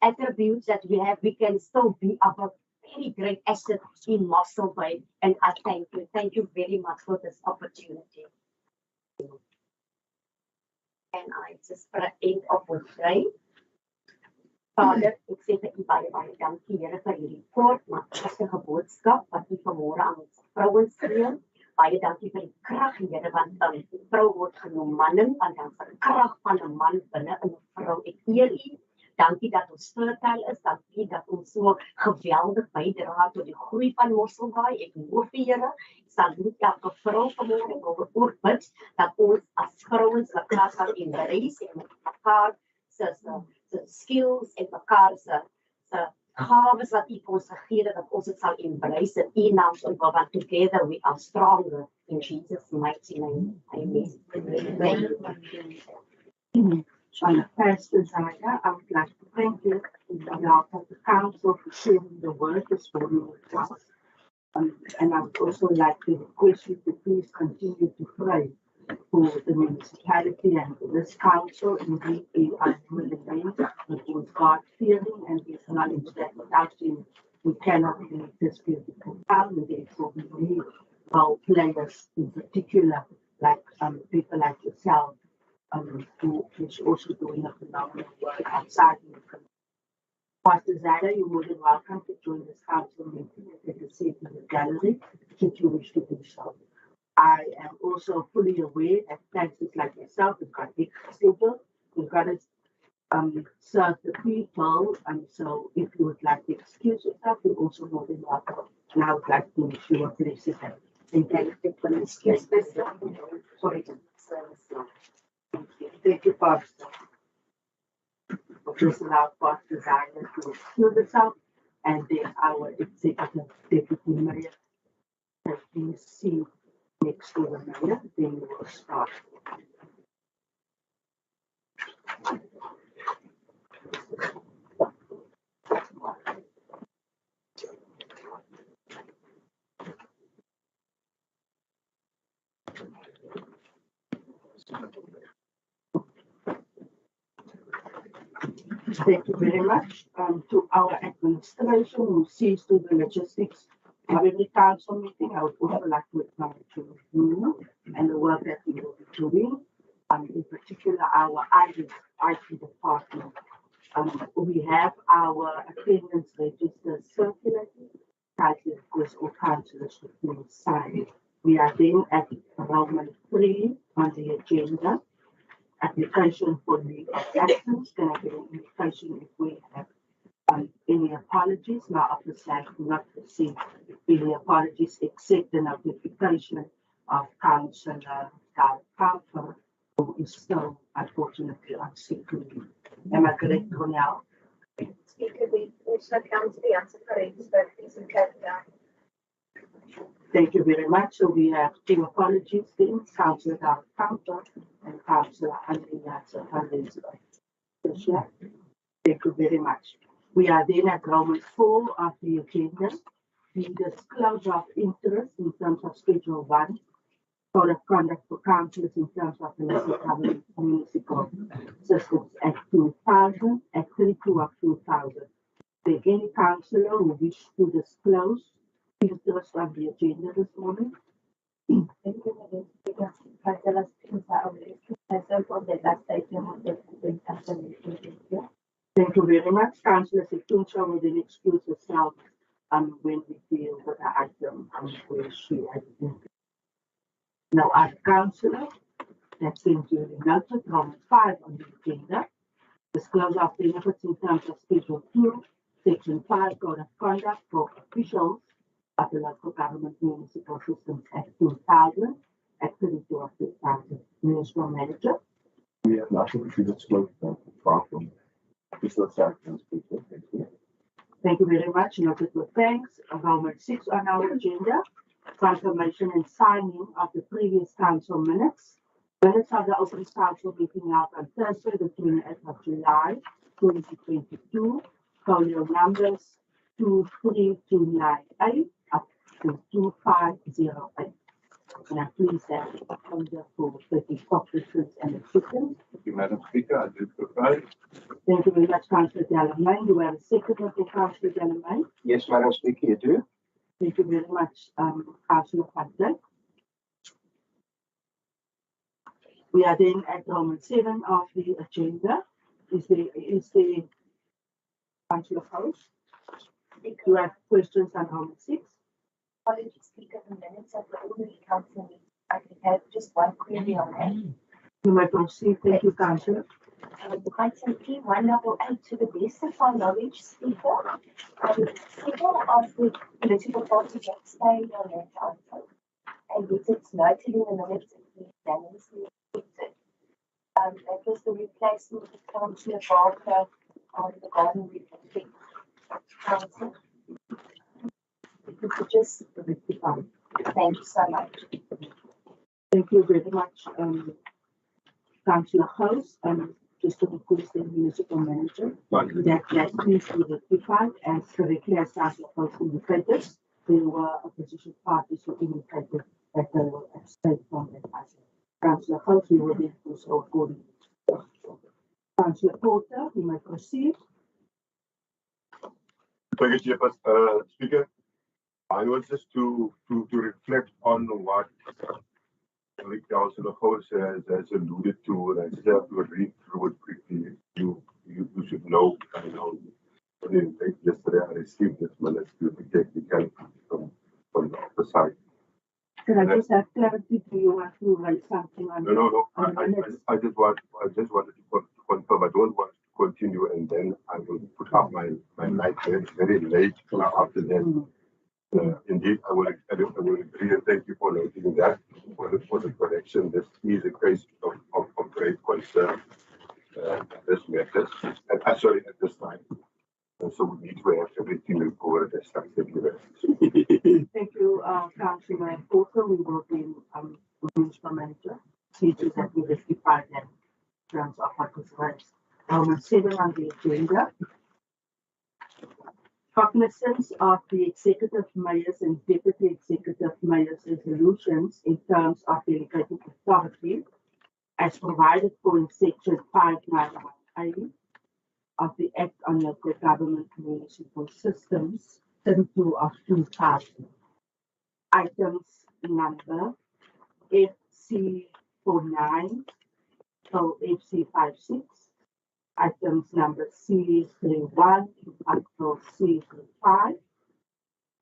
attributes that we have, we can still be of a very great asset in Mossel Bay. And I thank you. Thank you very much for this opportunity. And I just end op with pray. Vader, ek sê vir u baie dankie Here vir hierdie kort maar kragtige boodskap wat u vanmôre aan ons vrouens gee. Baie dankie vir die krag Here want die vrou word genoem manning want dan vir krag van 'n man binne in 'n vrou. Ek eer u. Dankie dat ons fertile is. Dankie dat ons so geweldig bydra tot die groei van Mossel Bay. Ek loof die Here. Sal nie elke vrou vanmôre oor bid dat ons as vrouens mekaar sal embrace en mekaar se skills en mekaar se gawes wat u vir ons gegee het, dat ons dit sal embrace in u naam en want together we are stronger in Jesus' mighty name. Amen. Pastor Zaya, I would like to thank you on behalf of the council for sharing the word this morning with us. And I would also like to request you to please continue to pray for the municipality and for this council. Indeed, we are willing with God-fearing and we acknowledge that without him, we cannot lead this beautiful town, and therefore we need our players in particular, like people like yourself, who is also doing a phenomenal work outside the country. Pastor Zada, you're more than welcome to join this council meeting and take a seat in the gallery should you wish to do so. I am also fully aware that places like yourself, we've got big schedule, we've got to serve the people, and so if you would like to excuse yourself, you're also more than welcome. And I would like to wish you a blessed day. Thank you. Excuse myself. Sorry. Thank you, Pastor. Just allow Pastor Zaya to excuse herself, and then our executive deputy mayor has been seen next to the mayor, then we will start. Thank you very much to our administration who sees to the logistics of every council meeting. I would also like to acknowledge you and the work that you will be doing, in particular our IT department. We have our attendance register circulated, tightly of course all councillors will sign. We are then at Roman 3 on the agenda. Application for leave of absence. Can I get an indication if we have any apologies? My office has not received any apologies except the notification of Councillor Carter, who is still unfortunately on sick leave. Am I correct, Ronelle? Speaker, we also come to the answer correct, but it's in Canada. Thank you very much. So we have two apologies then, Councillor Carter and Councillor Andrea. Thank you very much. We are then at Roman 4 of the agenda. The disclosure of interest in terms of Schedule 1, code of conduct for councillors in terms of the local government municipal systems Act 2000, Act 32 of 2000. Is there any councillor who wishes to disclose interest on the agenda this morning? Thank you, Speaker. Thank you very much. Councillor Sekuncha will then excuse herself when we deal with the item where she has been. Now, our councillor, that's been duly noted, Roman 5 on the agenda. Disclosure of benefits in terms of Schedule 2, Section 5, Code of Conduct for officials of the Local Government Municipal Systems Act 2000, Act 32 of 2000. Municipal Manager. We have nothing to disclose far from this section, Speaker. Thank you. Thank you very much. Noted with thanks. Roman 6 on our agenda. Confirmation and signing of the previous council minutes. Minutes of the open council meeting held on Thursday, the 28th of July, 2022. Folio numbers 23298 up to 2508. And I please that order for 30 cognizance and acceptance. Thank you, Madam Speaker. I do propose. Thank you very much, Councillor Delamain. Do we have a seconder for Councillor Delamain? Yes, Madam Speaker, you do. Thank you very much, Councillor Padlet. We are then at Roman 7 of the agenda. Is the Councillor House? Do you have questions on Roman 6? Apologies, Speaker, the minutes of the ordinary council meeting. I can have just one query on that. You may proceed. Thank you, Councillor. Item P188, to the best of our knowledge, Speaker, several of the political parties have stayed on that item, and yet it's noted in the minutes that we unanimously accepted. That was the replacement of Councillor Barker on the Garden Republic Council. If you could just rectify. Thank you so much. Thank you very much, Councillor House. Just to request the municipal manager that needs to be rectified as correctly as Councillor House indicated. There were opposition parties who indicated that they will abstain from that item. Councillor House, we will then do so accordingly. Councillor Porter, you may proceed. Thank you, Chairperson. Speaker, I was just to reflect on what Councillor House has alluded to, and I just have to read through it quickly. You should know, I know. Yesterday I received this minutes to be technical from the upper side. Can I just have clarity? Do you want to write something on? No. I just wanted to confirm. I don't want to continue, and then I will put up my light very late after that. Indeed, I will agree, and thank you for noting that for the correction. This is a case of great concern. This matters, and sorry, at this time. And so we need to have everything recorded as such. Thank you very much. Thank you, Councillor Porter. We will then municipal manager see to that we rectify that in terms of what was raised. Roman 7 on the agenda. Cognizance of the executive mayors and deputy executive mayors resolutions in terms of delegated authority as provided for in section 591A of the Act on Local Government Municipal Systems, 32 of 2000. Items number FC49 till FC56. Items number C31 until C35.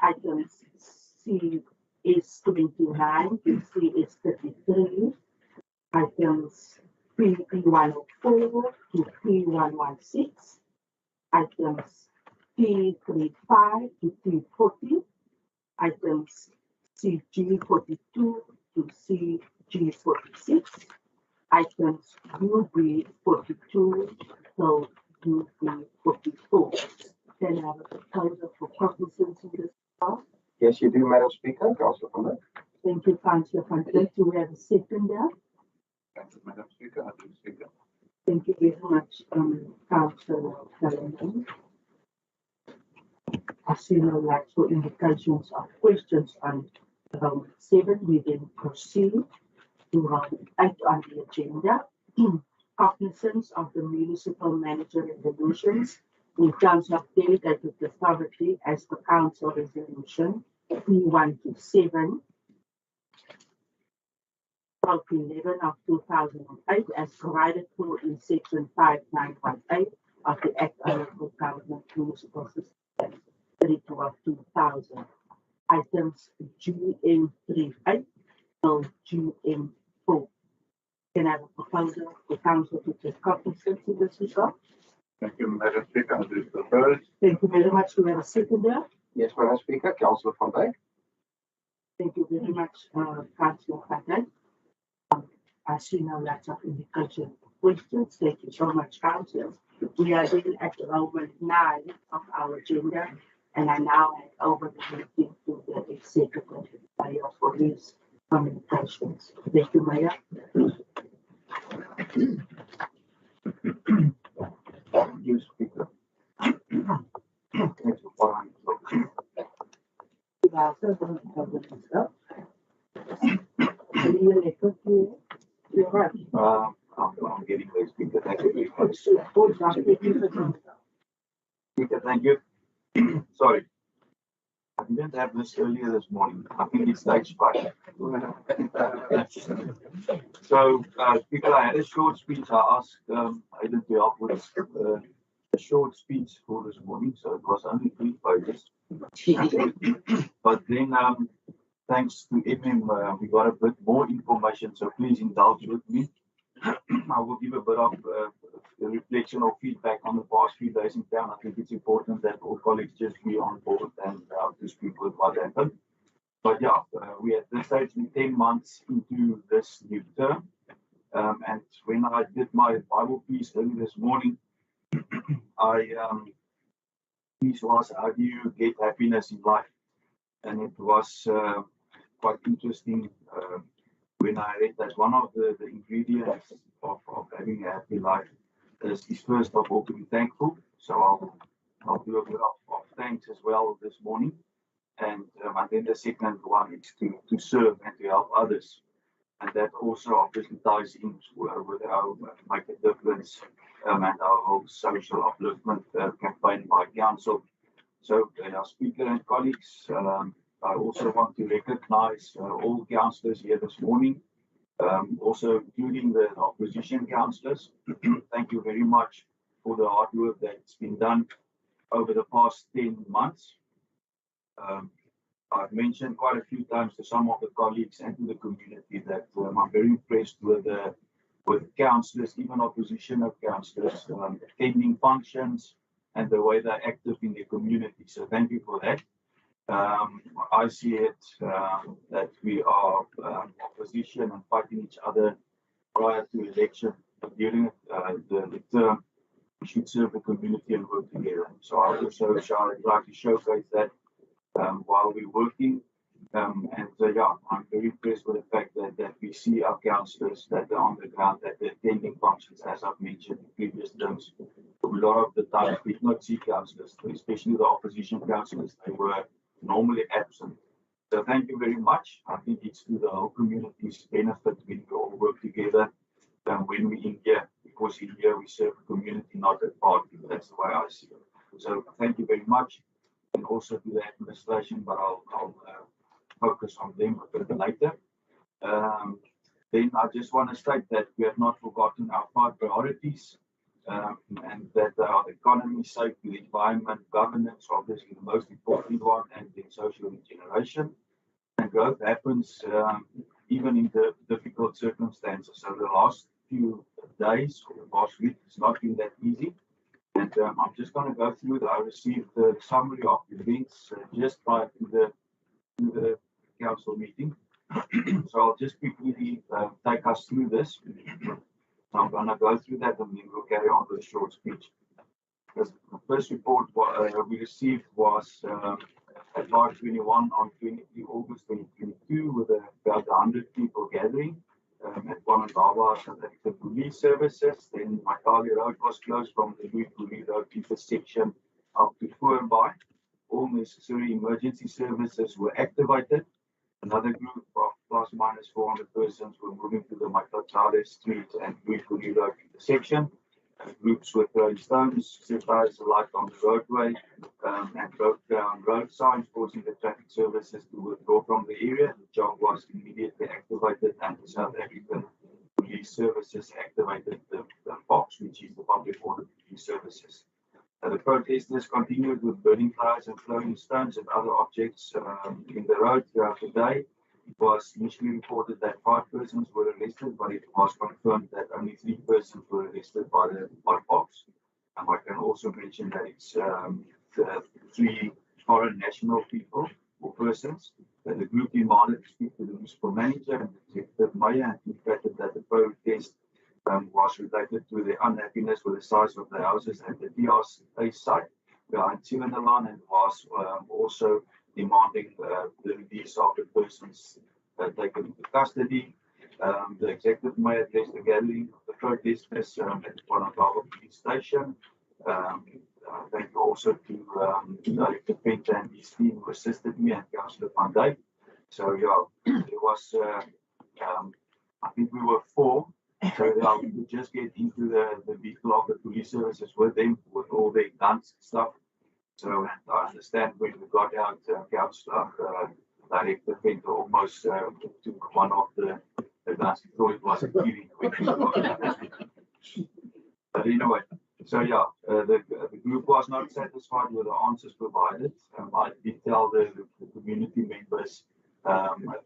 Items CS29 to CS33. Items P104 to P116. Items P35 to P40. Items CG42 to CG46. Items UB42 till UB44. Can I have a proposal for cognizance in this part? Yes, you do, Madam Speaker. Councillor Van Dijk. Thank you, Councillor Van Dijk. Do we have a second there? Thank you, Madam Speaker. I do speak. Thank you very much, Councillor Delamain. I see no lights for indications of questions on Roman 7. We then proceed to Roman 8 on the agenda. Cognizance of the municipal manager resolutions in terms of delegated authority as the council resolution P127 11 of 2008 as provided for in section 5918 of the Act on Local Government Municipal Systems 32 of 2000. Items GM38 till GM4. Can I have a proposal for council to take cognizance in this regard? Thank you, Madam Speaker. I do propose. Thank you very much. Do we have a second there? Yes, Madam Speaker. Councillor Van Dijk. Thank you very much, Councillor Van Dijk. I see no lots of indication of questions. Thank you so much, Councillor. We are then at Roman 9 of our agenda, and I now hand over the meeting to the Executive Mayor for his communications. Thank you, Mayor. You, Speaker. Thank you for Good afternoon, Any letter to your right? I'm getting the speaker. Thank you very much. Speaker, thank you. Sorry. I didn't have this earlier this morning. I think it's stage 5. So, Speaker, I had a short speech. I asked Aidan to help with a short speech for this morning, so it was only 3 pages. But then, thanks to MM, we got a bit more information, so please indulge with me. I will give a bit of reflection or feedback on the past few days in town. I think it's important that all colleagues just be on board and to speak with what happened. But yeah, we at this stage, we're 10 months into this new term. And when I did my Bible piece early this morning, piece was, how do you get happiness in life? And it was quite interesting when I read that one of the ingredients of having a happy life is first of all to be thankful. So I'll do a bit of thanks as well this morning. And then the second one is to serve and to help others. And that also obviously ties in with our Make a Difference and our whole social upliftment campaign by council. So, Speaker and colleagues, I also want to recognize all councillors here this morning, also including the opposition councillors. Thank you very much for the hard work that's been done over the past 10 months. I've mentioned quite a few times to some of the colleagues and to the community that I'm very impressed with councillors, even opposition councillors, attending functions and the way they're active in the community. So thank you for that. I see it that we are opposition and fighting each other prior to election. But during the term, we should serve the community and work together. So I also like to showcase that while we're working. I'm very impressed with the fact that we see our councillors that are on the ground, that they're attending functions, as I've mentioned in previous terms. A lot of the time, we did not see councillors, especially the opposition councillors. They were normally absent. So thank you very much. I think it's to the whole community's benefit when we all work together when we're in here, because in here we serve the community, not a party. That's the way I see it. So thank you very much. And also to the administration, but I'll focus on them a bit later. Then I just want to state that we have not forgotten our 5 priorities, and that are the economy, safety, the environment, governance, obviously the most important one, and then social regeneration. And growth happens even in the difficult circumstances. So the last few days or the last week has not been that easy. And I'm just going to go through that. I received the summary of events just prior to the council meeting. So I'll just quickly take us through this. So I'm going to go through that and then we'll carry on with a short speech. The first report we received was at 5:21 on 23 August 2022 with about 100 people gathering at Wanagawa South African Police Services. Then Maitali Road was closed from the Louis Road intersection up to Voorby. All necessary emergency services were activated. Another group of plus minus 400 persons were moving to the Maitali Street and Louis Road intersection. Groups were throwing stones, set fires alight on the roadway, and broke down road signs, forcing the traffic services to withdraw from the area. The job was immediately activated, and the South African Police Services activated the POPs, which is the Public Order Police Services. The protesters continued with burning tires and throwing stones and other objects in the road throughout the day. It was initially reported that 5 persons were arrested, but it was confirmed that only 3 persons were arrested by the POPs. I can also mention that it's the 3 foreign national people or persons. The group demanded to speak to the municipal manager and the executive mayor, and indicated that the protest was related to the unhappiness with the size of the houses at the DRA site behind Simonderland, and was also demanding the release of the persons taken into custody. The executive mayor addressed the gathering of the protesters at Wanagawa police station. Thank you also to Director Penta and his team who assisted me, and Councillor Van Dijk. So yeah, there was I think we were 4. So yeah, we could just get into the vehicle of the police services with them, with all their guns and stuff. So I understand when we got out, Councillor Director Venter almost took one of the guns. He thought it was a kiwi. But anyway, so yeah, the group was not satisfied with the answers provided. I did tell the community members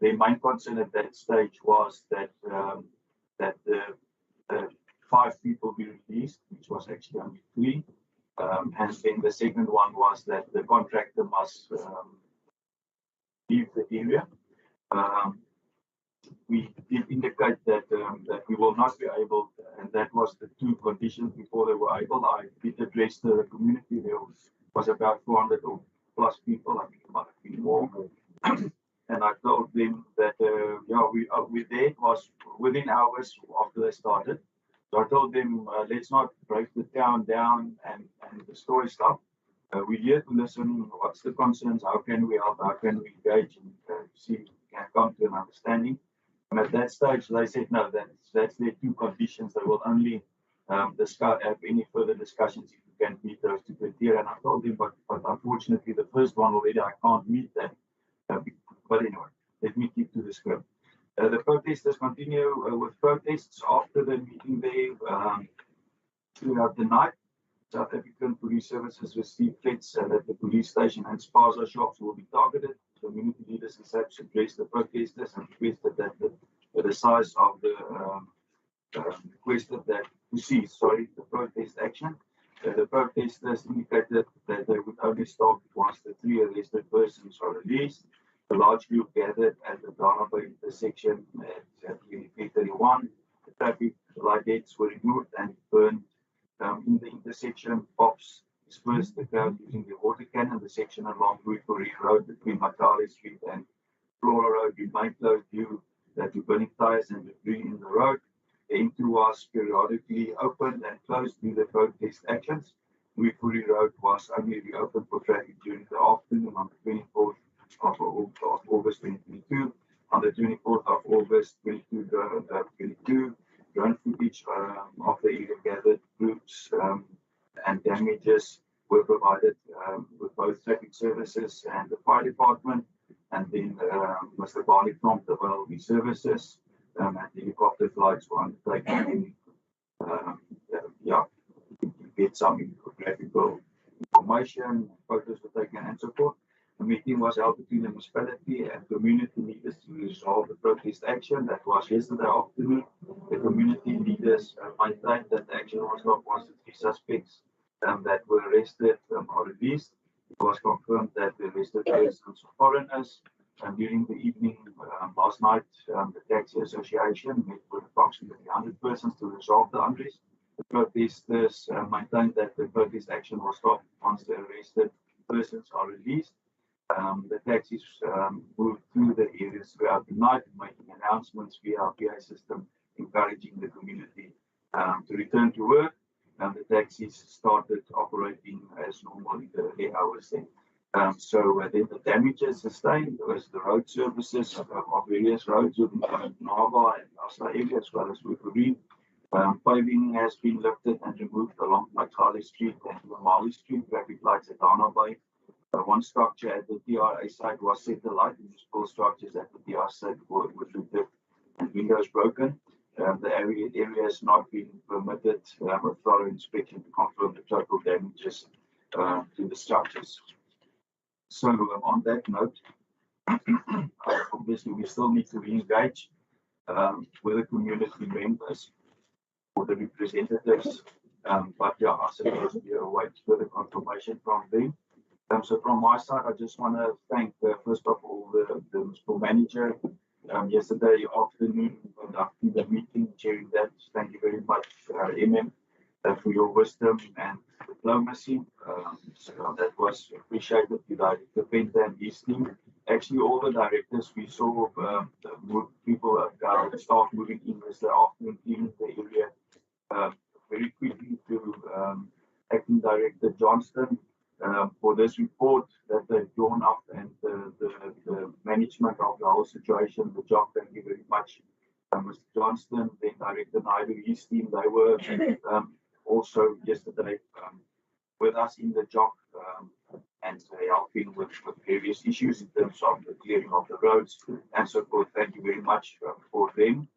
their main concern at that stage was that the 5 people be released, which was actually only 3. And then the second one was that the contractor must leave the area. We did indicate that that we will not be able, and that was the 2 conditions before they were able. I did address the community. There was about 400 or plus people. I think it might have been more. And I told them that yeah, we there. It was within hours after they started. So I told them let's not break the town down and destroy stuff. We're here to listen. What's the concerns? How can we help? How can we engage and see if we can come to an understanding? And at that stage, they said no. That's their 2 conditions. They will only discuss, have any further discussions if you can meet those 2 criteria. And I told them, but unfortunately, the first one already I can't meet that. But anyway, let me keep to the script. The protesters continue with protests after the meeting there throughout the night. South African Police Services received threats that the police station and spaza shops will be targeted. Community leaders and SAPs addressed the protesters and requested that the size of the to cease the protest action. The protesters indicated that they would only stop once the 3 arrested persons are released. A large group gathered at the Darnaba intersection at 2331. The traffic lights were removed and burned in the intersection. Pops dispersed the crowd using the water cannon. The section along Ruipuri Road between Matale Street and Flora Road remained closed due to burning tires and debris in the road. The M2 was periodically opened and closed due to protest actions. Ruipuri Road was only reopened for traffic during the afternoon on the 24th of August 2022. On the 24th of August 2022, drone footage of the area gathered groups and damages were provided with both traffic services and the fire department. And then Mr. Barley from the WLB services and helicopter flights were undertaken. Yeah, to get some graphical information, photos were taken and so forth. The meeting was held between the municipality and community leaders to resolve the protest action. That was yesterday afternoon. The community leaders maintained that the action was not once the 3 suspects that were arrested are released. It was confirmed that the arrested persons are foreigners. And during the evening last night, the Taxi Association met with approximately 100 persons to resolve the unrest. The protesters maintained that the protest action will stop once the arrested persons are released. The taxis moved through the areas throughout the night, making announcements via our PA system, encouraging the community to return to work. The taxis started operating as normal in the early hours then. So then the damages sustained was the road services of various roads within Nava and Asa area as well as Ruipuri. Paving has been lifted and removed along Matale Street and Mamali Street. Traffic lights at Darnaba. One structure at the TRA site was set alight. Municipal structures at the TRA site were looted and windows broken. The area has not been permitted a thorough inspection to confirm the total damages to the structures. So on that note, obviously we still need to re-engage with the community members or the representatives. But yeah, I suppose we await further confirmation from them. So from my side, I just want to thank first of all the municipal manager. Yesterday afternoon, conducting the meeting, chairing that. Thank you very much, MM, for your wisdom and diplomacy. So that was appreciated. The Director Venter and his team. Actually, all the directors we saw people, staff moving in yesterday afternoon, cleaning the area very quickly to Acting Director Johnston. For this report that they've drawn up and the management of the whole situation, the job. Thank you very much Mr. Johnston, then Director Naidu, his team, they were also yesterday with us in the job and helping with various issues in terms of the clearing of the roads and so forth. Thank you very much for them.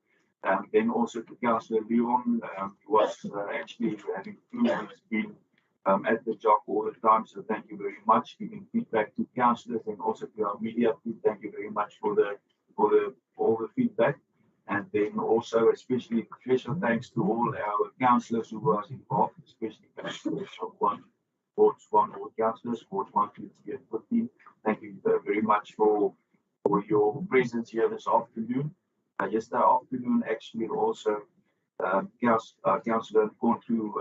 Then also to Councillor Leon, who was actually having flu, he's been at the job all the time. So thank you very much. Giving feedback to councillors and also to our media team. Thank you very much for all the feedback. And then also especially special thanks to all our councillors who was involved, especially councillors of Wards 1 or councillors, Wards 1, 2, 3, and 15. Thank you very much for your presence here this afternoon. Yesterday afternoon, actually, also Councillor Kontu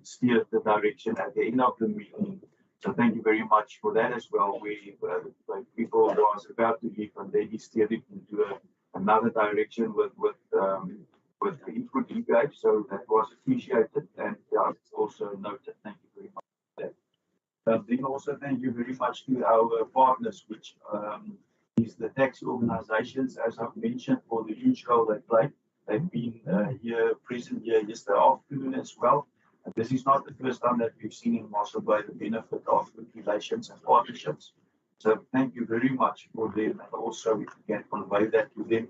steered the direction at the end of the meeting. So thank you very much for that as well. We people was about to leave, and then he steered it into another direction with the input he gave. So that was appreciated, and it's also noted. Thank you very much for that. Then also thank you very much to our partners, which is the taxi organizations, as I've mentioned, for the huge role they play. They've been present here yesterday afternoon as well. And this is not the first time that we've seen in Mossel by the benefit of relations and partnerships. So thank you very much for them, and also if you can convey that to them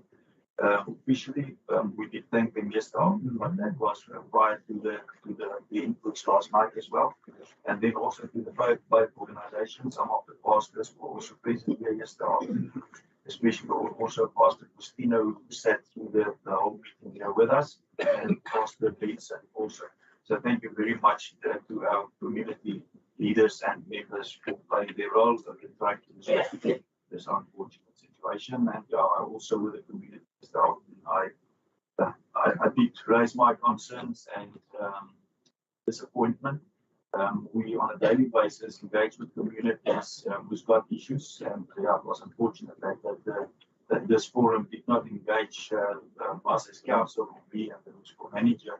officially. We did thank them yesterday afternoon, but that was prior to the inputs last night as well. And then also to the both organizations, some of the pastors were also present here yesterday afternoon, especially also Pastor Christina, who sat through the whole meeting here with us, and Pastor Benson also. So thank you very much to our community leaders and members for playing their role in trying to resolve this unfortunate situation. And also with the community staff, I did raise my concerns and disappointment. We on a daily basis engage with communities who's got issues, and it was unfortunate that this forum did not engage us as council or me and the municipal manager,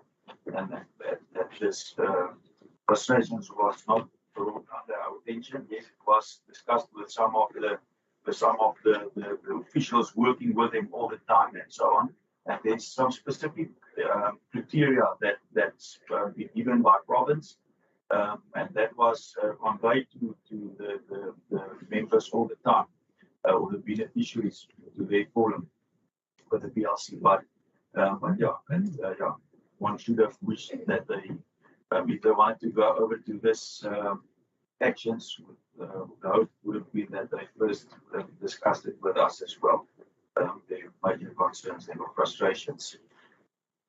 and that this frustrations was not brought under our attention. Yes, it was discussed with some of the officials working with them all the time and so on. And there's some specific criteria that's been given by province, and that was conveyed to the members all the time, or the beneficiaries to their forum with the PLC. But one should have wished that they, if they want to go over to this actions, the hope would have been that they first discussed it with us as well, their major concerns and frustrations.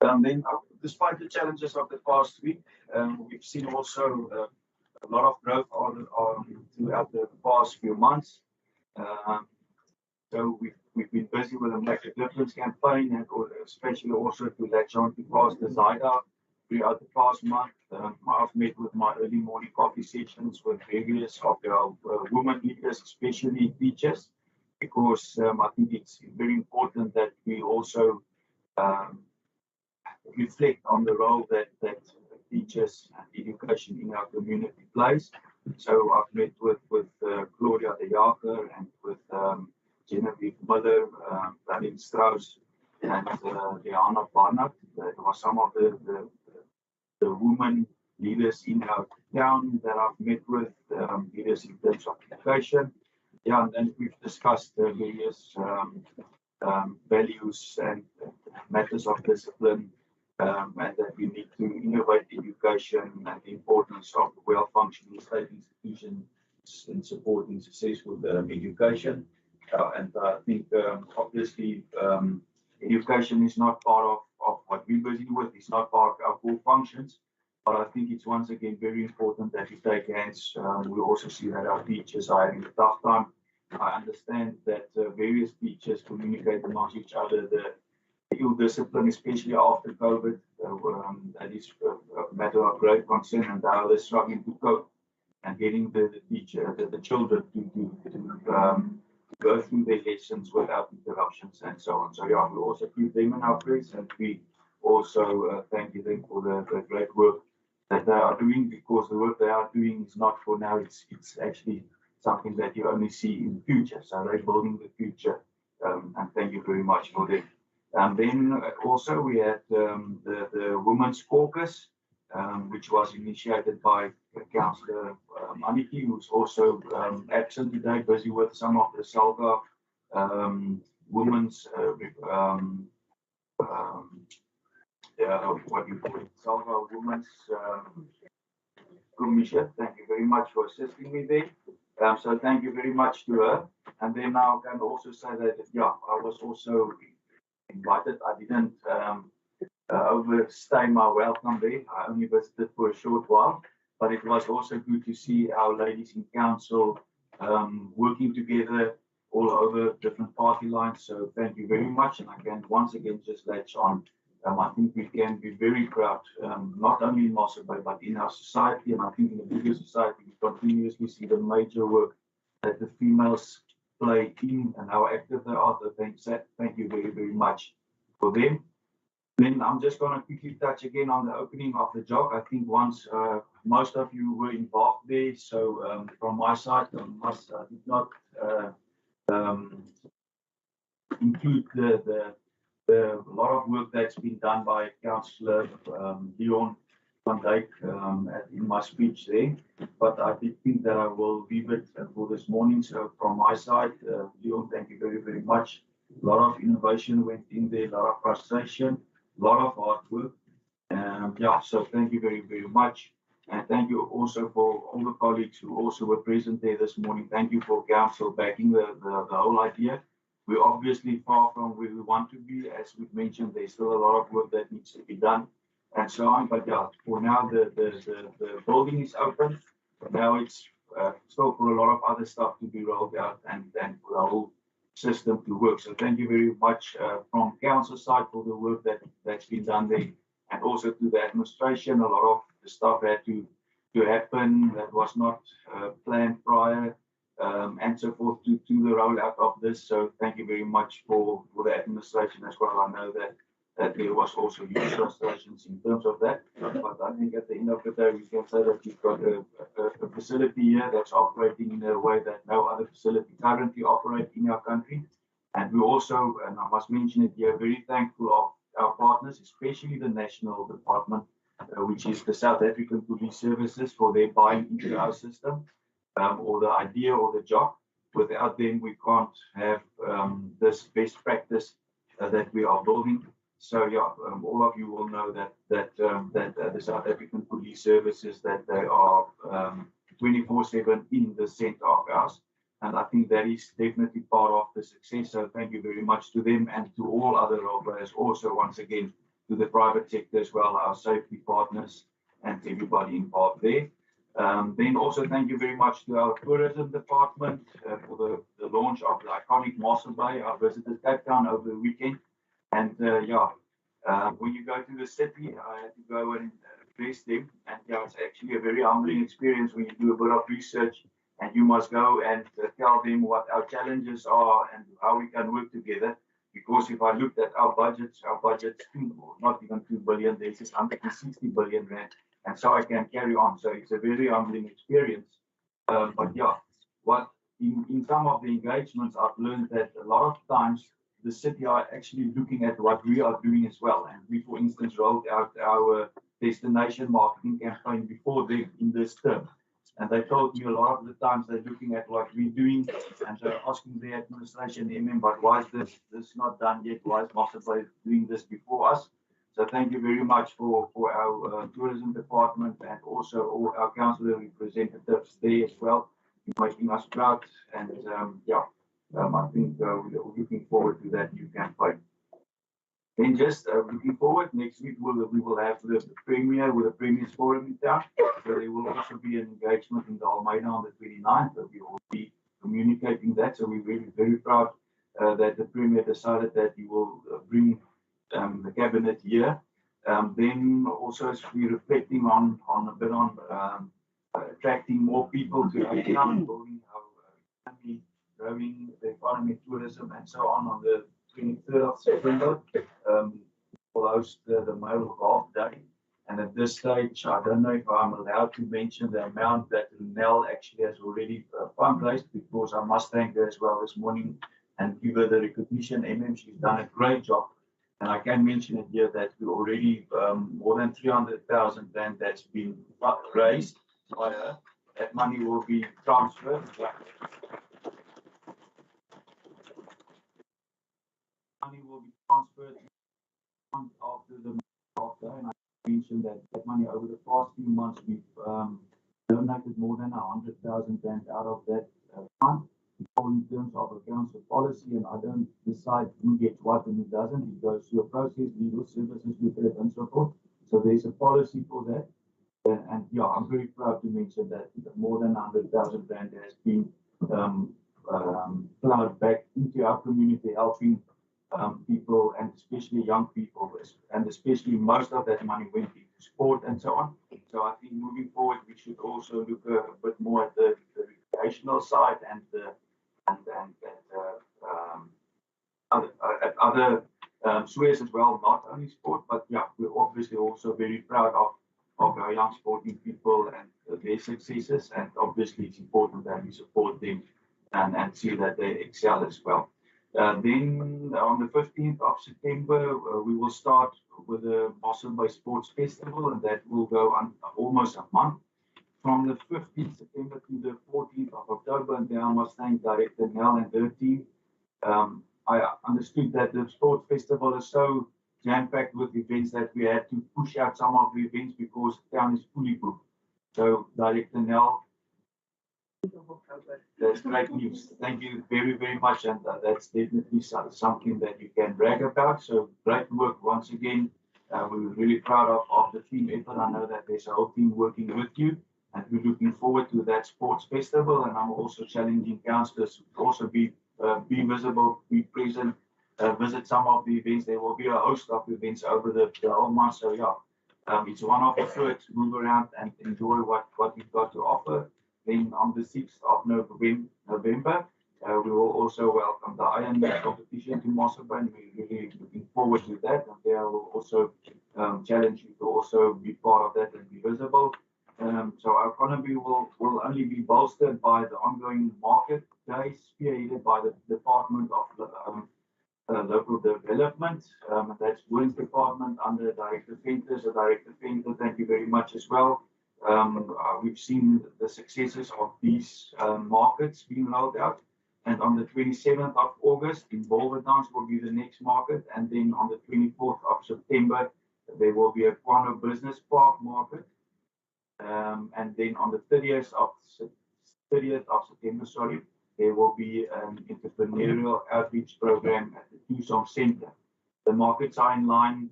Then, despite the challenges of the past week, we've seen also a lot of growth throughout the past few months. So we've been busy with the Make a Difference campaign, and especially also to latch on to Pastor Zaida throughout the past month. I've met with my early morning coffee sessions with various of our women leaders, especially teachers, because I think it's very important that we also reflect on the role that teachers and education in our community plays. So I've met with Gloria de Jager and with Genevieve Miller, Daniel Strauss, and Diana Barnard. There were some of the women leaders in our town that I've met with, leaders in terms of education. Yeah, and then we've discussed various values and matters of discipline, and that we need to innovate education and the importance of well-functioning state institutions in supporting successful education. And I think obviously education is not part of what we're busy with. It's not part of our core functions. But I think it's once again very important that we take hands. We also see that our teachers are having a tough time. I understand that various teachers communicate amongst each other the ill discipline, especially after COVID. That is a matter of great concern, and how they're struggling to cope and getting the children to go through their lessons without interruptions and so on. So yeah, we also keep them in our prayers, and we also thank them for the great work that they are doing, because the work they are doing is not for now, it's actually something that you only see in the future. So they're building the future, and thank you very much for them. And then also we had the Women's Caucus, which was initiated by Councillor Aniki, who's also absent today, busy with some of the Salga women's what you call it, Salga Women's Commission. Thank you very much for assisting me there. So thank you very much to her. And then now I can also say that, yeah, I was also invited. I didn't overstay my welcome there. I only visited for a short while, but it was also good to see our ladies in council working together all over different party lines. So thank you very much. And I can once again just latch on. I think we can be very proud, not only in Mossel Bay, but in our society. And I think in the bigger society, we continuously see the major work that the females play in and how active they are. So thank you very, very much for them. Then I'm just going to quickly touch again on the opening of the job. I think once most of you were involved there. So from my side, I did not include the lot of work that's been done by Councillor Leon van Dijk in my speech there. But I did think that I will leave it for this morning. So from my side, Leon, thank you very, very much. A lot of innovation went in there, a lot of frustration, a lot of hard work. Yeah, so thank you very, very much. And thank you also for all the colleagues who also were present there this morning. Thank you for council backing the whole idea. We're obviously far from where we want to be. As we've mentioned, there's still a lot of work that needs to be done and so on. But yeah, for now, the building is open. Now it's still for a lot of other stuff to be rolled out and for the whole system to work. So thank you very much from council side for the work that's been done there. And also to the administration, a lot of the stuff had to happen that was not planned prior. And so forth to the rollout of this. So thank you very much for the administration as well. I know that there was also huge frustrations in terms of that. But I think at the end of the day, we can say that you've got a facility here that's operating in a way that no other facility currently operates in our country. And we also, and I must mention it here, very thankful of our partners, especially the national department, which is the South African Police Services, for their buying into our system. Or the idea or the job. Without them, we can't have this best practice that we are building. So yeah, all of you will know that the South African Police Services, that they are 24/7 in the centre of ours, and I think that is definitely part of the success. So thank you very much to them and to all other role players. Also, once again, to the private sector as well, our safety partners and everybody involved there. Then also thank you very much to our tourism department for the launch of the iconic Mossel Bay. I visited Cape Town over the weekend, and when you go to the city, I had to go and address them, and yeah, it's actually a very humbling experience when you do a bit of research and you must go and tell them what our challenges are and how we can work together. Because if I looked at our budgets, not even 2 billion, there's just 160 billion rand. And so I can carry on. So it's a very humbling experience. But yeah, what in some of the engagements, I've learned that a lot of times the city are actually looking at what we are doing as well. And we, for instance, rolled out our destination marketing campaign before them in this term. And they told me a lot of the times they're looking at what we're doing and they're asking the administration, but why is this not done yet? Why is Mossel Bay doing this before us? So thank you very much for our tourism department and also all our council representatives there as well, making us proud. And I think we're looking forward to that new campaign. Then just looking forward, next week we will have the premiere with the Premier's Forum in town. So there will also be an engagement in the Almeida on the 29th. So we will be communicating that. So we're really very proud that the Premier decided that he will bring the cabinet here. Then also as we're reflecting on attracting more people to our town, building our economy, growing the economy, tourism, and so on the 23rd of September, we'll host the Male Golf Day. And at this stage, I don't know if I'm allowed to mention the amount that Lunel actually has already fundraised, because I must thank her as well this morning and give her the recognition. She's done a great job And I can mention it here that we already more than 300,000 rand that's been raised by her. That money will be transferred. Money will be transferred after the after, and I mentioned that money over the past few months we've donated more than 100,000 rand out of that fund. In terms of a council policy, and I don't decide who gets what and who doesn't. It goes through a process, legal services, with and so forth. So there's a policy for that. And yeah, I'm very proud to mention that more than 100,000 rand has been plowed back into our community, helping people, and especially young people, and especially most of that money went into sport and so on. So I think moving forward, we should also look a bit more at the recreational side and other spheres as well, not only sport, but yeah, we're obviously also very proud of our young sporting people and their successes, and obviously it's important that we support them and see that they excel as well. Then on the 15th of September, we will start with the Mossel Bay Sports Festival, and that will go on almost a month. From the 15th September to the 14th of October, and then I must thank Director Nell and her team. I understood that the sports festival is so jam-packed with events that we had to push out some of the events because the town is fully booked. So Director Nell, that's great news. Thank you very, very much, and that's definitely something that you can brag about. So great work once again. We're really proud of the team effort. I know that there's a whole team working with you, and we're looking forward to that sports festival. And I'm also challenging councillors to also be visible, be present, visit some of the events. There will be a host of events over the whole month. So yeah, it's one of the first, move around and enjoy what we've got to offer. Then on the 6th of November, we will also welcome the Iron Man competition to Mossel Bay, and we're really looking forward to that. And there I will also challenge you to also be part of that and be visible. So our economy will only be bolstered by the ongoing market days, spearheaded by the Department of Local Development. That's Women's Department under Director Venter. So Director Venter, thank you very much as well. We've seen the successes of these markets being rolled out. And on the 27th of August, in Bolverdans will be the next market. And then on the 24th of September, there will be a Kwano Business Park market. And then on the 30th of September, there will be an entrepreneurial outreach program at the Tucson Center. The markets are in line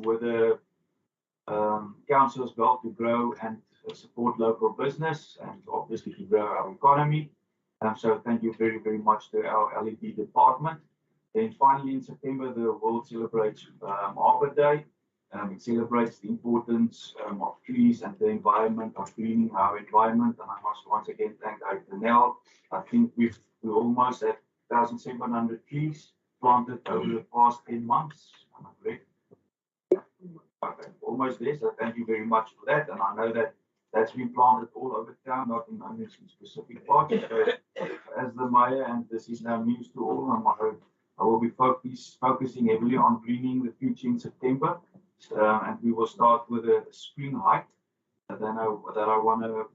with the council as well to grow and support local business and obviously to grow our economy. So thank you very, very much to our LED department. Then finally in September, the world celebrates Arbor Day. It celebrates the importance of trees and the environment, of greening our environment. And I must once again thank Director Nell. I think we're almost at 1,700 trees planted over the past 10 months. Am I correct? Okay, almost there. So thank you very much for that. And I know that that's been planted all over town, not in only some specific parts. So as the mayor, and this is now news to all, I will be focusing heavily on greening the future in September. And we will start with a spring hike. And then I want to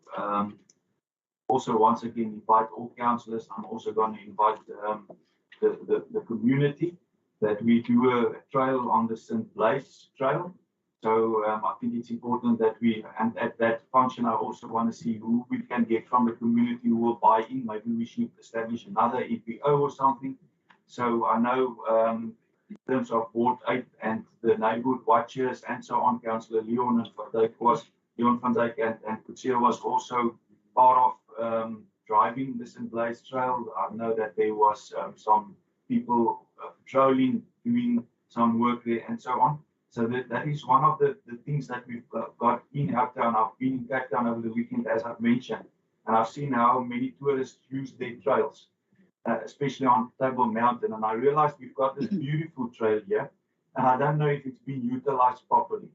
also once again invite all councillors. I'm also going to invite the community that we do a trail on the St. Blaise Trail. So I think it's important that and at that function, I also want to see who we can get from the community who will buy in. Maybe we should establish another EPO or something. So I know in terms of Ward 8 and the neighborhood watchers and so on, Councillor Leon van Dijk and Kutsia was also part of driving the St. Blaise Trail. I know that there was some people patrolling, doing some work there and so on. So that is one of the things that we've got in our town. I've been in Cape Town over the weekend, as I've mentioned, and I've seen how many tourists use their trails, especially on Table Mountain. And I realized we've got this beautiful trail here, and I don't know if it's been utilized properly.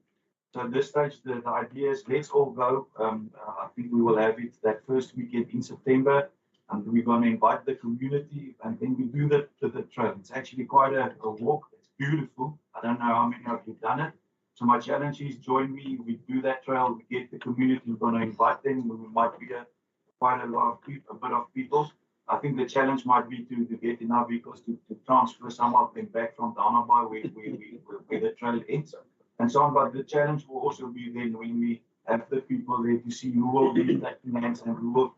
So at this stage, the idea is let's all go. I think we will have it that first weekend in September, and we're going to invite the community, and then we do the trail. It's actually quite a walk. It's beautiful. I don't know how many of you done it. So my challenge is join me. We do that trail. We get the community. We're going to invite them. We might be quite a lot of people, a bit of people. I think the challenge might be to get enough vehicles to transfer some of them back from Donaby where the trail ends and so on. But the challenge will also be then when we have the people there to see who will be taking hands and who will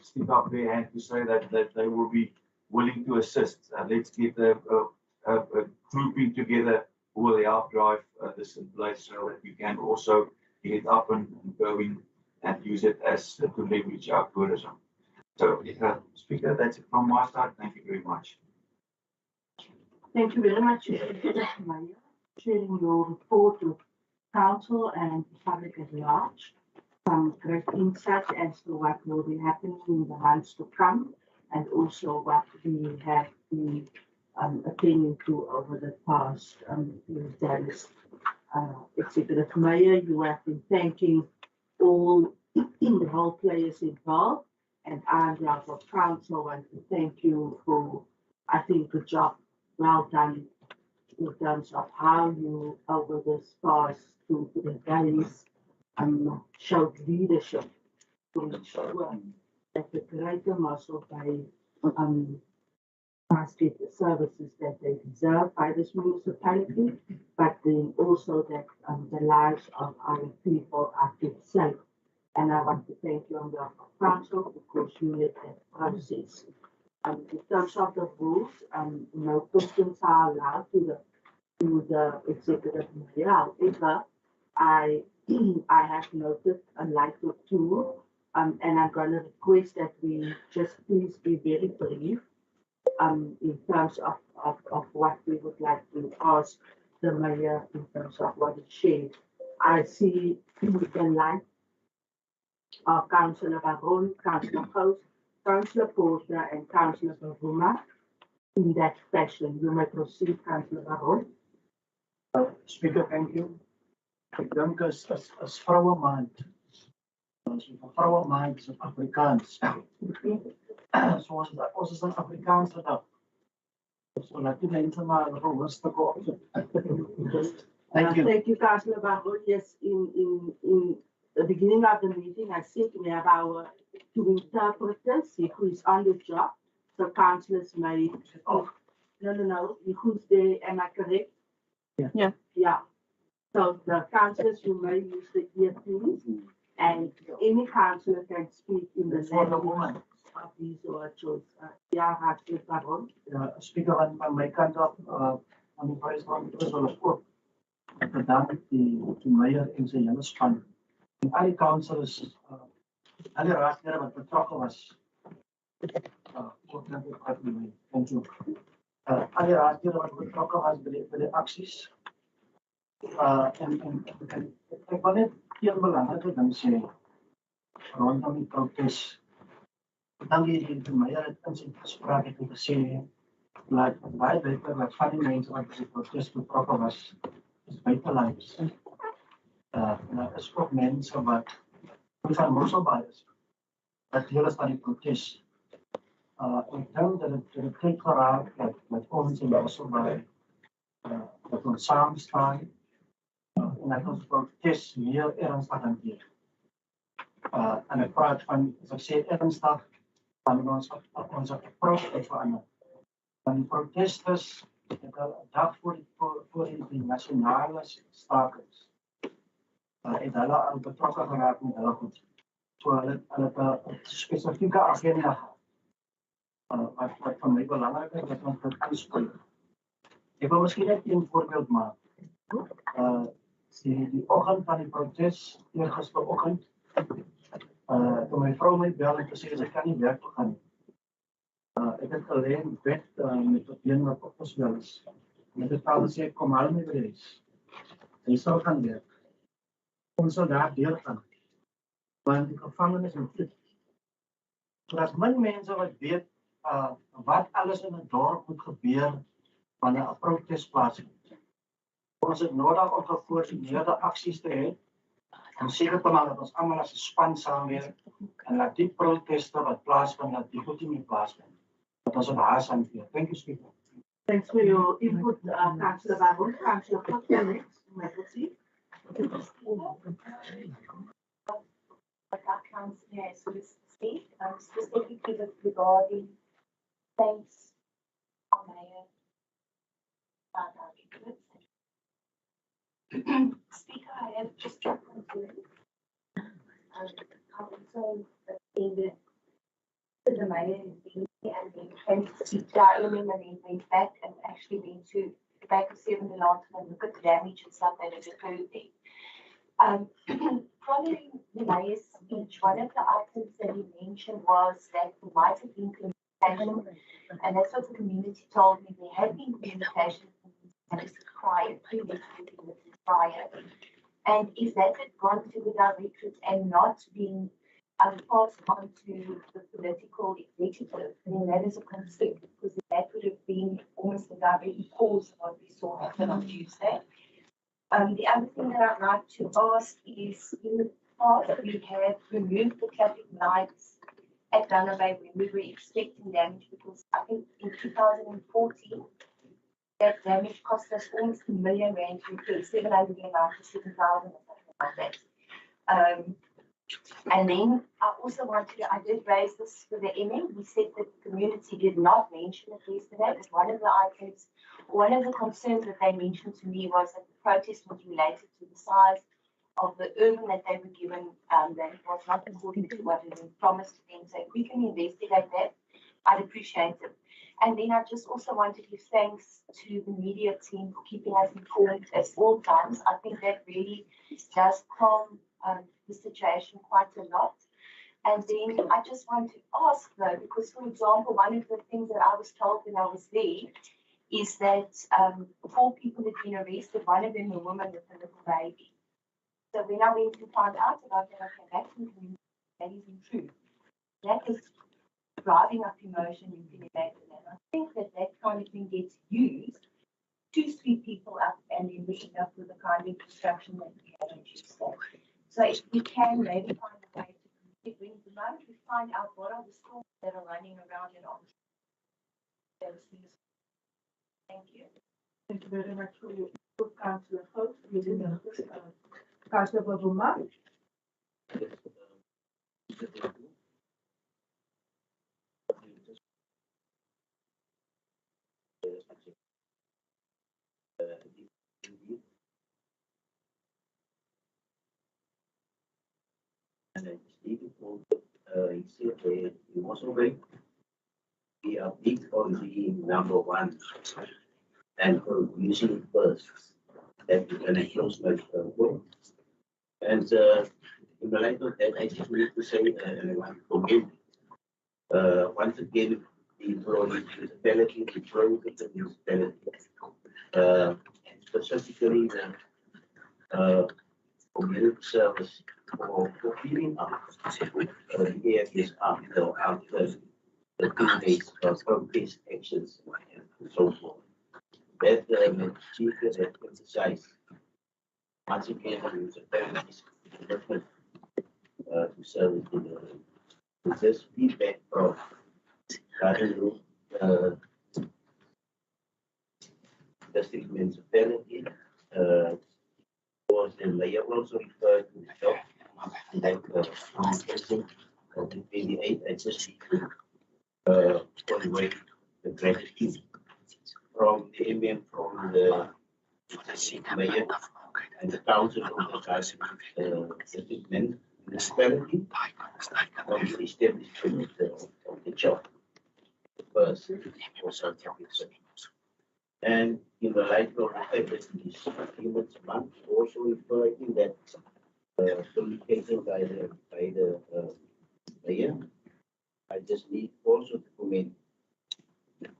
stick up their hand to say that they will be willing to assist. Let's get a grouping together who will help drive this in place so that we can also get up and going and use it as to leverage our tourism. So, Speaker, that's it from my side. Thank you very much. Thank you very much, Mayor, sharing your report with council and the public at large. Some great insights as to what will be happening in the months to come, and also what we have been attending to over the past few days. Executive Mayor, you have been thanking all the whole players involved, and I, on behalf of council, want to thank you for, I think, a job well done in terms of how you, over this past 2 to 3 days, showed leadership to ensure that the greater Mossel Bay must get the services that they deserve by this municipality, but then also that the lives of our people are kept safe. And I want to thank you on behalf of council because you led that process. In terms of the rules, no questions are allowed to the executive mayor. However, I have noted a like or two, and I'm going to request that we just please be very brief in terms of what we would like to ask the mayor in terms of what is shared. I see the line of Councillor Baron, Councillor Coast, Councillor Porter, and Councillor Baruma in that fashion. You may proceed, Councillor Baron. Speaker, thank you. Ek dink as vroue maand, as vroue maand is Afrikaans. So ons is 'n Afrikaanse dag. So laat die mense maar rustig op. Thank you. Thank you, Councillor Baron. Yes, in the beginning of the meeting, I said we have our two interpreters who is on the job. So councillors may. Oh, no. Who's there? Am I correct? Yeah. So the councillors who may use the earpiece, and any councillor can speak in the language of these words. Yeah, Councillor Baron. Speaker, aan my kant af, aan die president is wel ook bedank die mayor en sy hele span. En al die councillors, al die raadslede wat betrokke was. Ook net op die mayor. Thank you. Al die raadslede wat betrokke was by die aksies. En ek wil net een belangrike ding sê rondom die protes. Dan die mayor het in sy gesprek het gesê dat baie beter dat van die mense wat by die protes betrokke was is buitelands. Daar is ook mense wat van Mossel Bay is. Dat deel is van die protes. Ek dink dat het tyd geraak het met ons in Mossel Bay dat ons saam staan en dat ons protes meer ernstig hanteer. En ek praat van, as ek sê ernstig, van ons approach te verander. Van die protesters het 'n dag voor die nasionale stakings. Het hulle al betrokke geraak met hulle goed. So hulle het 'n spesifieke agenda gehad. Wat van my belangrik is, dat ons dit aanspreek. Ek wil miskien net een voorbeeld maak. Die oggend van die protes, eergisteroggend, toen mijn vrouw mij belde en zei, ik kan niet werk toe gaan. Ik heb alleen bed met het been wat opgespeld is. En ik heb al gezegd, kom haal me weer eens. Hij zou gaan werken. Ons zou daar deel gaan. Want de gevangenis moet dit. Zodat min mensen wat weet wat alles in het dorp moet gebeuren wanneer een protest plaatsvindt. Ons het nodig om gecoördineerde acties te hebben. En seker te maak dat ons allemaal as 'n span saamwerk en laat die proteste wat plaasvind, dat die goed nie plaasvind. Dat ons op haas hanteer. Thank you, Speaker. Thanks for your input, Councillor Babu. Councillor Cook, you're next. You may proceed. What our councillor has said, specifically regarding thanks our mayor about our recruits. Speaker, I have just to confirm. I also attended the mayor and then came to speak to our element and then went back and actually went to the back of 7 Lantern and look at the damage and stuff that had occurred there. Following the mayor's speech, one of the items that he mentioned was that there might have been communication, and that's what the community told me. There had been communication prior. And if that had gone to the directorate and not been passed on to the political executive, then that is a concern, because that would have been almost the direct cause of what we saw happen on Tuesday. The other thing that I'd like to ask is, in the past, we have removed the traffic lights at Runner Bay when we were expecting damage, because I think in 2014, that damage cost us almost R1 million to repair, 797,000 or something like that. And then I did raise this for the MM. We said that the community did not mention it yesterday, but one of the concerns that they mentioned to me was that the protest was related to the size of the urban that they were given, that it was not according to what had been promised to them. So if we can investigate that, I'd appreciate it. And then I just also want to give thanks to the media team for keeping us informed at all times. I think that really does calm the situation quite a lot. And then I just want to ask though, because for example, one of the things that I was told when I was there is that 4 people had been arrested, one of them a woman with a little baby. So when I went to find out about that, I came back to the community, that isn't true. That is driving up emotion in Trinidad. And I think that kind of thing gets used to sweep people up and then we end up with the kind of destruction that we had on Tuesday. So if we can maybe find a way to bring the moment we find out what are the schools that are running around in all those things. Thank you. Thank you very much for your input, Councillor Hope. Councillor Babuma. And I speaking for he said he was already we are big on the number 1 and for using first that we're gonna close my work. And in the light of that, I just need to say and I want to commend once again the municipality, the growth of the municipality, specifically the community service for cleaning up the areas after the 2 days of protest actions and so forth. That chief has emphasized once again the municipality's commitment to serve the community. With this feedback from district municipality, was the mayor also referred to help like communication of the 28 I just convey the gratitude from the MM, from the mayor and the council of the district municipality on the establishment of the job first for South Africa. And in the light of the fact that this Humans Month also referring that communication by the mayor, I just need also to commend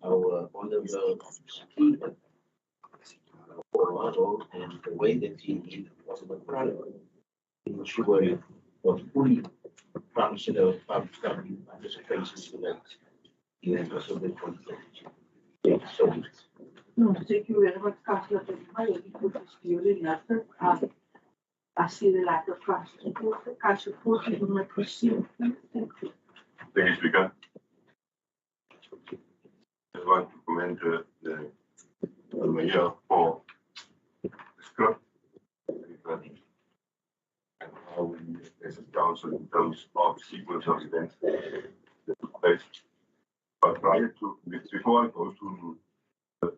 our honorable speaker for our role and the way that he was ensuring for fully functional public participation tonight. He has also been contributing. Thank you so much. No, thank you very much, Councillor Babuma. Your input is clearly noted. I see the lack of Councillor Ford, you may proceed. Thank you. Thank you, Speaker. I want to commend compliment the mayor for the script and how we as a council in terms of sequence of events that took place. But prior to, before I go to the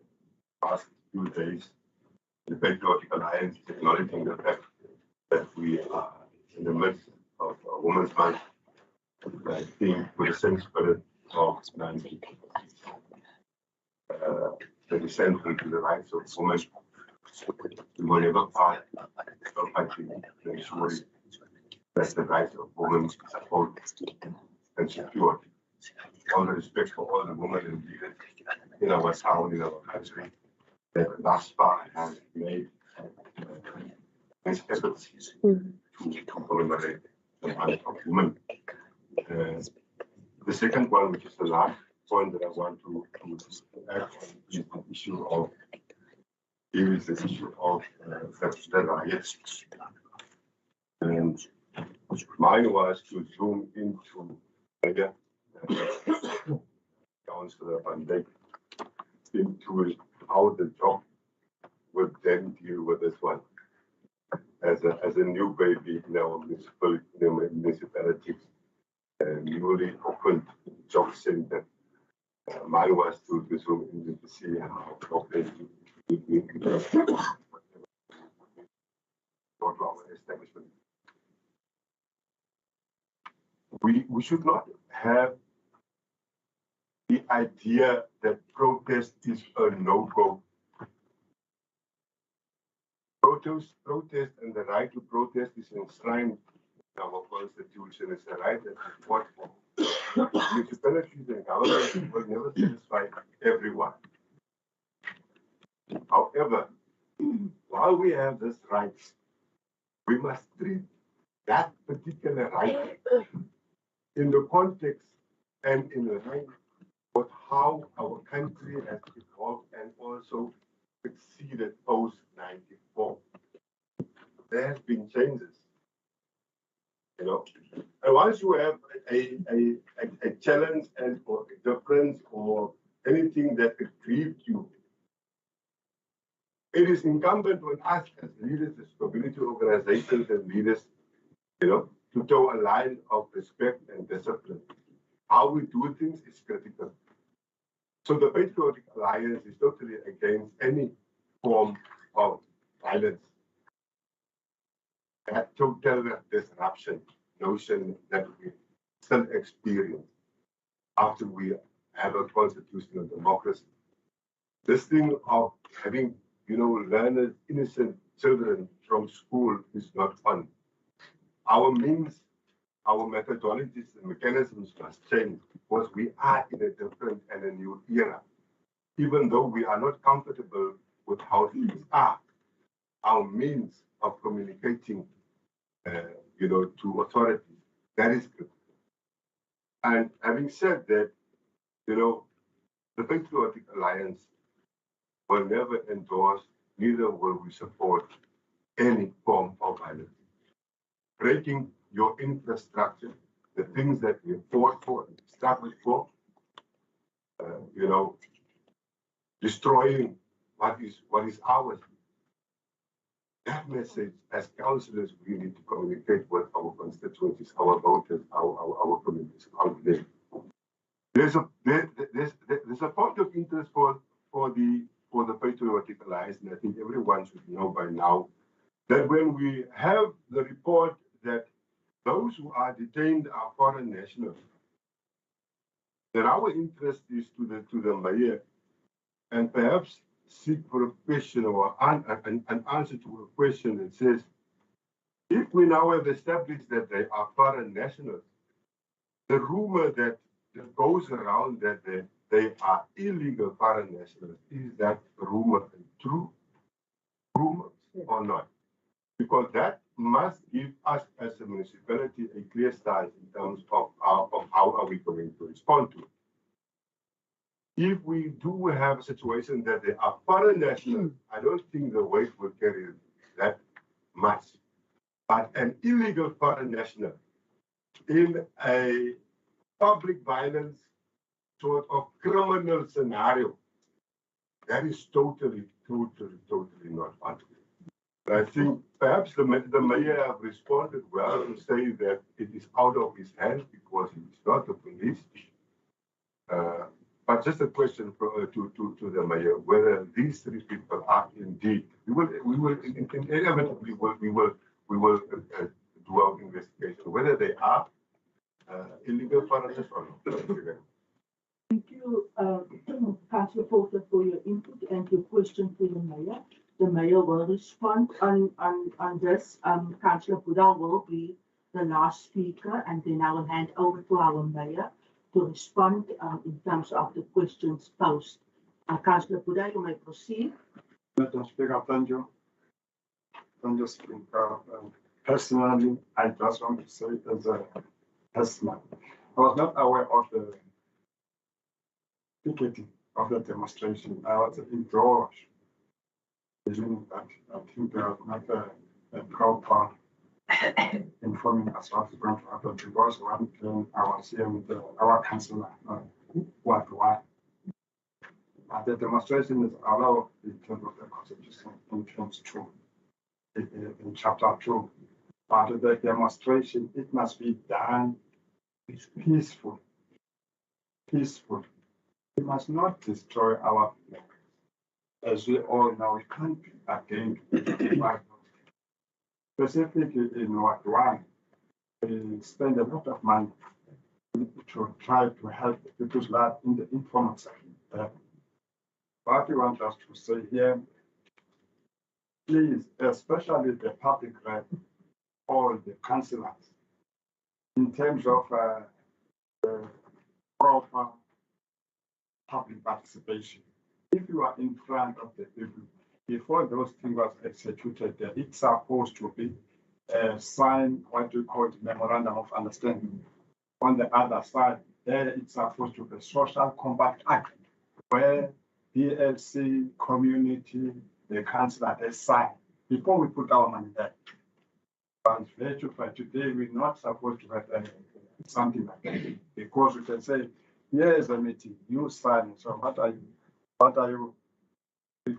past few days, the Patriotic Alliance is acknowledging the fact that we are in the midst of a Women's Month. I think with the same spirit of the descent into the rights of women, we will never fight fighting to ensure that the rights of women is supported and secured. All the respect for all the women and leaders in our town, in our country, that thus far has made these efforts to commemorate the rights of women. The second one, which is the last point that I want to add on, is the issue of the riots. And mine was to zoom into Councillor Van Dijk into how the job would then deal with this one as a new baby in our municipality, newly opened job center. Mine was to zoom in to see how they our establishment. We should not have the idea that protest is a no-go. Protest and the right to protest is enshrined in our constitution. It's a right that we fought for. Municipalities and governments will never satisfy everyone. However, while we have this right, we must treat that particular right in the context and in line with how our country has evolved and also succeeded post-94. There have been changes, and once you have a challenge and or a difference or anything that aggrieved you, it is incumbent on us as leaders, as community organizations and leaders, to toe a line of respect and discipline. How we do things is critical. So the Patriotic Alliance is totally against any form of violence. That total disruption notion that we still experience after we have a constitutional democracy. This thing of having, learners, innocent children from school is not fun. Our means, our methodologies and mechanisms must change because we are in a different and a new era. Even though we are not comfortable with how things are, our means of communicating, to authorities, that is good. And having said that, the Patriotic Alliance will never endorse, neither will we support any form of violence. Breaking your infrastructure, the things that we fought for and established for, destroying what is ours. That message, as councillors, we need to communicate with our constituencies, our voters, our communities out there. There's a point of interest for the Patriotic Alliance, and I think everyone should know by now that when we have the report that those who are detained are foreign nationals, that our interest is to the mayor and perhaps seek for a question or an answer to a question that says, if we now have established that they are foreign nationals, the rumor that goes around that they are illegal foreign nationals, is that rumor a true rumor or not? Because that must give us as a municipality a clear stance in terms of how are we going to respond to it. If we do have a situation that they are foreign nationals, I don't think the weight will carry that much. But an illegal foreign national in a public violence sort of criminal scenario, That is totally not accurate. I think perhaps the mayor have responded well to say that it is out of his hands because he is not the police. But just a question to the mayor, whether these three people are indeed, we will inevitably we will do our investigation, whether they are illegal foreigners or not. Thank you, Councillor Porter, for your input and your question to the mayor. The mayor will respond on this. Councillor Buddha will be the last speaker, and then I will hand over to our mayor to respond in terms of the questions posed. Councillor Buddha, you may proceed. Madam Speaker, thank you. Thank you, Speaker. Personally, I just want to say as a person, I was not aware of the picketing of the demonstration. I was indoors. I think there was not a proper informing us what is going to happen because one thing I was here with our councillor, what. But the demonstration is allowed in terms of the Constitution in terms 2, in chapter 2. But the demonstration, it must be done peaceful. Peaceful. We must not destroy our flag. As we all know, we can't be against specifically in Ward 1. We spend a lot of money to try to help the people's life in the informal sector. What we want us to say here, please, especially the public rep or the councillors, in terms of proper public participation. If you are in front of the people, before those things was executed, it's supposed to be signed what we call the memorandum of understanding. On the other side, there it's supposed to be social compact act, where PLC, community, the councillor, they sign before we put our money there. But today, we're not supposed to have something like that because we can say, here is a meeting, you sign. So what are you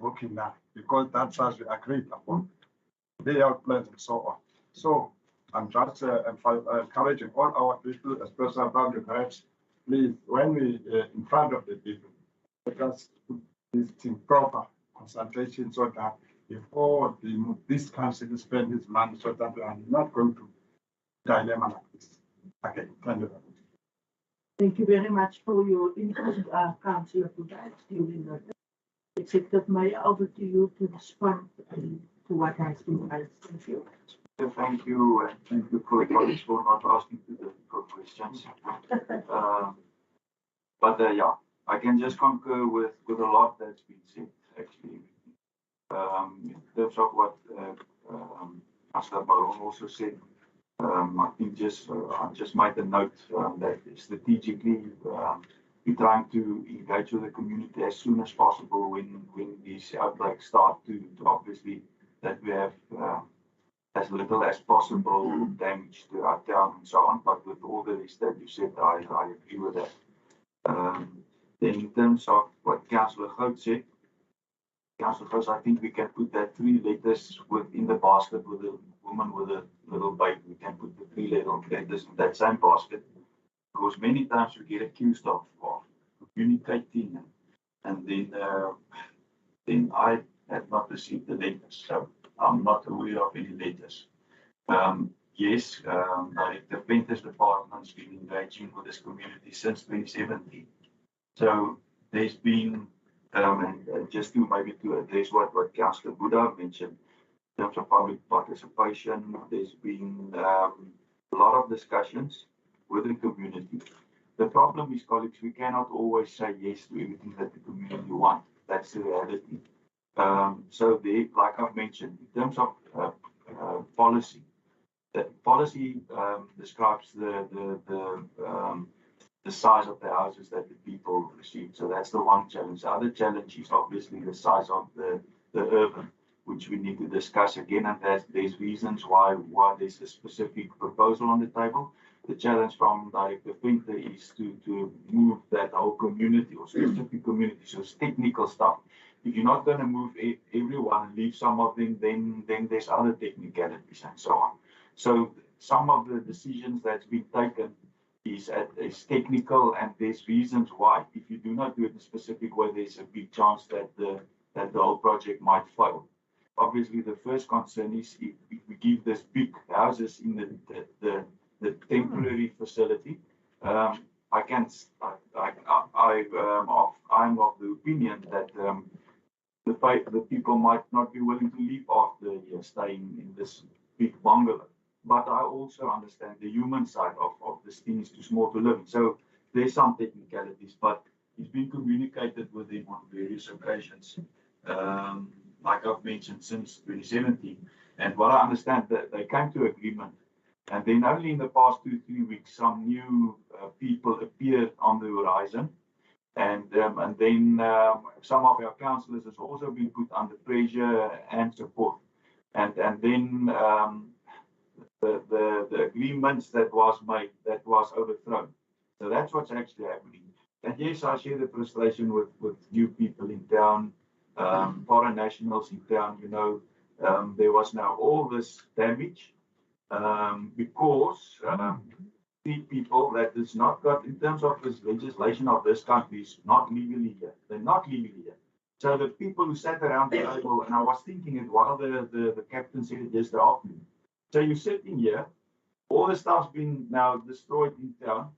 working now? Because that's as we agreed upon. Layout plans and so on. So I'm just encouraging all our people, especially public rights, please, when we in front of the people, let us put this thing proper consultation so that before this council spend this money so that we are not going to dilemma like this. Okay, thank you. Thank you very much for your input, Councillor Buddha. Executive Mayor, over to you to respond to what has been raised. Thank you. Thank you, and thank you for colleagues for not asking too difficult questions. Yeah, I can just concur with a lot that's been said, actually. In terms of what Councillor Baron also said, I think I just made a note that strategically we're trying to engage with the community as soon as possible when these outbreaks start to obviously that we have as little as possible damage to our town and so on. But with all the rest that you said, I agree with that. Then in terms of what Councillor Gout said, Councillor Gout, I think we can put that 3 letters within the basket with the woman with a little baby. We can put the 3 little letters in that same basket because many times we get accused of communicating and then I have not received the letters, so I'm not aware of any letters. Yes, Director Penter's department's been engaging with this community since 2017. So there's been, and just to maybe to address what Councillor Buddha mentioned, in terms of public participation, there's been a lot of discussions with the community. The problem is, colleagues, we cannot always say yes to everything that the community wants. That's the reality. So there, like I've mentioned, in terms of policy, the policy describes the size of the houses that the people receive. So that's the one challenge. The other challenge is obviously the size of the urban, which we need to discuss again. And there's reasons why there's a specific proposal on the table. the challenge from Director Pinter is to move that whole community or specific community. So it's technical stuff. If you're not going to move everyone, leave some of them, then there's other technicalities and so on. So some of the decisions that's been taken is technical, and there's reasons why. If you do not do it in a specific way, there's a big chance that the whole project might fail. Obviously, the first concern is if we give this big houses in the temporary facility, I'm of the opinion that the people might not be willing to leave after staying in this big bungalow. But I also understand the human side of this thing is too small to live in. So there's some technicalities, but it's been communicated with them on various occasions, like I've mentioned, since 2017. And what I understand that they came to agreement, and then only in the past 2-3 weeks, some new people appeared on the horizon. And then some of our councillors has also been put under pressure and support. And then the agreements that was made, that was overthrown. So that's what's actually happening. And yes, I share the frustration with new people in town, foreign nationals in town. There was now all this damage because the people that is not got, in terms of this legislation of this country, is not legally here. They're not legally here. So the people who sat around the table, and I was thinking it while the captain said it yesterday afternoon. So you're sitting here, all the stuff's been now destroyed in town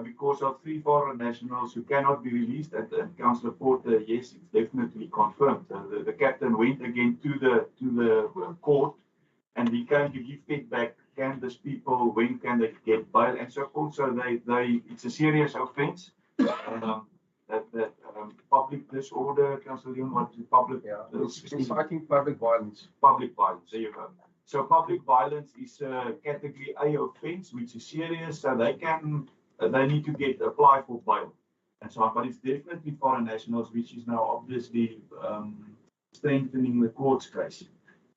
because of 3 foreign nationals who cannot be released. And Councillor Porter, yes, it's definitely confirmed. The captain went again to the court, and he came to give feedback. Can these people, when can they get bail and so forth? So it's a serious offence. That public disorder, Councillor Leon, what is public? Inciting public violence. Public violence, there you go. So public violence is a category A offence, which is serious. So they need to apply for bail and so on. But it's definitely foreign nationals, which is now obviously strengthening the court's case.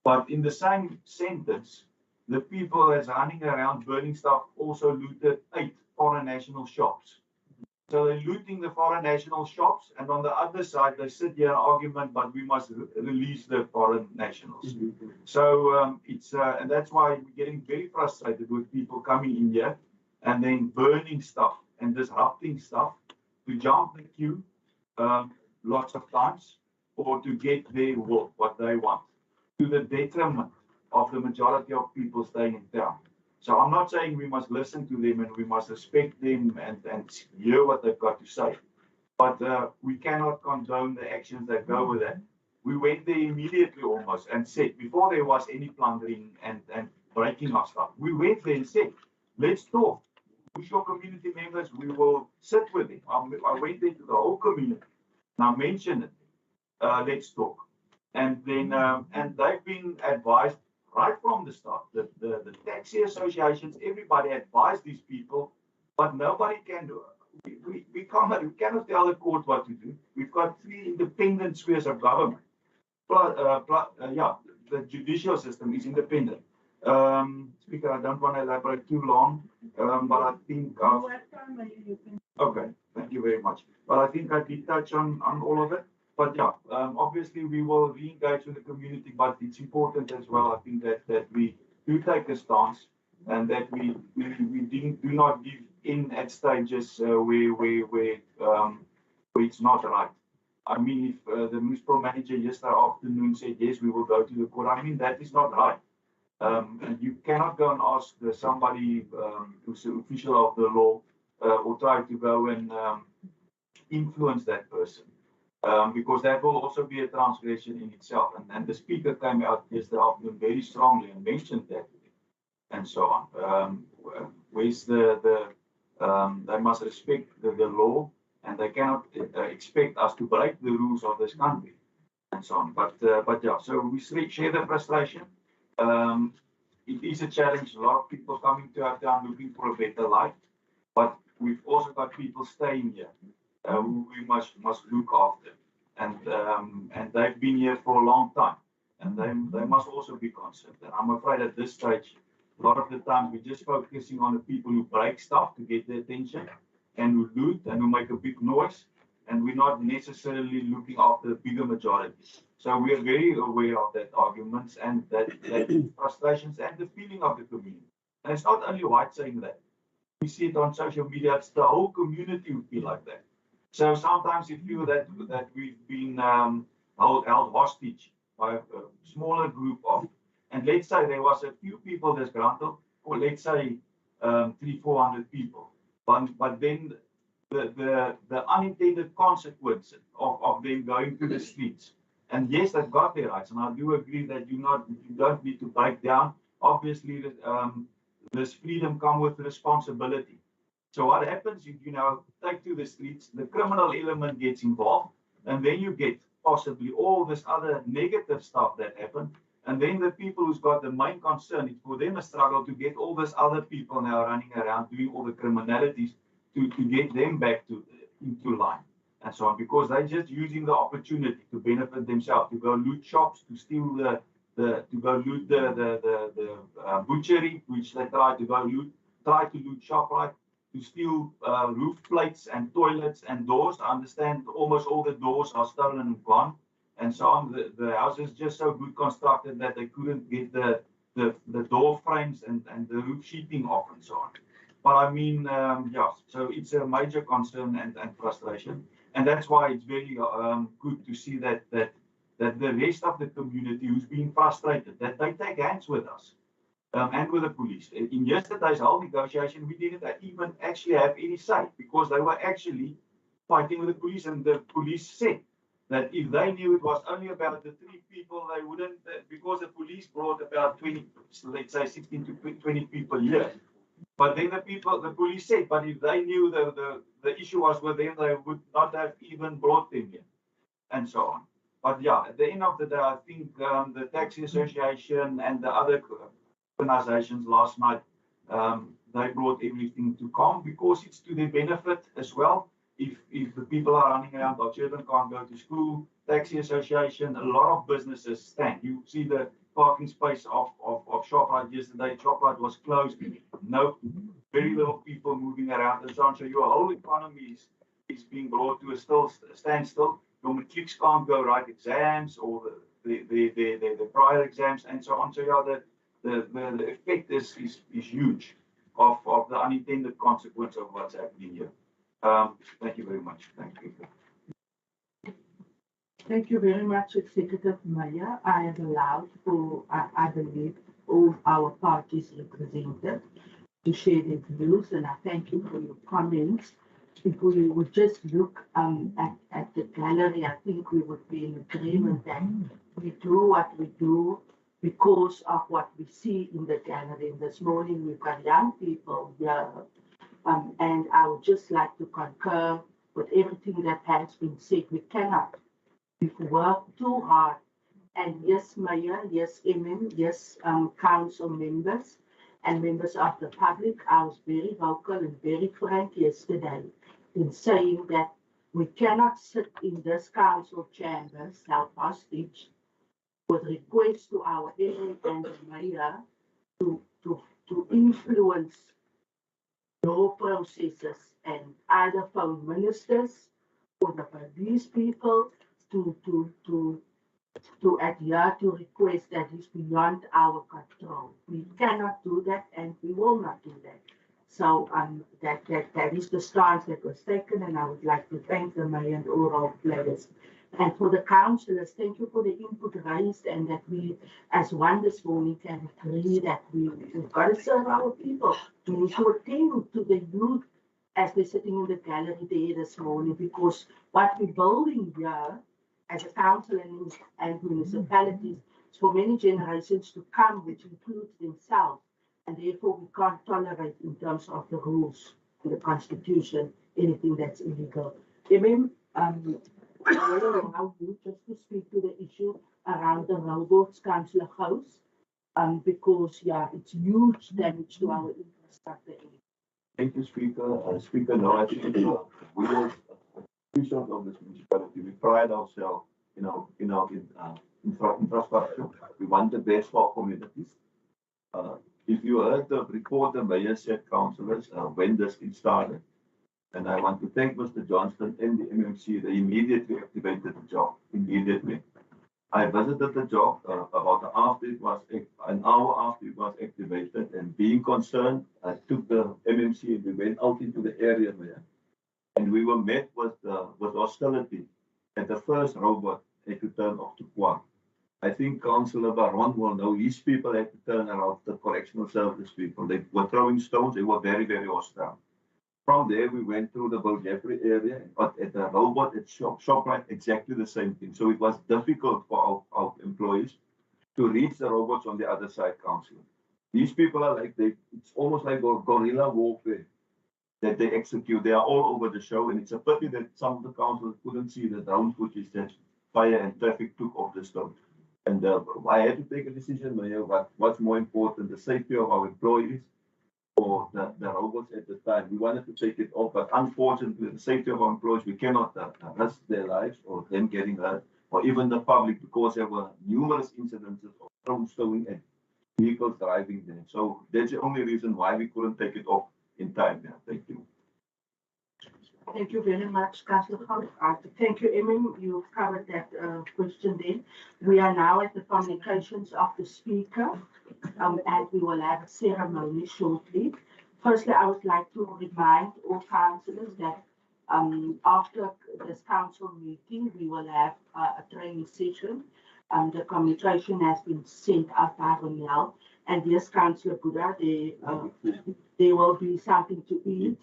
But in the same sentence, the people that's running around burning stuff also looted 8 foreign national shops. So they're looting the foreign national shops, and on the other side, they sit here in argument, but we must release the foreign nationals. Mm-hmm. So and that's why we're getting very frustrated with people coming in here and then burning stuff and disrupting stuff to jump the queue lots of times or to get their work, what they want, to the detriment of the majority of people staying in town. So I'm not saying we must listen to them and we must respect them and hear what they've got to say. But we cannot condone the actions that go with that. We went there immediately almost and said, before there was any plundering and breaking of stuff, we went there and said, let's talk. With your community members, we will sit with them. I went there to the whole community. Now mention it. Let's talk. And then and they've been advised right from the start. The taxi associations, everybody advised these people, but nobody can do it. We cannot tell the court what to do. We've got 3 independent spheres of government. The judicial system is independent. Speaker, I don't want to elaborate too long, but I think okay, thank you very much. But I think I did touch on all of it. But yeah, obviously we will re-engage with the community, but it's important as well, I think, that we do take a stance and that we do not give in at stages where it's not right. I mean, if the municipal manager yesterday afternoon said, yes, we will go to the court, I mean, that is not right. And you cannot go and ask somebody who's an official of the law or try to go and influence that person. Because that will also be a transgression in itself. And the speaker came out yesterday afternoon very strongly and mentioned that and so on. Where's they must respect the law, and they cannot expect us to break the rules of this country and so on. But yeah, so we share the frustration. It is a challenge. A lot of people coming to our town looking for a better life, but we've also got people staying here. We must look after, and they've been here for a long time, and they must also be concerned. And I'm afraid at this stage, a lot of the time we're just focusing on the people who break stuff to get the attention and who loot and who make a big noise. And we're not necessarily looking after the bigger majority. So we are very aware of that arguments and that frustrations and the feeling of the community. And it's not only white saying that. We see it on social media, it's the whole community who feel like that. So sometimes you feel that we've been held hostage by a smaller group of, and let's say there was a few people disgruntled, or let's say 300-400 people. But then the unintended consequences of them going to the streets. And yes, they've got their rights, and I do agree that you don't need to break down. Obviously, this freedom comes with responsibility. So what happens if you take to the streets, the criminal element gets involved, and then you get possibly all this other negative stuff that happened. And then the people who's got the main concern, it's for them a struggle to get all these other people now running around doing all the criminalities to get them back into line and so on, because they're just using the opportunity to benefit themselves, to go loot shops, to steal the butchery, which they try to loot ShopRite, to steal roof plates and toilets and doors. I understand almost all the doors are stolen and gone, and so on. The house is just so good constructed that they couldn't get the door frames and the roof sheeting off and so on. But I mean, yeah, so it's a major concern and frustration. And that's why it's very good to see that the rest of the community who's being frustrated, that they take hands with us and with the police. In yesterday's whole negotiation, we didn't even actually have any say because they were actually fighting with the police, and the police said that if they knew it was only about the 3 people, they wouldn't, because the police brought about 20, let's say 16 to 20 people here. But then the police said, but if they knew the issue was with them, they would not have even brought them here, and so on. But yeah, at the end of the day, I think the Taxi Association and the other organizations last night, they brought everything to calm because it's to their benefit as well. If the people are running around, our children can't go to school, Taxi Association, a lot of businesses stand. You see the parking space of ShopRite yesterday. ShopRite was closed. No, very little people moving around and so on. So your whole economy is being brought to a standstill. Your matrics can't go write exams or the prior exams and so on. So yeah, the effect is huge of the unintended consequence of what's happening here. Thank you very much. Thank you. Thank you very much, Executive Mayor. I have allowed for, I believe, all our parties represented to share their views, and I thank you for your comments. If we would just look at the gallery, I think we would be in agreement that we do what we do because of what we see in the gallery. This morning we've got young people here, and I would just like to concur with everything that has been said. We cannot. We've worked too hard. And yes, Mayor, yes, MM, yes, council members and members of the public, I was very vocal and very frank yesterday in saying that we cannot sit in this council chambers held hostage with requests to our MM and the Mayor to influence law processes and either from ministers or the police people to adhere to requests that is beyond our control. We cannot do that, and we will not do that. So that is the stance that was taken, and I would like to thank the Mayor and all role players. And for the councillors, thank you for the input raised, and that we, as one this morning, can agree that we've got to serve our people. We need to attend to the youth as they're sitting in the gallery there this morning, because what we're building here as a council and municipalities is for many generations to come, which includes themselves, and therefore we can't tolerate in terms of the rules and the constitution anything that's illegal. I will allow you just to speak to the issue around the robots, Councillor House, because yeah, it's huge damage to our infrastructure. Thank you, Speaker. Speaker, no, actually, we are officials of this municipality. We pride ourselves in our infrastructure. We want the best for our communities. If you heard the report the mayor said, councillors, when this thing started, and I want to thank Mr. Johnston and the MMC, they immediately activated the job, immediately. I visited the job about an hour after it was activated, and being concerned, I took the MMC and we went out into the area there. And we were met with hostility. And the first robot had to turn off to Kwang. I think Councillor Baron will know his people had to turn around the correctional service people. They were throwing stones, they were very, very hostile. From there, we went through the Jeffrey area, but at the robot at ShopRite, exactly the same thing. So it was difficult for our employees to reach the robots on the other side, Councillor. These people are like, it's almost like guerrilla warfare that they execute. They are all over the show, and it's a pity that some of the councillors couldn't see the drone footage that fire and traffic took off the stone. And I had to take a decision, Mayor, what's more important, the safety of our employees or the robots at the time. We wanted to take it off, but unfortunately, the safety of our employees, we cannot risk their lives or them getting hurt, or even the public, because there were numerous incidences of drone stowing and vehicles driving there. So that's the only reason why we couldn't take it off in time. Yeah, thank you. Thank you very much, Councillor Holt. Thank you, Emin. You've covered that question then. We are now at the communications of the speaker, and we will have a ceremony shortly. Firstly, I would like to remind all councillors that after this council meeting, we will have a training session. The communication has been sent out by Ronel. And yes, Councillor Buddha, there will be something to eat.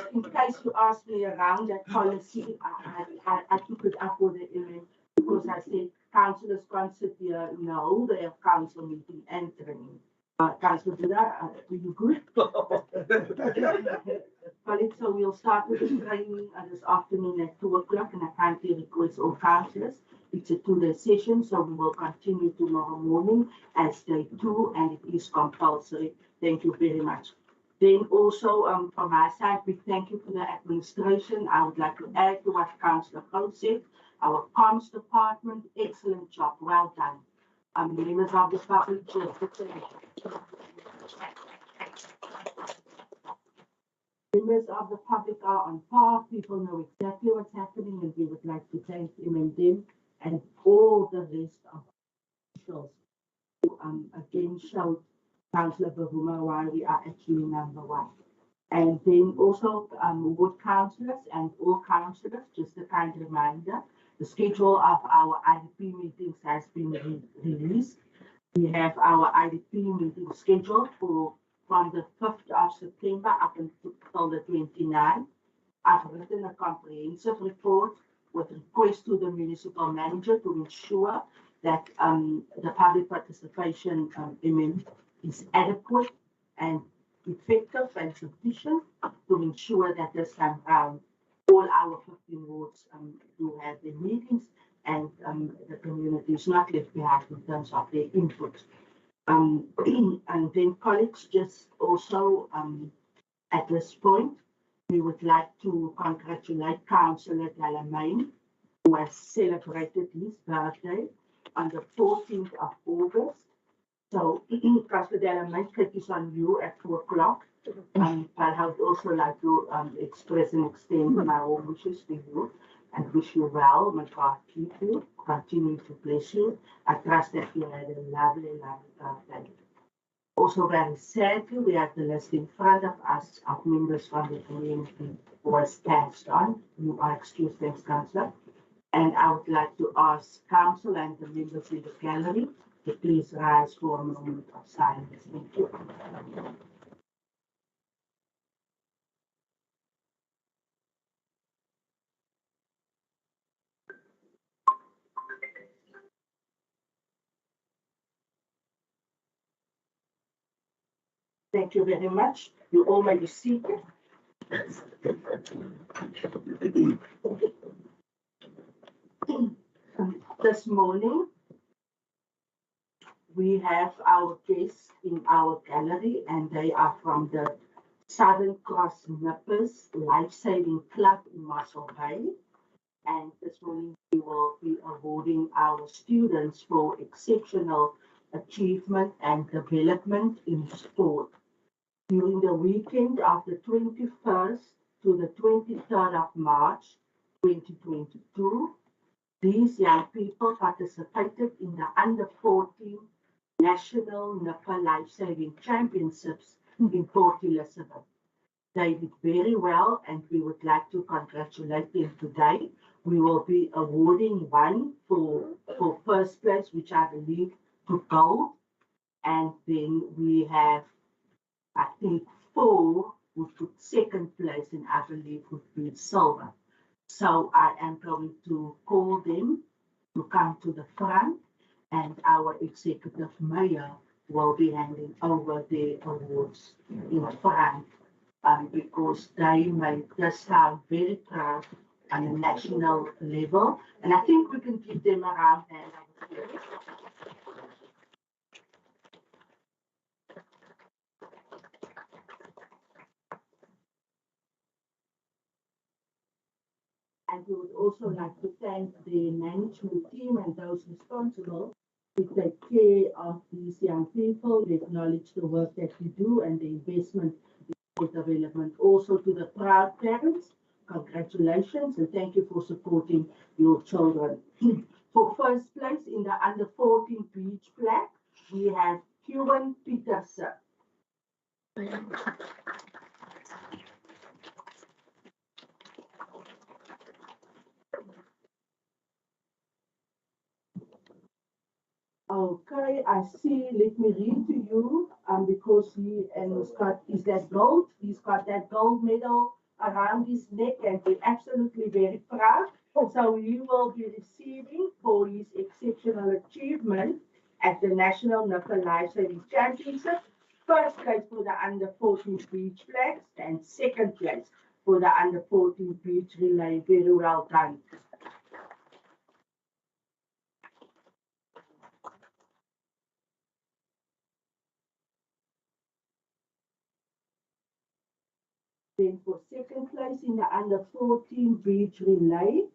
In case you ask me around that policy, I took it up with the area because I said councillors can't sit here, no, they have council meeting and training. Councillor Buddha, are you good? So we'll start with the training this afternoon at 2 o'clock, and I kindly request all councillors. It's a 2-day session, so we will continue tomorrow morning as day 2, and it is compulsory. Thank you very much. Then also from my side, we thank you for the administration. I would like to add to what Councillor Holt said. Our comms department, excellent job, well done. Members of the public, members of the public are on par. People know exactly what's happening, and we would like to thank them and all the rest of officials who again showed Councillor Bahuma why we are actually number 1. And then also ward councillors and all councillors, just a kind reminder, the schedule of our IDP meetings has been released. We have our IDP meeting scheduled from the 5th of September up until the 29th. I've written a comprehensive report with requests to the municipal manager to ensure that the public participation is adequate and effective and sufficient to ensure that this time around all our 15 wards do have their meetings and the community is not left behind in terms of their input. And then colleagues, just also at this point, we would like to congratulate Councillor Delamain, who has celebrated his birthday on the 14th of August. So, Councillor Delamain, it is on you at 2 o'clock. But I would also like to express and extend my own wishes to you and wish you well. May God keep you, continue to bless you. I trust that you had a lovely, lovely birthday. Also very sadly, we have the list in front of us of members from the community who was passed on. You are excused, thanks, Councillor. And I would like to ask Council and the members in the gallery to please rise for a moment of silence. Thank you. Thank you very much. You all may be seated. This morning, we have our guests in our gallery, and they are from the Southern Cross Nippers Life Saving Club in Mossel Bay. And this morning we will be awarding our students for exceptional achievement and development in sport. During the weekend of the 21st to the 23rd of March 2022, these young people participated in the under 14 National Nipper Life Saving Championships in Port Elizabeth. They did very well and we would like to congratulate them today. We will be awarding one for first place, which I believe to gold. And then we have, I think, four who took second place and I believe would be silver. So I am going to call them to come to the front and our executive mayor will be handing over the awards in front because they made this town very proud on a national level. And I think we can give them a round hand. And we would also like to thank the management team and those responsible to take care of these young people. We acknowledge the work that you do and the investment in development. Also to the proud parents, congratulations and thank you for supporting your children. For first place in the under 14 beach flag, we have Cuban Peterson. Okay, I see. Let me read to you because he and he's got is that gold. He's got that gold medal around his neck, and we're absolutely very proud. So he will be receiving for his exceptional achievement at the National Nipper Life Saving Championship, first place for the under 14 beach flags, and second place for the under 14 beach relay. Very well done. Then for second place in the under 14 beach relay,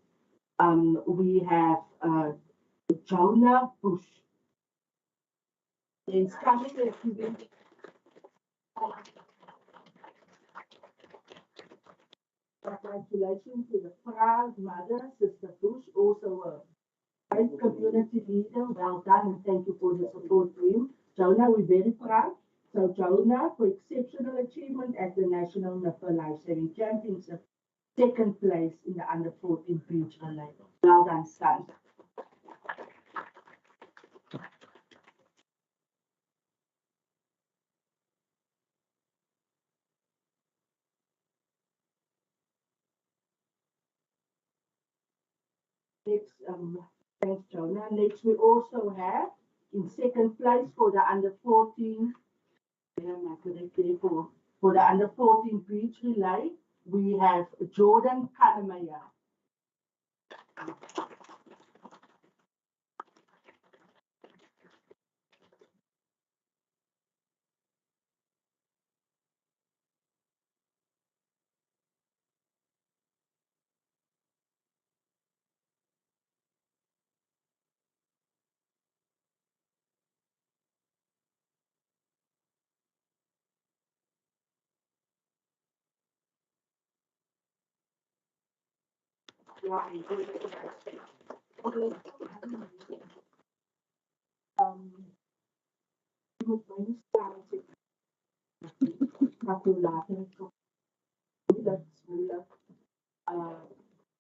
we have Jonah Bush. Then coming congratulations to the proud mother, Sister Bush, also a great community leader. Well done and thank you for the support to him. Jonah, we're very proud. So Jonah, for exceptional achievement at the National Nipper Life Saving Championship, second place in the under 14 beach relay. Well done, son. Next, thanks, Jonah. Next, we also have in second place for the under 14, for the under 14 beach relay, we have Jordan Kanamaya.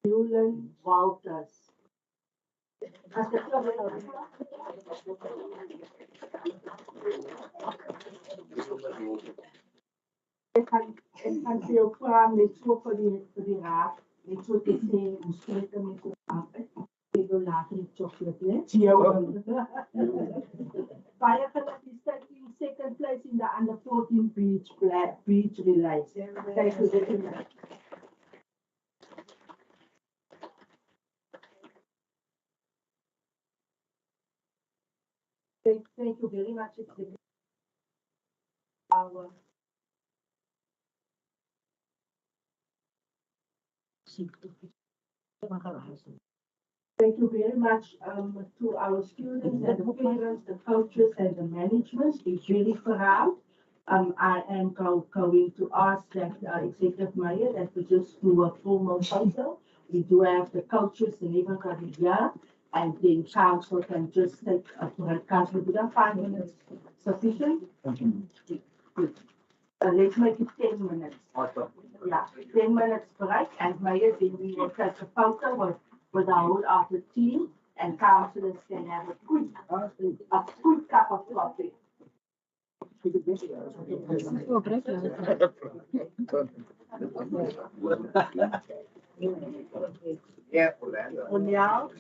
Newland Walters. Ik kan veel praten met zo voor die raad. Met zo te zeggen, hoe spreken met zo aan. Ik wil later een chocolate. Baie geluk is dat in second place in the under 14 beach relay. Thank you very much. Thank you very much. Our Thank you very much to our students and the parents, the coaches and the management. We're really proud. I am going to ask that Executive Mayor that we just do a formal photo. We do have the coaches and everybody here. And then council can just take council, we got 5 minutes sufficient? Good. Let's make it 10 minutes. Yeah, 10 minutes break and Mayor, then we will take a photo with our whole other team and councillors can have a quick cup of coffee. Onyao?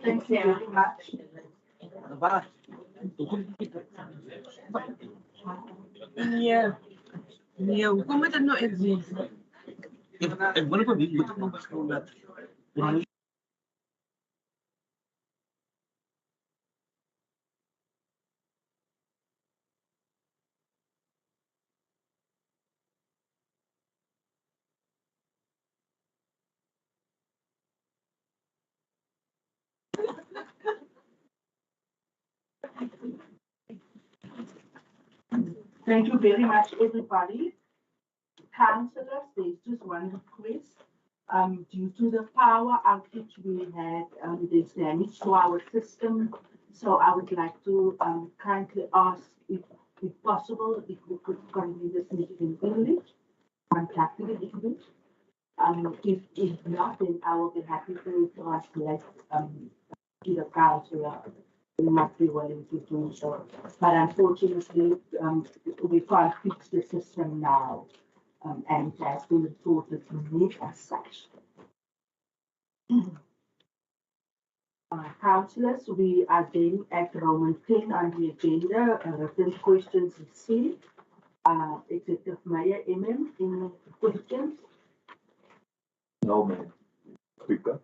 Thank you very much. Nee, hoekom moet dit nou ek wees? Ek wil net weet wat nog geskryf het. Thank you very much, everybody. Councillors, there's just one request. Due to the power outage we had, there's damage to our system. So I would like to kindly ask if possible, if we could continue this meeting in English, contacting in English. If not, then I will be happy to translate to the councillor. We must be willing to do so. But unfortunately, we can't fix the system now. And it has been reported to me as such. Councillors, we are then at Roman 10 on the agenda, written questions received. Executive Mayor, any questions? No, ma'am. Speaker.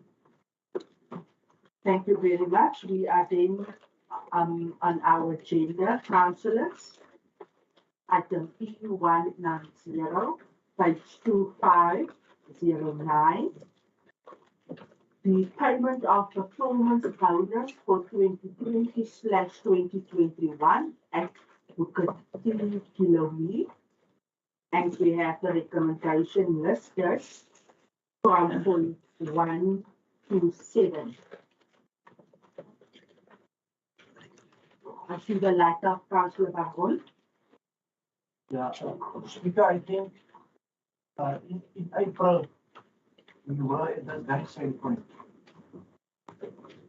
Thank you very much. We are then on our agenda, councillors. Item P190, page 2509. The payment of performance bonus for 2020/2021 at Bukit Kilometer. And we have the recommendation listed from point 1 to 7. I see the light of Councillor Baron. Yeah, Speaker, I think in April, we were at the very same point.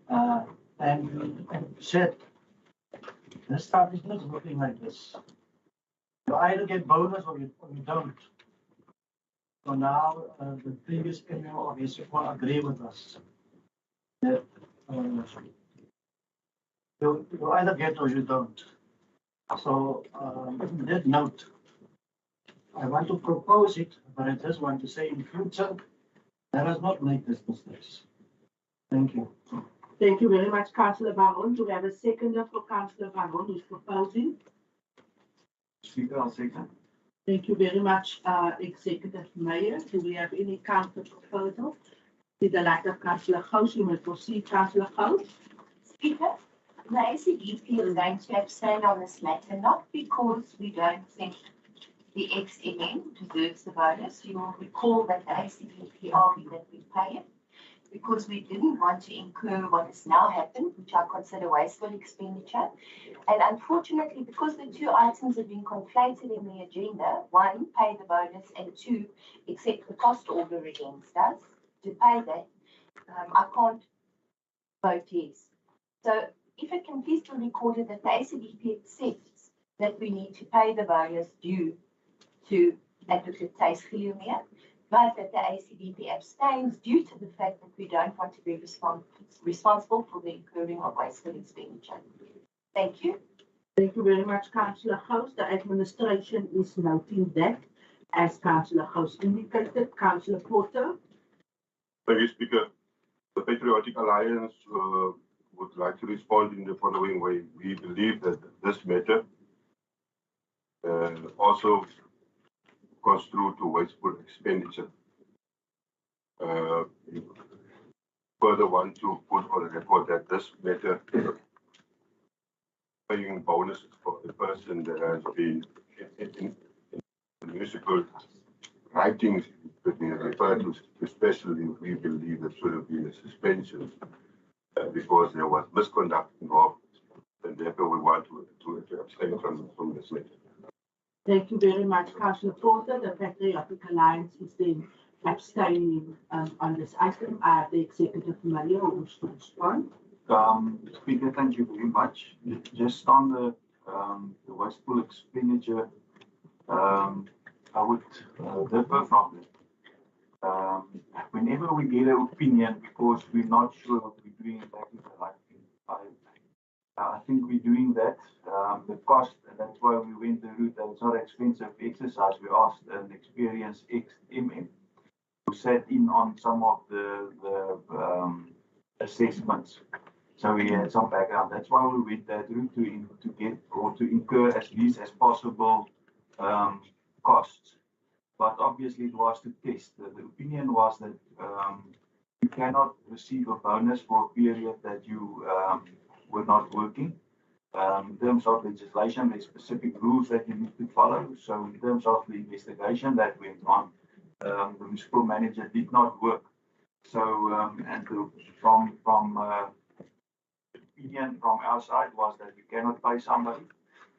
And we said, this stuff is not working like this. You either get bonus or you don't. So now the previous MO of will agree with us that you either get or you don't. So on that note, I want to propose it, but I just want to say in future, let us not make this mistakes. Thank you. Thank you very much, Councillor Baron. Do we have a seconder for Councillor Baron who's proposing? Speaker, I'll second. Thank you very much, Executive Mayor. Do we have any counter proposals? With the light of Councillor Gous, you may proceed, Councillor Gous. Speaker, the ACDP is going to abstain on this matter, not because we don't think the ex-MN deserves the bonus. You will recall that the ACDP argued that we pay it because we didn't want to incur what has now happened, which I consider wasteful expenditure. And unfortunately, because the two items have been conflated in the agenda, one, pay the bonus, and two, accept the cost order against us to pay that, I can't vote yes. So if it can please be recorded that the ACDP accepts that we need to pay the bonus due to Advocate Thys Clearmeer, but that the ACDP abstains due to the fact that we don't want to be responsible for the incurring of wasteful expenditure. Thank you. Thank you very much, Councillor Gous. The administration is noting that, as Councillor Gous indicated. Councillor Porter. Thank you, Speaker. The Patriotic Alliance would like to respond in the following way. We believe that this matter also goes through to wasteful expenditure. Further want to put on the record that this matter, paying bonuses for the person that has been in municipal writings being referred to, especially we believe that should have been a suspension because there was misconduct involved, and therefore we want to abstain from this matter. Thank you very much, Councillor Porter. The Patriotic Alliance is then abstaining on this item. The Executive Mayor who wish to respond. Speaker, thank you very much. Just on the wasteful expenditure, I would differ from it. Whenever we get an opinion, because we're not sure we're doing exactly the right I think we're doing that. The cost, and that's why we went the route that it's not an expensive exercise. We asked an experienced ex-MM who sat in on some of the assessments. So we had some background. That's why we went that route to get or to incur as least as possible costs. But obviously it was to test. The opinion was that you cannot receive a bonus for a period that you were not working. In terms of legislation, there's specific rules that you need to follow. So in terms of the investigation that went on, the municipal manager did not work. So from opinion from our side was that we cannot pay somebody,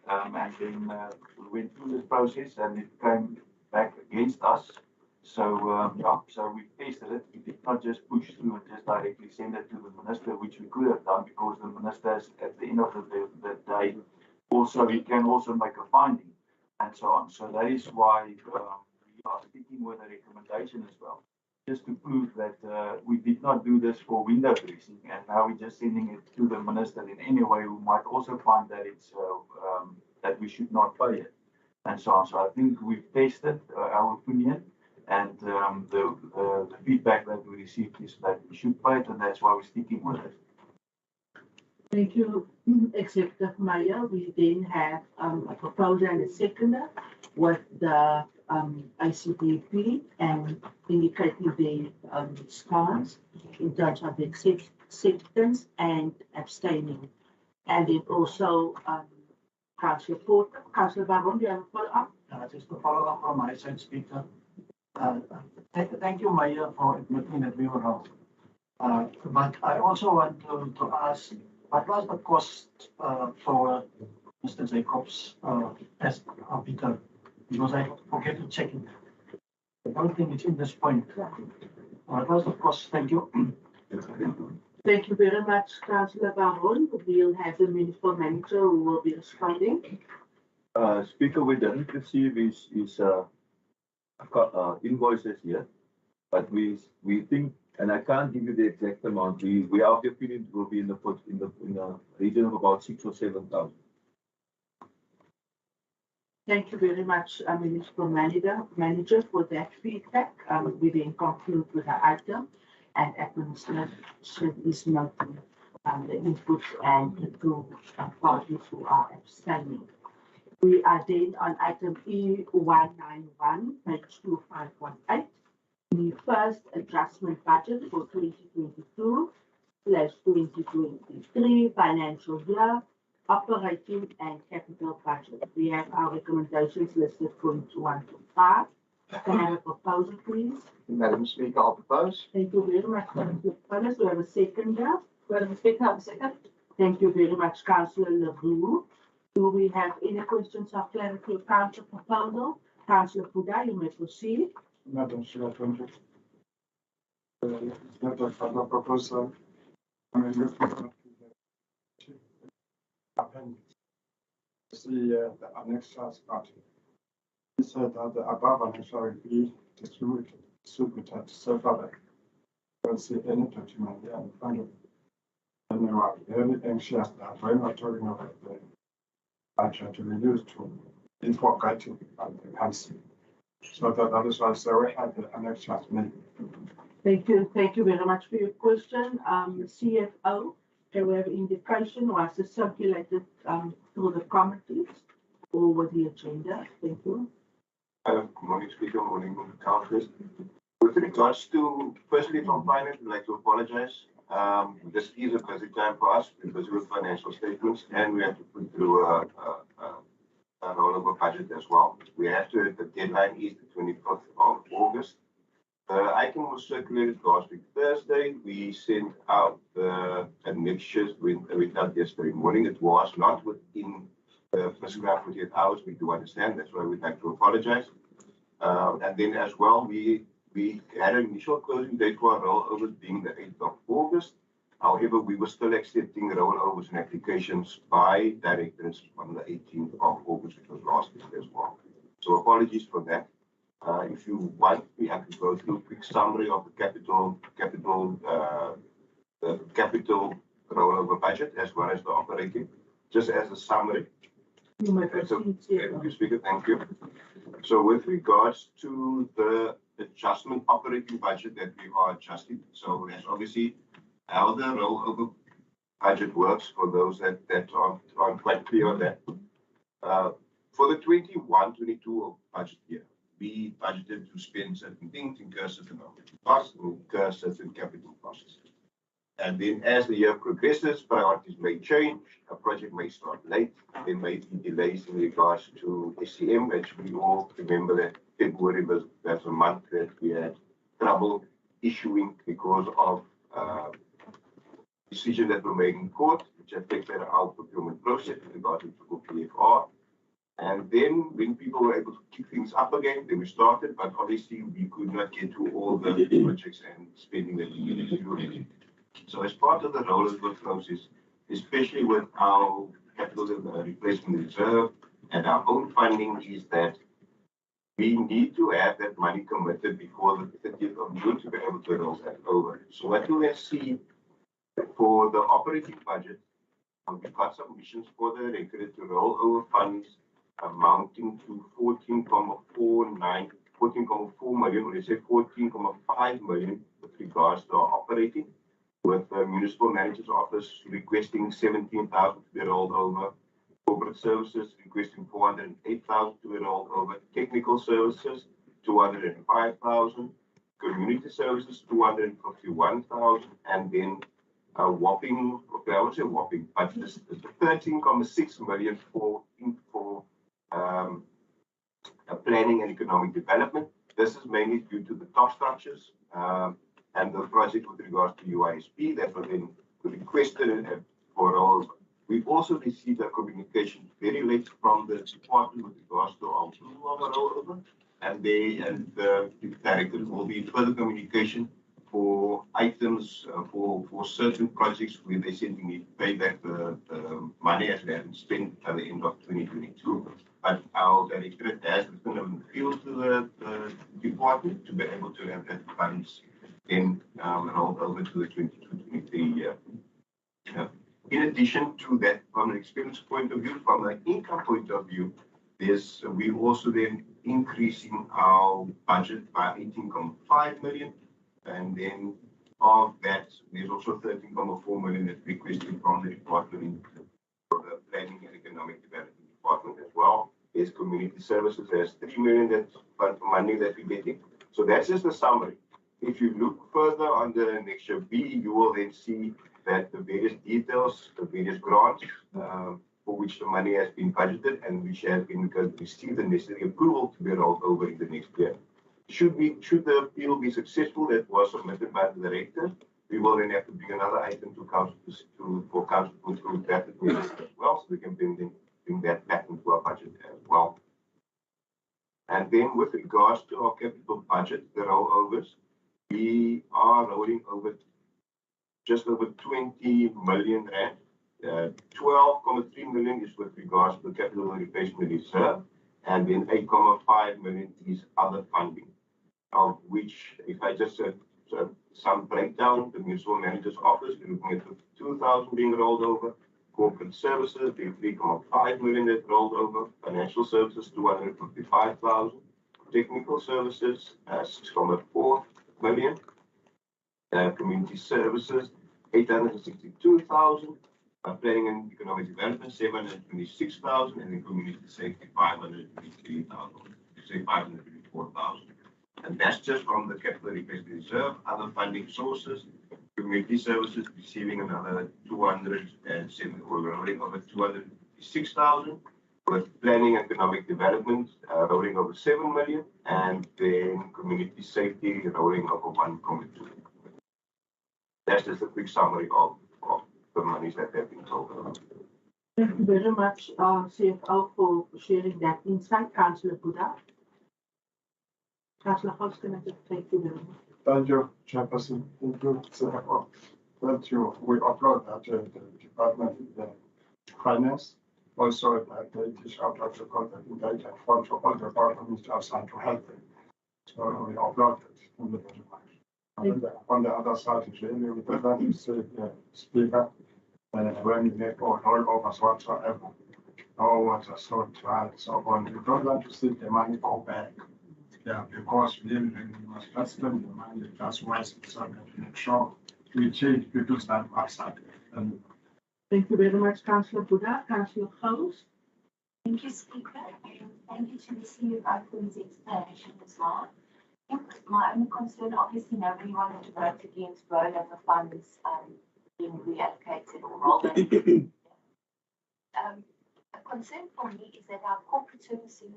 and then we went through this process and it came back against us. So so we tested it. We did not just push through and just directly send it to the minister, which we could have done because the minister is at the end of the day also he can also make a finding and so on. So that is why we are sticking with the recommendation as well, just to prove that we did not do this for window dressing, and now we're just sending it to the minister in any way who might also find that it's that we should not pay it and so on. So I think we've tested our opinion. And the feedback that we received is that we should pay it, and that's why we're sticking with it. Thank you, Executive Mayor. We then have a proposer and a seconder with the ICDP and indicating the stance in terms of the acceptance and abstaining. And then also Councillor Porter. Councillor Baron, do you have a follow-up? Just to follow up from my side, Speaker. Thank you, Mayor, for admitting that we were wrong. But I also want to ask, what was the cost for Mr. Jacobs as arbiter? Because I forget to check it. I don't think it's in this point. What was the cost? Thank you. Thank you very much, Councillor Baron. We'll have the municipal manager who will be responding. Speaker, we didn't receive his invoices here, but we think, and I can't give you the exact amount. We are of the opinion it will be in the region of about 6,000 or 7,000. Thank you very much, Municipal Manager, for that feedback. We then conclude with the item, and administration is noting the input and the two parties who are abstaining. We are then on item E191, page 2518, the first adjustment budget for 2022/2023 financial year, operating and capital budget. We have our recommendations listed from 1 to 5. Can I have a proposal, please? Madam Speaker, I'll propose. Thank you very much, Councillor Paulus. We have a seconder. Madam Speaker, I'm second. Thank you very much, Councillor Leroux. Do we have any questions or clarity of council proposal? Councillor Puda, you may proceed. Madam Chair, thank you. It's not a further proposal. I mean, with regard to the appendix, see the annexures part. He said that the above annexure will be distributed separately. You will see any document there in front of you. And we are very anxious that when we're talking about the budget to be used to info guiding and enhancing. So that is why I say we have the annexures made. Thank you very much for your question. CFO, can we have indication, was it circulated through the committees or with the agenda? Thank you. Good morning, Speaker. Morning, Councillors. With regards to, firstly, from finance, I'd like to apologize. This is a busy time for us. We're busy with financial statements, and we have to put through a rollover budget as well. We have to, the deadline is the 25th of August. The item was circulated last week Thursday. We sent out the annexures with that yesterday morning. It was not within the prescribed 48 hours. We do understand. That's why we'd like to apologize. And then as well, we had an initial closing date for our rollovers being the 8th of August. However, we were still accepting rollovers and applications by directors on the 18th of August, which was last week as well. So apologies for that. If you want, we have to go through a quick summary of the capital rollover budget as well as the operating, just as a summary. You may Okay, so, proceed, thank you, Speaker, thank you. So with regards to the adjustment operating budget that we are adjusting, so that's obviously how the rollover budget works for those that aren't quite clear on that. For the 21-22 budget year, we budgeted to spend certain things, incur certain costs, incur certain capital costs. And then as the year progresses, priorities may change, a project may start late, there may be delays in regards to SCM, which we all remember that February was a month that we had trouble issuing because of decisions that were made in court, which affected our procurement process with regards to PFR. And then when people were able to keep things up again, then we started, but obviously we could not get to all the projects and spending that we needed to do. So as part of the rollover process, especially with our capital replacement reserve and our own funding, is that we need to have that money committed before the 30th of June to be able to roll that over. So what you will see for the operating budget, we've got submissions for the regular to roll over funds amounting to 14.4 million, or let's say 14.5 million with regards to our operating, with the municipal manager's office requesting 17,000 to be rolled over, corporate services requesting 408,000 to be rolled over, technical services 205,000, community services 251,000, and then a whopping, okay, I would say whopping, but this 13.6 million for planning and economic development. This is mainly due to the top structures and the project with regards to UISP that were then requested for all. We've also received a communication very late from the department with regards to our rollover, and the directors will be further communication for items for certain projects where they said we need to pay back the money as they haven't spent at the end of 2022. But our directorate has written an appeal to the department to be able to have that funds then rolled over to the 22-23 year. In addition to that, from an expense point of view, from an income point of view, we're also then increasing our budget by 18.5 million. And then of that, there's also 13.4 million that's requested from the department for the planning and economic development department as well. There's community services, there's 3 million that's money that we're getting. So that's just a summary. If you look further on the next year B, you will then see that the various details, the various grants for which the money has been budgeted and which has been received the necessary approval to be rolled over in the next year. Should the appeal be successful that was submitted by the director, we will then have to bring another item to council for council to approve that as well, so we can bring that back into our budget as well. And then with regards to our capital budget, the rollovers, we are rolling over just over 20 million rand. 12.3 million is with regards to the capital replacement reserve, and then 8.5 million is other funding, of which, if I just said some breakdown, the municipal manager's office, we're looking at 2,000 being rolled over, corporate services, 3.5 million that rolled over, financial services, 255,000, technical services, 6.4 million, community services, 862,000, planning and economic development, 726,000, and then community safety, 523,000, say 524,000. And that's just from the capital replacement reserve. Other funding sources, community services receiving another 207, or rolling over 206,000, with planning and economic development rolling over 7 million, and then community safety rolling over 1.2. That's just a quick summary of the monies that have been told. Thank you very much, CFO, for sharing that insight. Councillor Buddha. Councillor Holston, thank you very much. Thank you, Chairperson. Thank you, CFO. Thank you. We upload that to the Department of Finance. Also, that it is out of the contact data form for all the departments outside to help them. So we upload it on the database. On the other side, it's really with the Speaker, when they or rollovers whatsoever. No one's a sort trial, so on. We don't want to see the money go back. Yeah, because we must not spend the money just wisely, so that we make sure we change people's life outside. Thank you very much, Councillor Buddha. Councillor House. Thank you, Speaker, and thank you to the CFO for his explanation as well. I think my only concern, obviously, nobody wanted to vote against rollover funds being reallocated or rolled over. A concern for me is that our corporate services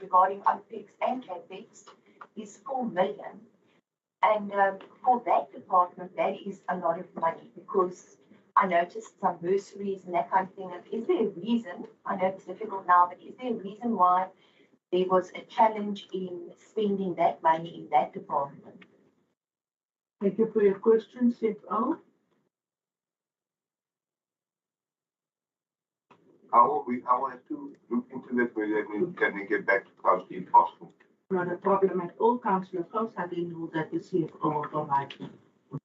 regarding OPEX and CAPEX is 4 million. And for that department, that is a lot of money because I noticed some bursaries and that kind of thing. And is there a reason, I know it's difficult now, but is there a reason why there was a challenge in spending that money in that department? Thank you for your question, CFO. I will have to look into that whether we can get back to council if possible. Not a problem at all, Councillor House. I didn't know that the CFO will provide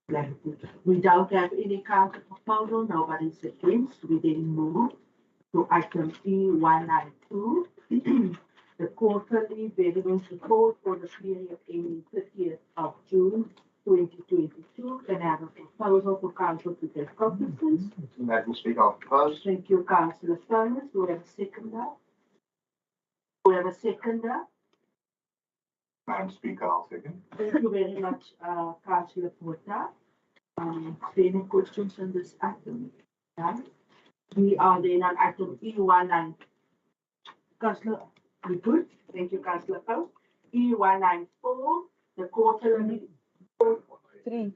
clarity. We don't have any counter proposal, nobody's against. We then move to item E192, the quarterly variance report for the period ending 30th of June 2022. Can I have a proposal for council to take cognizance? Madam Speaker, I'll propose. Thank you, Councillor Furness. Do we have a seconder? Do we have a seconder? Madam Speaker, I'll second. Thank you very much, Councillor Porta. Is there any questions on this item? None. We are then on item E19. Councillor, we good? Thank you, Councillor Poe. E194, the quarterly. Three.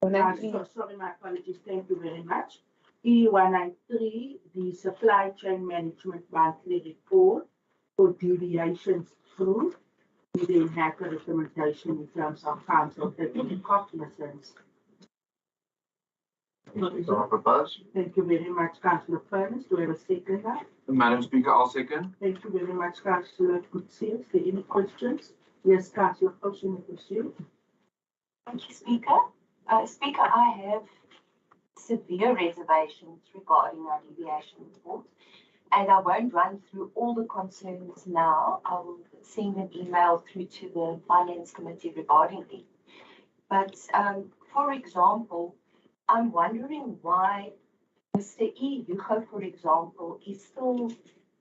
Sorry, my apologies. Thank you very much. E193, the supply chain management monthly report for deviations through. We then have a recommendation in terms of council taking cognizance. So I propose. Thank you very much, Councillor Furness. Do we have a seconder? Madam Speaker, I'll second. Thank you very much, Councillor Kutsi. Is there any questions? Yes, Councillor Kutsi, pursue. Thank you, Speaker. Speaker, I have severe reservations regarding our deviation report, and I won't run through all the concerns now. I will send an email through to the Finance Committee regarding it. But for example, I'm wondering why Mr. E. Hugo, for example, is still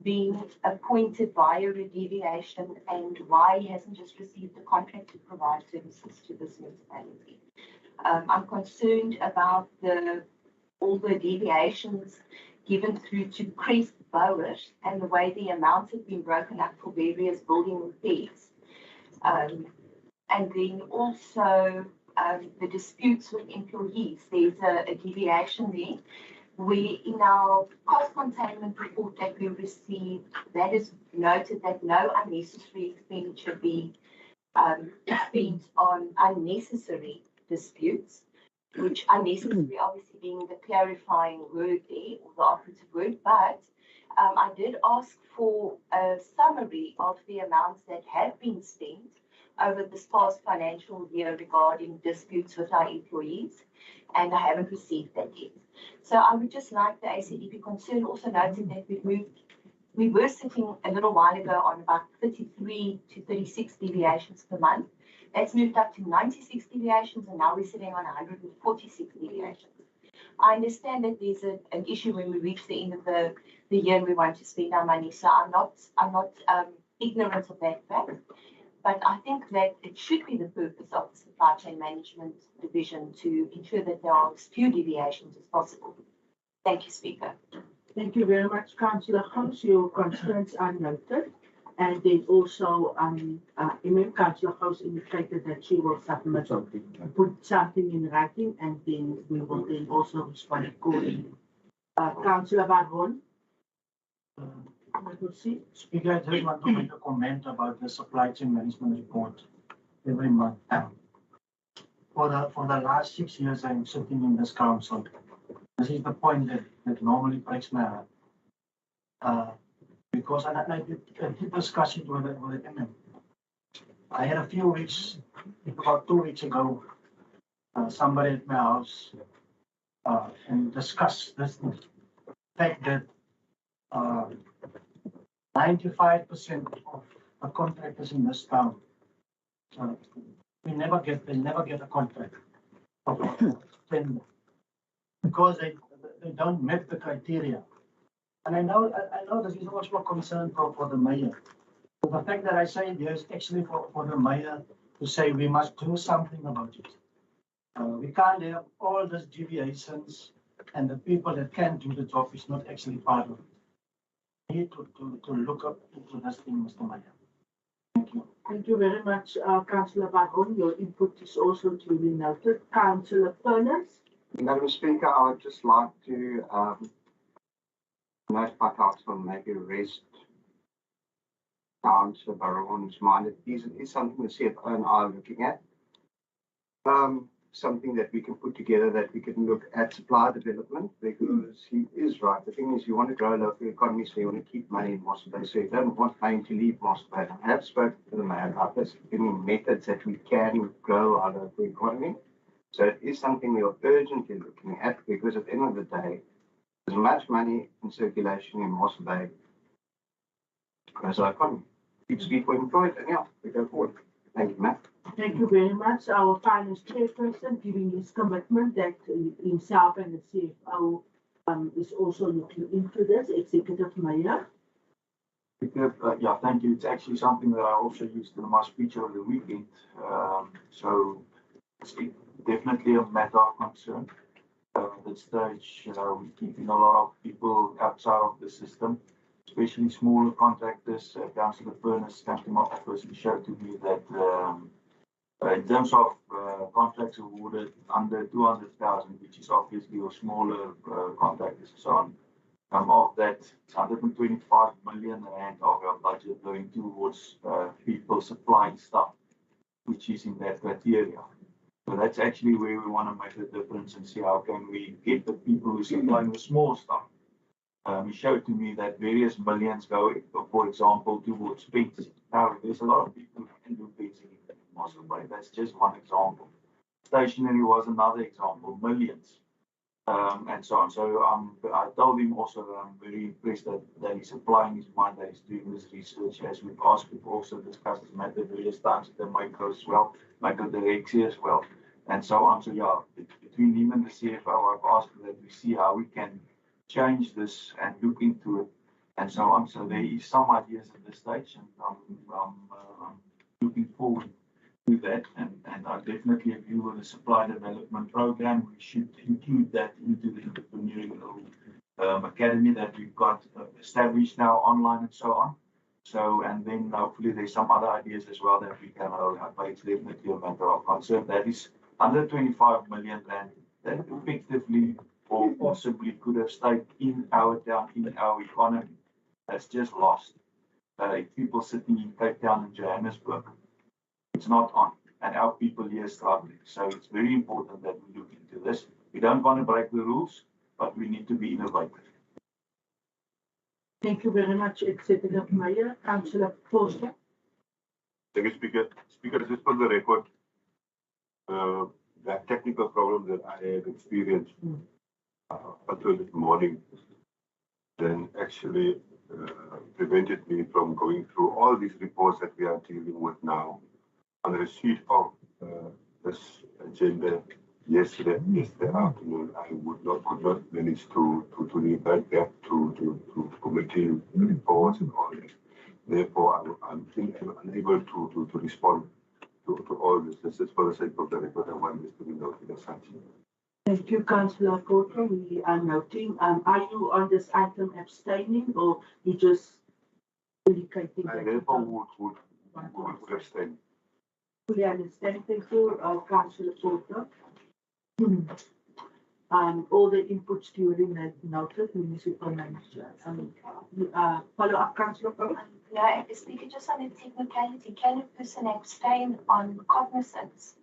being appointed via a deviation and why he hasn't just received a contract to provide services to this municipality. I'm concerned about all the deviations given through to Crest Bowers and the way the amounts have been broken up for various building repairs. And then also the disputes with employees. There's a deviation there where in our cost containment report that we received, that is noted that no unnecessary expenditure be spent on unnecessary disputes, which unnecessary obviously being the clarifying word there or the operative word, but I did ask for a summary of the amounts that have been spent over this past financial year regarding disputes with our employees, and I haven't received that yet. So I would just like the ACDP concern also noted that we were sitting a little while ago on about 33 to 36 deviations per month. That's moved up to 96 deviations, and now we're sitting on 146 deviations. I understand that there's an issue when we reach the end of the year and we want to spend our money, so I'm not ignorant of that fact. But I think that it should be the purpose of the supply chain management division to ensure that there are as few deviations as possible. Thank you, Speaker. Thank you very much, Councillor House. Your concerns are noted. And then also, Councillor House indicated that she will submit, put something in writing, and then we will then also respond accordingly. Councillor Baron. Speaker, I just want to make a comment about the supply chain management report every month. For the last 6 years, I'm sitting in this council. This is the point that normally breaks my heart. Because I did discuss it with the MM. I had a few weeks, about 2 weeks ago, somebody at my house and discuss this fact that 95% of the contractors in this town, they never get a contract then because they don't meet the criteria. And I know this is also a concern for the mayor. So the fact that I say it here is actually for the mayor to say we must do something about it. We can't have all these deviations and the people that can do the job is not actually part of it. We need to look up into this thing, Mr. Mayor. Thank you. Thank you very much, Councillor Baron. Your input is also duly noted. Councillor Furness. Madam Speaker, I would just like to note my council maybe rest Councillor Baron's mind. It is something the CFO and I are looking at. Something that we can put together, that we can look at supply development, because he is right. The thing is, you want to grow local economy, so you want to keep money in Mossel Bay. So you don't want money to leave Mossel Bay. I have spoken to the mayor about this, any methods that we can grow our local economy. So it is something we are urgently looking at, because at the end of the day, there's much money in circulation in Mossel Bay to grow our economy. Keeps people employed, and yeah, we go forward. Thank you, Matt. Thank you very much. Our finance chairperson giving his commitment that himself and the CFO is also looking into this. Executive Mayor. Yeah, thank you. It's actually something that I also used in my speech over the weekend. So it's definitely a matter of concern. At this stage, we're keeping a lot of people outside of the system, especially smaller contractors. Councillor Furness came to my office and showed to me that in terms of contracts awarded under 200,000, which is obviously your smaller contractors and so on, of that 125 million rand of our budget going towards people supplying stuff, which is in that criteria. So that's actually where we want to make a difference and see how can we get the people who are supplying the small stuff. He showed to me that various millions go, for example, towards fencing. Now, there's a lot of people who can do fencing in Mossel Bay. That's just one example. Stationery was another example, millions, and so on. So I told him also that I'm very impressed that he's applying his mind, that he's doing this research, as we've asked. We've also discussed this matter various times at the micro as well, micro director as well, and so on. So yeah, between him and the CFO, I've asked that we see how we can change this and look into it and so on. So there is some ideas at this stage, and I'm looking forward to that. And I definitely agree with the supply development program. We should include that into the entrepreneurial academy that we've got established now online and so on. So, and then hopefully there's some other ideas as well that we can roll out, but it's definitely a matter of concern. That is under 25 million rand that effectively or possibly could have stayed in our town, in our economy. That's just lost. People sitting in Cape Town and Johannesburg, it's not on, and our people here struggling. So it's very important that we look into this. We don't want to break the rules, but we need to be innovative. Thank you very much, Executive Mayor. Councillor Foster. Thank you, Speaker. Speaker, just for the record, that technical problem that I have experienced until this morning, then actually prevented me from going through all these reports that we are dealing with now. On the receipt of this agenda yesterday afternoon, I could not manage to revert back to committee reports and all that. Therefore, I'm unable to respond to all this. This is for the sake of the record. I want this to be noted as such. Thank you, Councillor Foster. We are noting. Are you on this item abstaining, or you just indicating I that? therefore would abstain. Fully understand. Thank you, Councillor Foster. All the inputs during that noted, municipal manager. Follow up, Councillor Foster. Yeah, Speaker, just on a technicality, can a person abstain on cognizance?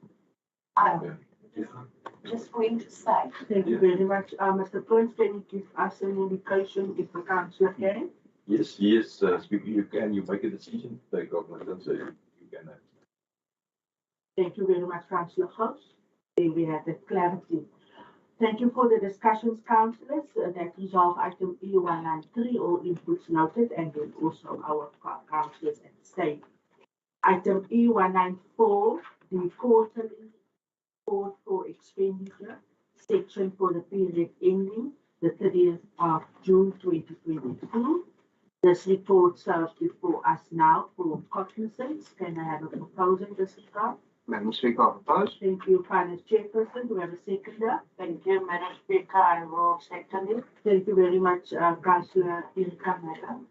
Just for him to say. Thank you very much. Mr. Prince, can you give us an indication if the councillor can? Yes, Speaker, you can. You make a decision to take cognizance, so you can. Thank you very much, Councillor House. There we have the clarity. Thank you for the discussions, councillors. That resolve item E193, all inputs noted, and then also our councillors at stake. Item E194, the quarterly report for expenditure section for the period ending the 30th of June 2022. This report serves before us now for cognizance. Can I have a proposal in this regard? Madam Speaker, I propose. Thank you, Finance Chairperson. Do we have a seconder? Thank you, Madam Speaker. I will second it. Thank you very much, Councillor Ilka, madam.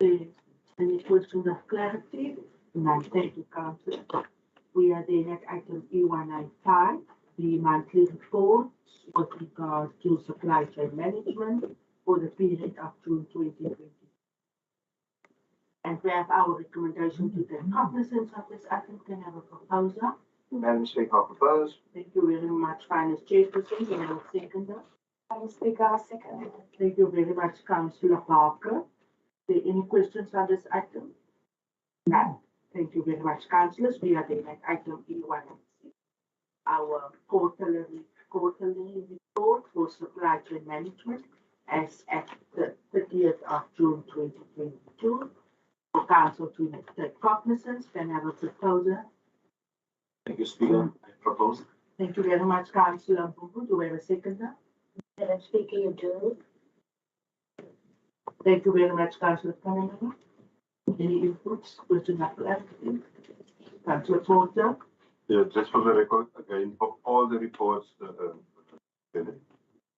Any questions of clarity? None. Thank you, Councillor. We are then at item E195, the monthly reports with regard to supply chain management for the period of June 2020. And we have our recommendation to take cognizance of this item. Can I have a proposal? Madam Speaker, I propose. Thank you very much, Finance Chairperson. And a seconder. Madam Speaker, I second it. Thank you very much, Councillor Parker. Are there any questions on this item? None. Thank you very much, councillors. We are then at item E196, our quarterly report for supply chain management as at the 30th of June 2022. For council to take cognizance. Can I have a proposal? Thank you, Speaker. I propose. Thank you very much, Councillor Mbubu. Do we have a seconder? Madam Speaker, you do. Thank you very much, Councillor Kananga. Any inputs, questions of clarity? Councillor Porter. Yeah, just for the record, again, for all the reports,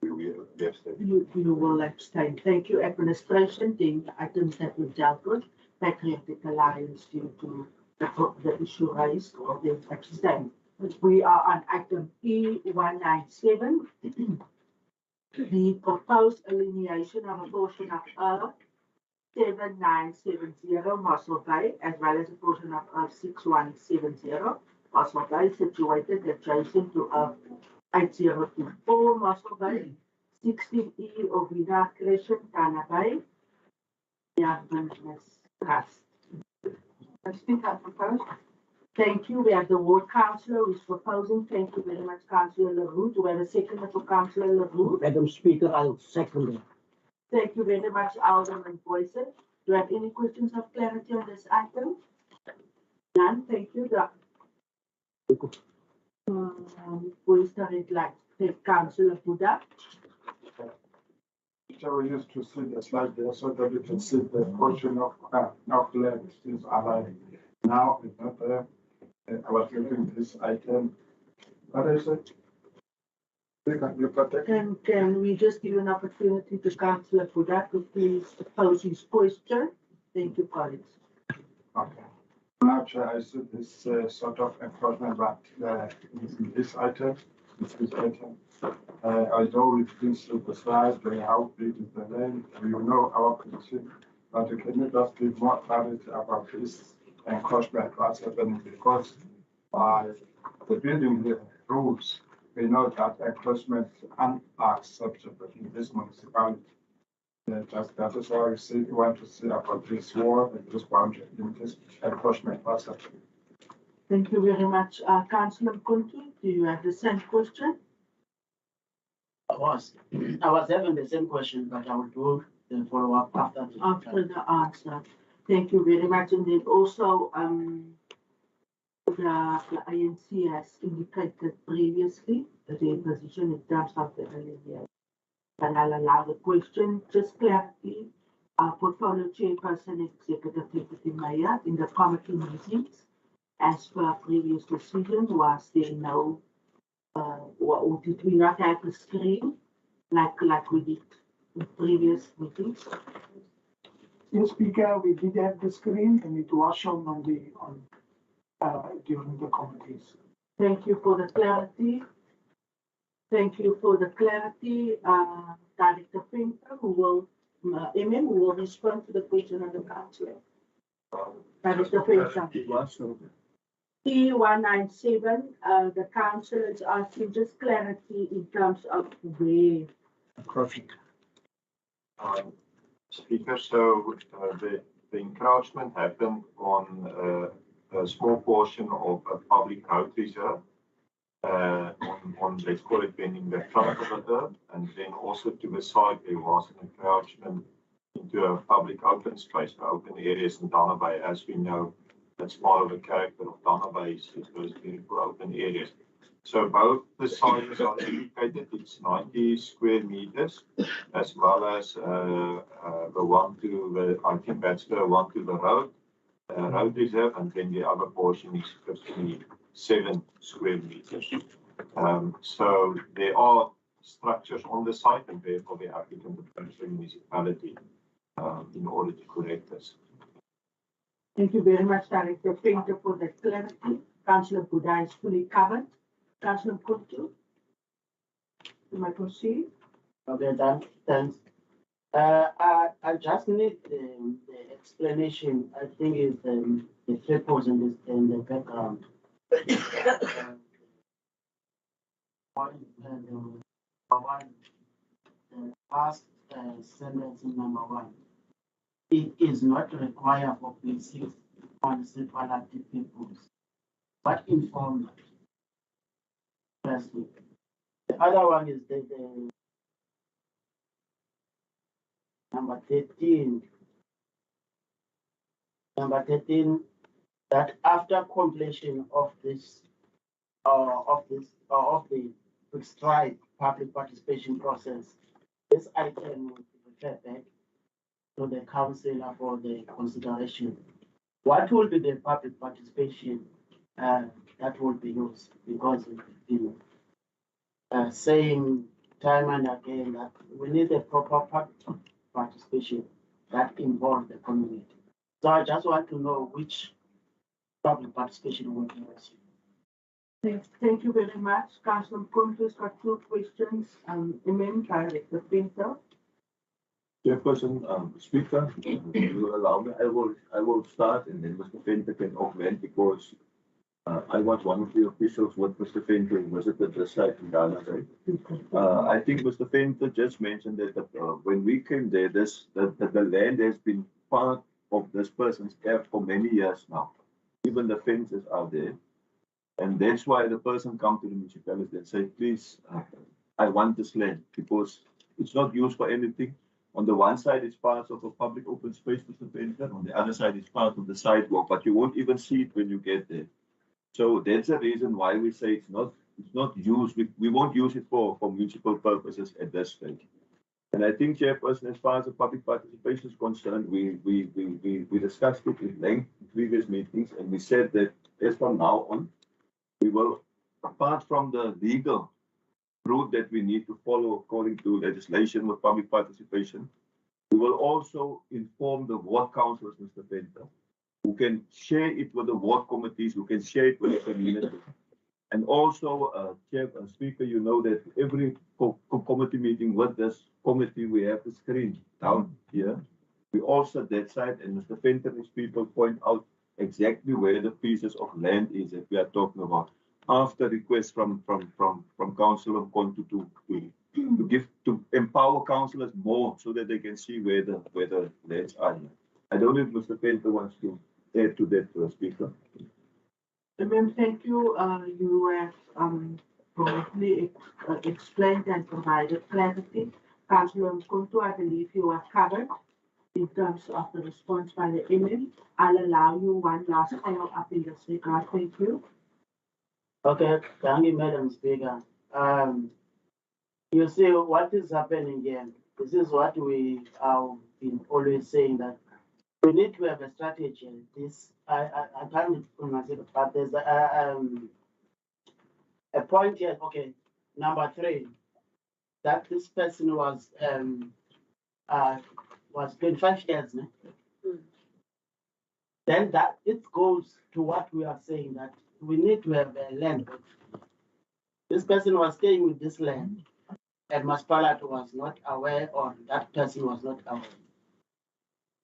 we abstain. You will abstain. Thank you, administration. The items that we dealt with, Patriotic Alliance due to the issue raised, or they abstain. We are on item E197, the proposed alienation of a portion of Earth 7970 Mossel Bay, as well as a portion of Earth 6170 Mossel Bay, situated adjacent to Earth 8024 Mossel Bay, 16E Ovina Crescent, Tana Bay, Business Trust. Madam Speaker, I propose. Thank you. We have the ward councillor who is proposing. Thank you very much, Councillor LaRue. Do we have a second for Councillor LaRue? Madam Speaker, I'll second it. Thank you very much, Alderman Boyson. Do you have any questions of clarity on this item? None. Thank you. We started like Councillor Buddha. So we used to see the slide there so that you can see the portion of land is aligned. Now it's not there. I was looking this item. What is it? Can we just give an opportunity to Councillor Buddha to please pose his question? Thank you, colleagues. Okay. Now, Chair, I see this sort of enforcement, but in this item, although we've been supervised by how big is the land, we know our position, but can you just give more clarity about this encroachment, what's happening? Because by the building the rules, we know that encroachment are acceptable in this municipality. That is why we want to see about this wall and this boundary in this encroachment, what's happening. Thank you very much. Councillor Kunti, do you have the same question? I was having the same question, but I will do the follow-up after the answer. Thank you very much. And then also, the ANC has indicated previously their position in terms of the alienation. And I'll allow the question, just clarity. Our portfolio chairperson, executive deputy mayor, in the committee meetings, as per previous decision, was there no or did we not have a screen like we did in previous meetings? Yes, Speaker, we did have the screen and it was shown on during the committees. Thank you for the clarity. Thank you for the clarity, Director Finker, who will respond to the question of the councillor. Director Finker. T197, the council is asking just clarity in terms of where. Speaker, so the encroachment happened on a small portion of a public road reserve. on, let's call it bending the front of the curb, and then also to the side there was an encroachment into a public open space, open areas in Dana Bay. As we know, that's part of the character of Dana Bay, is those beautiful open areas. So both the sizes are indicated. It's 90 square meters, as well as the one to the, I think that's the one to the road reserve, and then the other portion is 57 square meters. So there are structures on the site, and therefore the applicant approached the municipality in order to correct this. Thank you very much, Director Painter, for that clarity. Councillor Buddha is fully covered. Councillor Kuntu, you might proceed. Okay, thanks. I just need the explanation. I think is the purpose and the background. The last sentence in number 1. It is not required for basic municipality peoples, but informed. Firstly. The other one is the number 13. Number 13, that after completion of this of the prescribed public participation process, this item will be referred back to the councillor for the consideration. What will be the public participation that will be used? Because we've been saying time and again that we need a proper public participation that involves the community. So I just want to know which public participation will be used. Thank you very much. Councillor Kuntu's got 2 questions. Director Painter. Chairperson, Speaker, if you allow me, I will start, and then Mr. Venter can augment, because I was one of the officials with Mr. Venter who visited the site in Ghana. I think Mr. Venter just mentioned that when we came there, the land has been part of this person's care for many years now. Even the fences are there. And that's why the person comes to the municipality and say, please, I want this land, because it's not used for anything. On the one side, it's part of a public open space, Mr. Venter. On the other side, it's part of the sidewalk, but you won't even see it when you get there. So that's the reason why we say it's not used. We won't use it for municipal purposes at this stage. And I think, Chairperson, as far as the public participation is concerned, we discussed it in length in previous meetings, and we said that as from now on, we will, apart from the legal route that we need to follow according to legislation with public participation, we will also inform the ward councillors, Mr. Venter, who can share it with the ward committees, who can share it with the community. And also, Speaker, you know that every committee meeting with this committee, we have the screen down here. We also that side, and Mr. Venter and his people point out exactly where the pieces of land is that we are talking about. After request from Councillor Kontu to empower councillors more so that they can see where the lands are. I don't know if Mr. Venter wants to add to that, Speaker. Ma'am, thank you. You have correctly explained and provided clarity. Councillor Kuntu, I believe you are covered in terms of the response by the MM. I'll allow you one last follow-up in this regard. Thank you. Okay, thank you, Madam Speaker. You see what is happening here. This is what we have been always saying, that we need to have a strategy. This I can't pronounce it, but there's a point here. Okay, number 3, that this person was 25 years. Then that it goes to what we are saying, that we need to have a land. This person was staying with this land, and Municipality was not aware, or that person was not aware.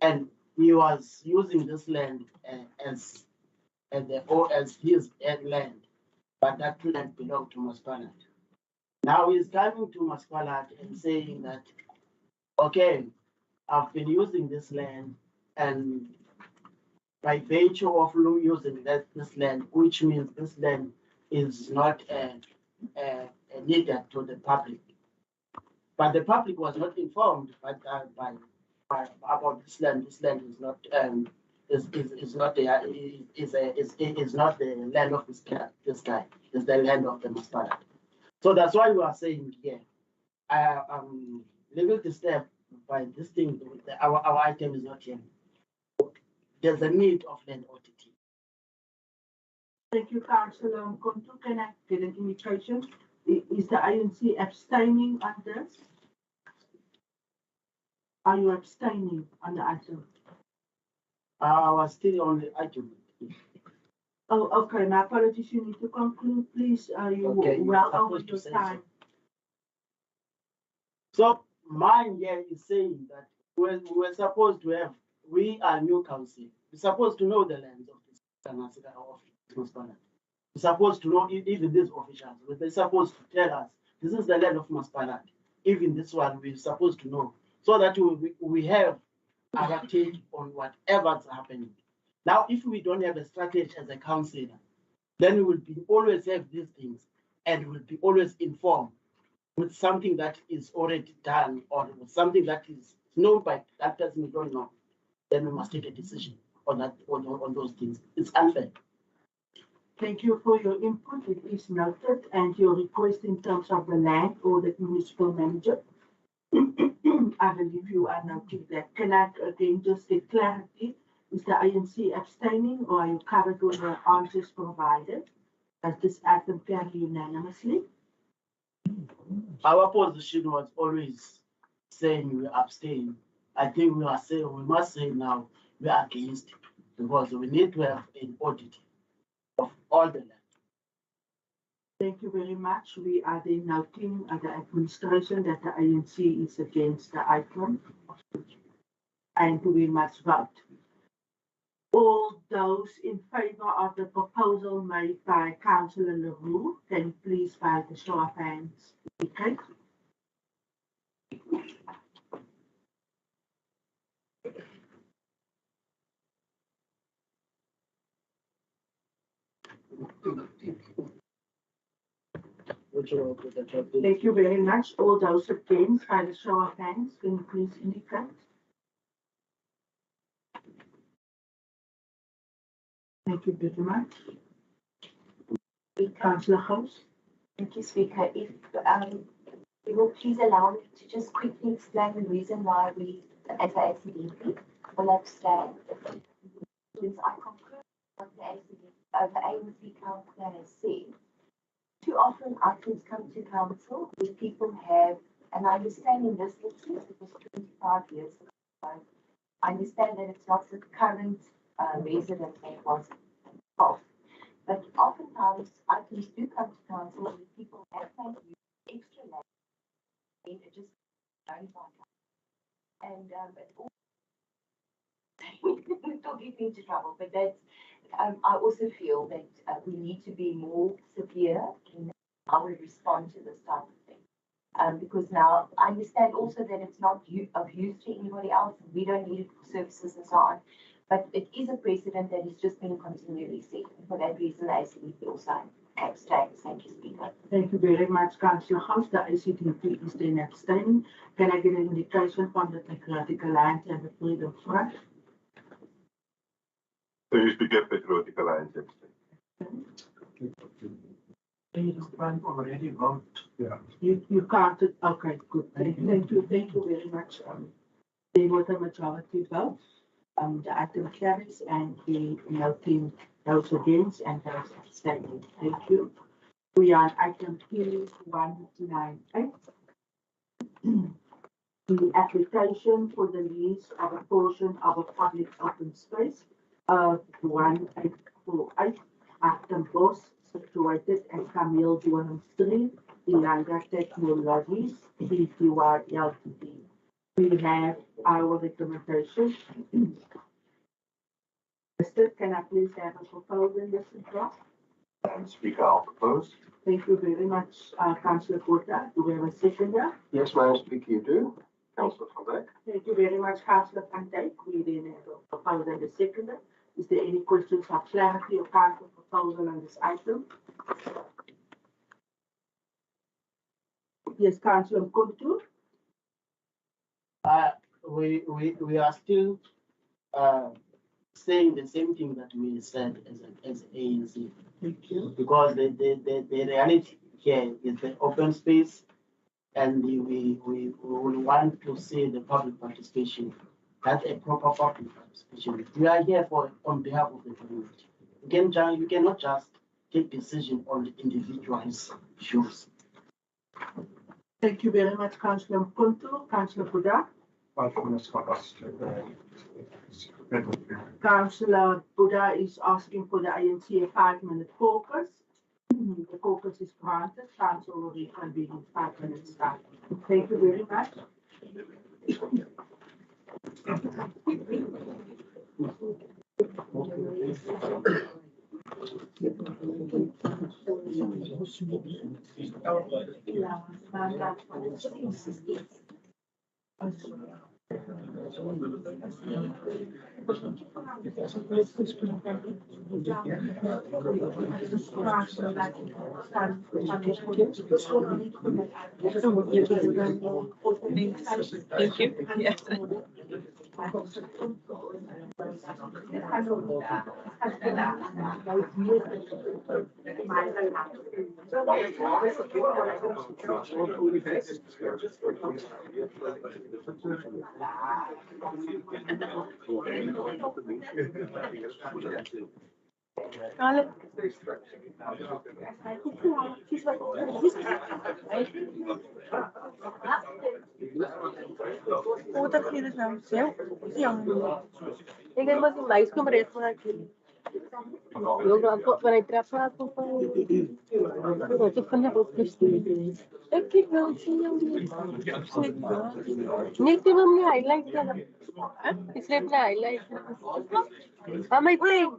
And he was using this land as his land, but that land belonged to Municipality. Now he's coming to Municipality and saying that, okay, I've been using this land, and by virtue of using this land, which means this land is not needed to the public. But the public was not informed by about this land. This land is not is not the is not the land of this guy. This guy is the land of the Municipality. So that's why we are saying here, legal disturb by this thing. Our item is not here. There's a need of land auditing. Thank you, Councillor Mkonto. Can I get an indication? Is the ANC abstaining on this? Are you abstaining on the item? I was still on the item. Oh, okay. My apologies. You need to conclude, please. You Okay, well you're over supposed to your say time. So mine here is saying that we're supposed to have, we are new council. We're supposed to know the lands of this Municipality. We're supposed to know even these officials. They're supposed to tell us this is the land of Municipality. Even this one we're supposed to know, so that we have our take on whatever's happening. Now, if we don't have a strategy as a councillor, then we will be always have these things and will be always informed with something that is already done or with something that is known by that person we don't know. Then we must take a decision on that on those things. It's unfair. Thank you for your input. It is noted, and your request in terms of the land or the municipal manager. I believe you are noting that. Can I again just get clarity? Is the ANC abstaining, or are you covered with the answers provided? Does this item carry unanimously? Our position was always saying we abstain. I think we must say now we are against it, because we need to have an audit of all the land. Thank you very much. We are then noting at the administration that the ANC is against the item, and we must vote. All those in favour of the proposal made by Councillor Leroux, can you please by the show of hands indicate? Thank you very much. All those against by the show of hands, can you please indicate? Thank you very much. Councillor House. Thank you, Speaker. If you will please allow me to just quickly explain the reason why we, as a ACDP, will abstain. Since I concur with the ANC councillor has said, too often items come to council where people have, and I understand in this instance it was 25 years ago. I understand that it's not the current resident that was involved. But oftentimes items do come to council where people have made use of extra land and it just owned by council. And it also will get me into trouble, but that's I also feel that we need to be more severe in how we respond to this type of thing. Because now I understand also that it's not of use to anybody else. We don't need it for services and so on. But it is a precedent that is just being continually set. For that reason, the ACDP also abstains. Thank you, Speaker. Thank you very much, Councillor House. The ACDP is then abstaining. Can I get an indication from the Patriotic Alliance and the Freedom Front? So you speak of Patriotic Alliance abstain. Freedom Front already vote. Yeah. You can't. Okay, good. Thank you very much. There was a majority vote. The item carries, and we noting those against and those abstaining. Thank you. We are on item P198. The application for the lease of a portion of a public open space of 1848 Acton Bos, situated at Camille Dwelling Street, Ilanga Technologies, Pty Ltd. We have our recommendation. Mr. Can I please have a proposal in this regard? Speaker, I'll propose. Thank you very much, Councillor Porter. Do we have a seconder? Yes, Madam Speaker, you do. Councillor van Dijk. Thank you very much, Councillor van Dijk. We then have a proposal and a seconder. Is there any questions of clarity or council proposal on this item? Yes, Councillor Kuntu. We are still saying the same thing that we said as ANC. Thank you. Because the reality here is the open space, and we will want to see the public participation. That's a proper public participation. We are here on behalf of the community. You cannot just take decision on the individual's issues. Thank you very much, Councillor Kuntu. Councillor Buddha. Councillor Buddha is asking for the ANC a 5-minute caucus. The caucus is granted. Council will reconvene in 5 minutes time. Thank you very much. Thank you. Yes. Alex. Outra filha não, seu? Ele mas mais como é por aqui. Eu vou para entrar para eu tô falando com você. É que não tinha nem tem uma minha highlight lá. Isso é minha highlight. Ah, mas bem.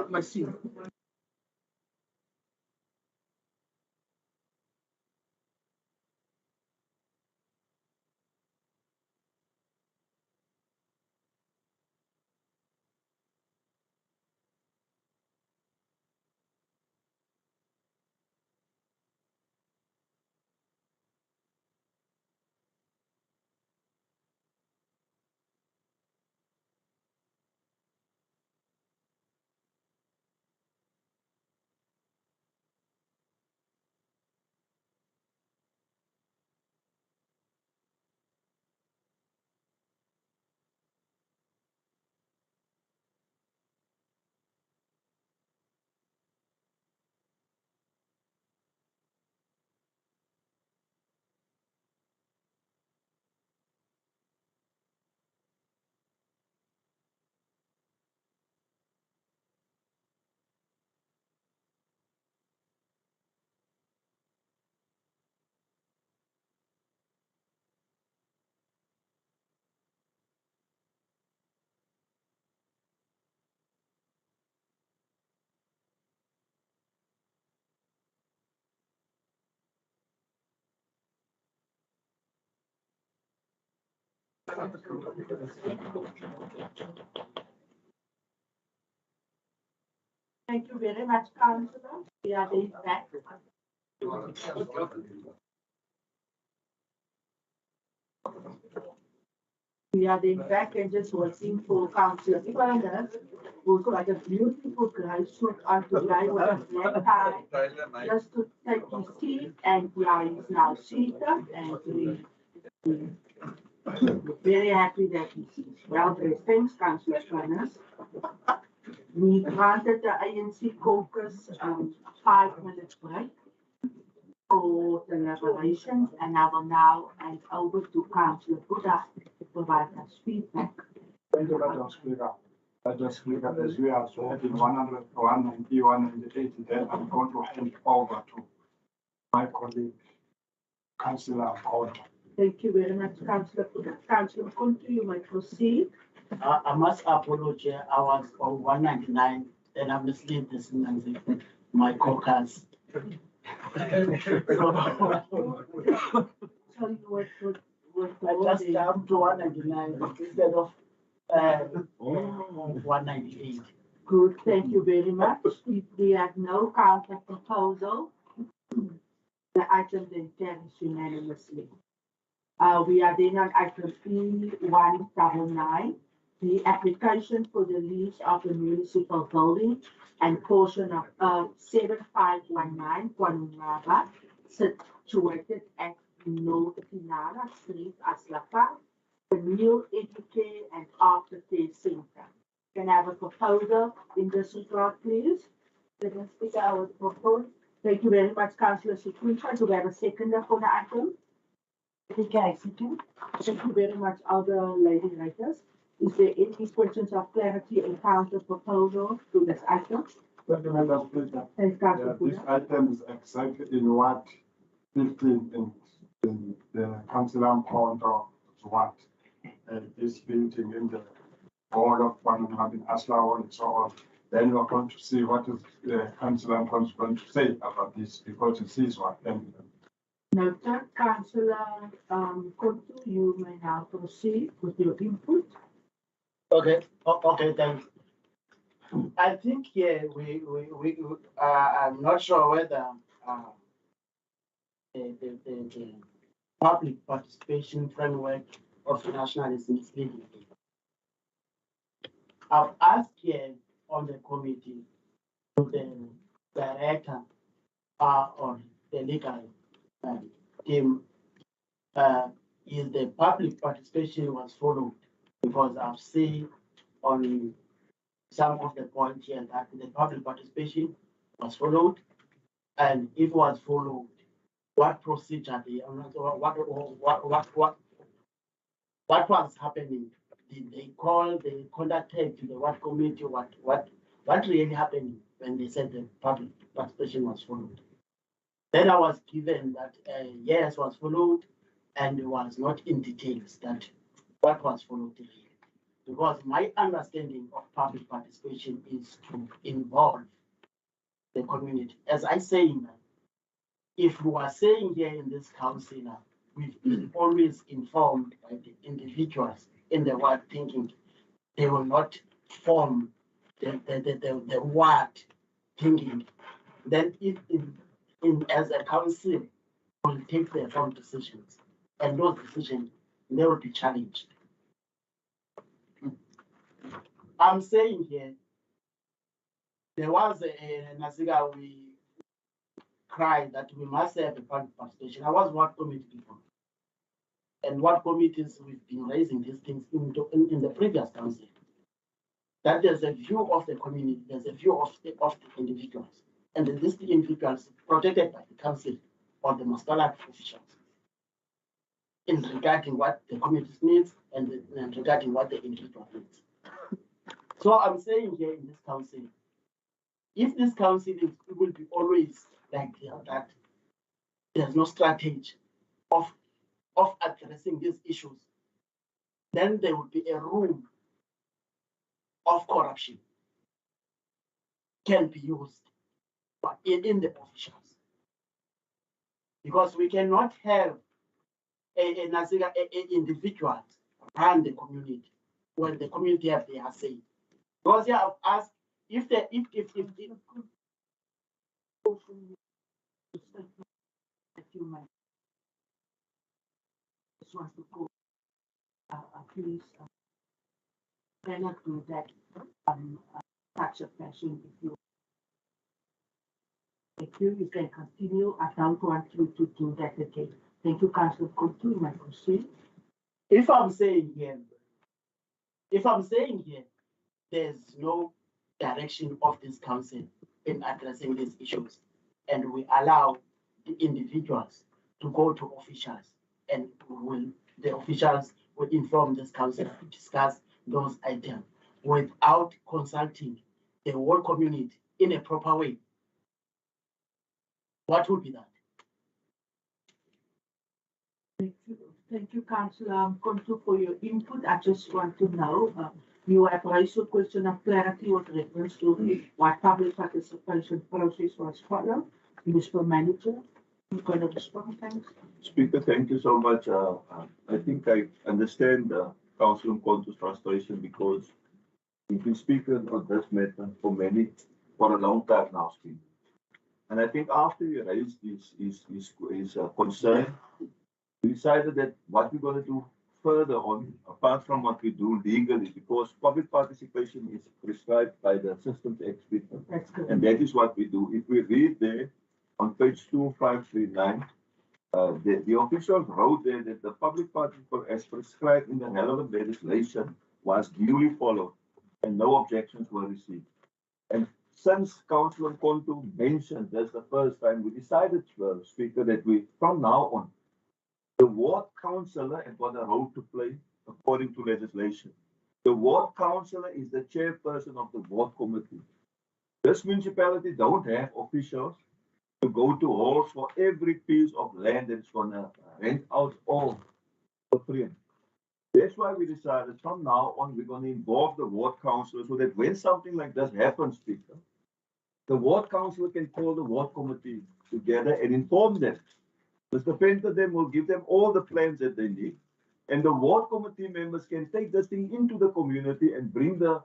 My seat. Thank you very much, Councillor. We are then back. We are then back and just waiting for Councillor Fernandez, who's got a beautiful gray suit on today with a black tie, just to take his seat, and yeah, he's now seated, and we We're very happy that he's well dressed. Thanks, Councillor Schwanners. We granted the ANC caucus 5 minutes break for deliberations, and I will now hand over to Councillor Buddha to provide us feedback. Thank you, Madam Speaker. Madam Speaker, as we are having 100, 190, 180, then I'm going to hand over to my colleague, Councillor Conta. Thank you very much, Councillor Buddha. Councillor Kuntu, you may proceed. I must apologize. I was on 199, then I misled this and my caucus. Sorry, what, I just jumped to 199 instead of 198. Good, thank you very much. If we have no counter proposal, the item then carries unanimously. We are then on item E199, the application for the lease of the municipal building and portion of 7519 Kwanunaba, situated at North Kinara Street, Aslaka, the new educare and aftercare center. Can I have a proposal in this regard, please? Madam Speaker, I would propose. Thank you very much, Councillor Sequincha. Do we have a seconder for the item? Thank you very much, other lady writers. Is there any questions of clarity and counter proposal to this item? Thank you, Madam Speaker. Thanks, Councillor This item is exactly in what 15 in the Councillor Conta what is building in the all of Panama in Aslawa and so on. Then we're going to see what is the Councillor going to say about this because he sees what. Noted, Councillor Kuntu, you may now proceed with your input. Okay, okay, thanks. I think here I'm not sure whether the public participation framework of nationalism is leading. I've asked here on the committee to the director or the legal team is the public participation was followed, because I've seen on some of the points here that the public participation was followed, and if it was followed, what procedure what was happening? Did they call, they contacted to the what committee, what really happened when they said the public participation was followed? Then I was given that yes was followed, and it was not in details that what was followed really. Because my understanding of public participation is to involve the community. As I say, if we are saying here in this council, we've been always informed by the individuals in the word thinking, they will not form the word thinking. Then as a council, will take their own decisions, and those decisions they will be challenged. I'm saying here, there was a Nasiga, we cried that we must have a public participation. I was what committee before. And what committees we've been raising these things in the previous council. That there's a view of the community, there's a view of the individuals. And these individuals protected by the council or the municipality officials in regarding what the community needs and regarding what the individual needs. So I'm saying here in this council, if this council will be always like that, there's no strategy of addressing these issues, then there will be a room of corruption can be used in the officials. Because we cannot have individuals run the community when the community have their say. Because here I've asked if Just want to go, please, cannot do that such a fashion if you. Thank you. You can continue. I don't want you to do that again. Thank you, Councillor Kuntu. You may proceed. If I'm saying here, there's no direction of this council in addressing these issues, and we allow the individuals to go to officials, and the officials will inform this council to discuss those items without consulting the whole community in a proper way. What would be that? Thank you, Councillor Konto, for your input. I just want to know, you have raised a question of clarity with reference to what public participation process was followed. Municipal Manager, you're going to respond, thanks. Speaker, thank you so much. I think I understand Councillor Konto's frustration because we've been speaking on this matter for a long time now, Speaker. And I think after you raised his concern, we decided that what we're going to do further on, apart from what we do legally, because public participation is prescribed by the Systems Act, Speaker. That's good. And that is what we do. If we read there on page 2539, the officials wrote there that the public participation as prescribed in the relevant legislation was duly followed and no objections were received. And since Councillor Konto mentioned this the first time, we decided, Speaker, that we, from now on, the ward councillor has got a role to play according to legislation. The ward councillor is the chairperson of the ward committee. This municipality don't have officials to go to halls for every piece of land that's gonna rent out all for free. That's why we decided from now on we're gonna involve the ward councillor so that when something like this happens, Speaker, the ward councillor can call the ward committee together and inform them. Mr. Penter then will give them all the plans that they need, and the ward committee members can take this thing into the community and bring the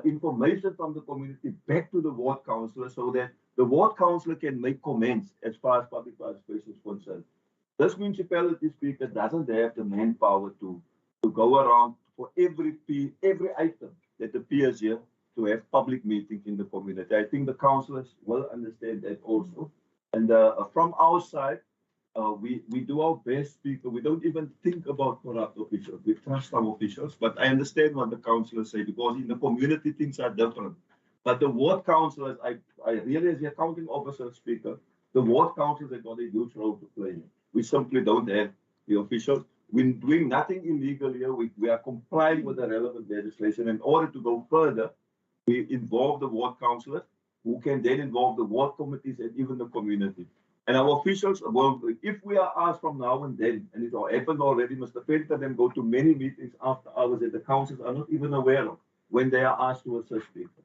information from the community back to the ward councillor so that the ward councillor can make comments as far as public participation is concerned. This municipality, Speaker, doesn't have the manpower to go around for every item that appears here to have public meetings in the community. I think the councillors will understand that also. And from our side, we do our best, Speaker. We don't even think about corrupt officials. We trust our officials. But I understand what the councillors say because in the community things are different. But the ward councillors, I really, as the accounting officer, Speaker, the ward councillors have got a huge role to play. We simply don't have the officials. We're doing nothing illegal here. We are complying with the relevant legislation. In order to go further, we involve the ward councillors who can then involve the ward committees and even the community. And our officials, well, if we are asked from now and then, and it happened already, Mr. Penter then go to many meetings after hours that the councils are not even aware of when they are asked to assist people.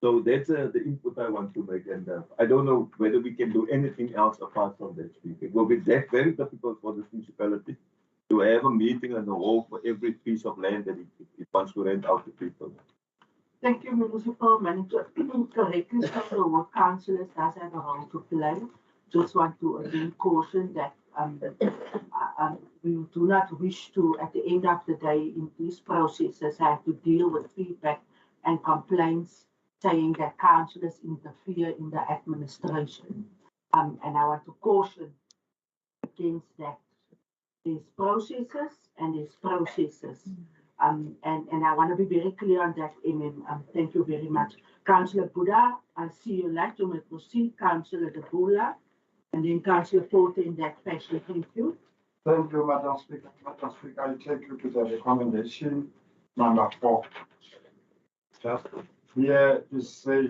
So that's the input I want to make. And I don't know whether we can do anything else apart from that, Speaker. It will be very difficult for this municipality to have a meeting and a hall for every piece of land that it wants to rent out to people. Thank you, Municipal Manager. Correctly, so the ward councillors does have a role to play. Just want to again caution that we do not wish to, at the end of the day, in these processes, have to deal with feedback and complaints saying that councillors interfere in the administration. And I want to caution against that. There's processes and there's processes. And I want to be very clear on that, thank you very much. Councillor Buddha, I'll see you later. You may proceed, Councillor De Bula. And then Councillor Porter in that fashion. Thank you. Thank you, Madam Speaker. Madam Speaker, I take you to the recommendation number 4. Just here you say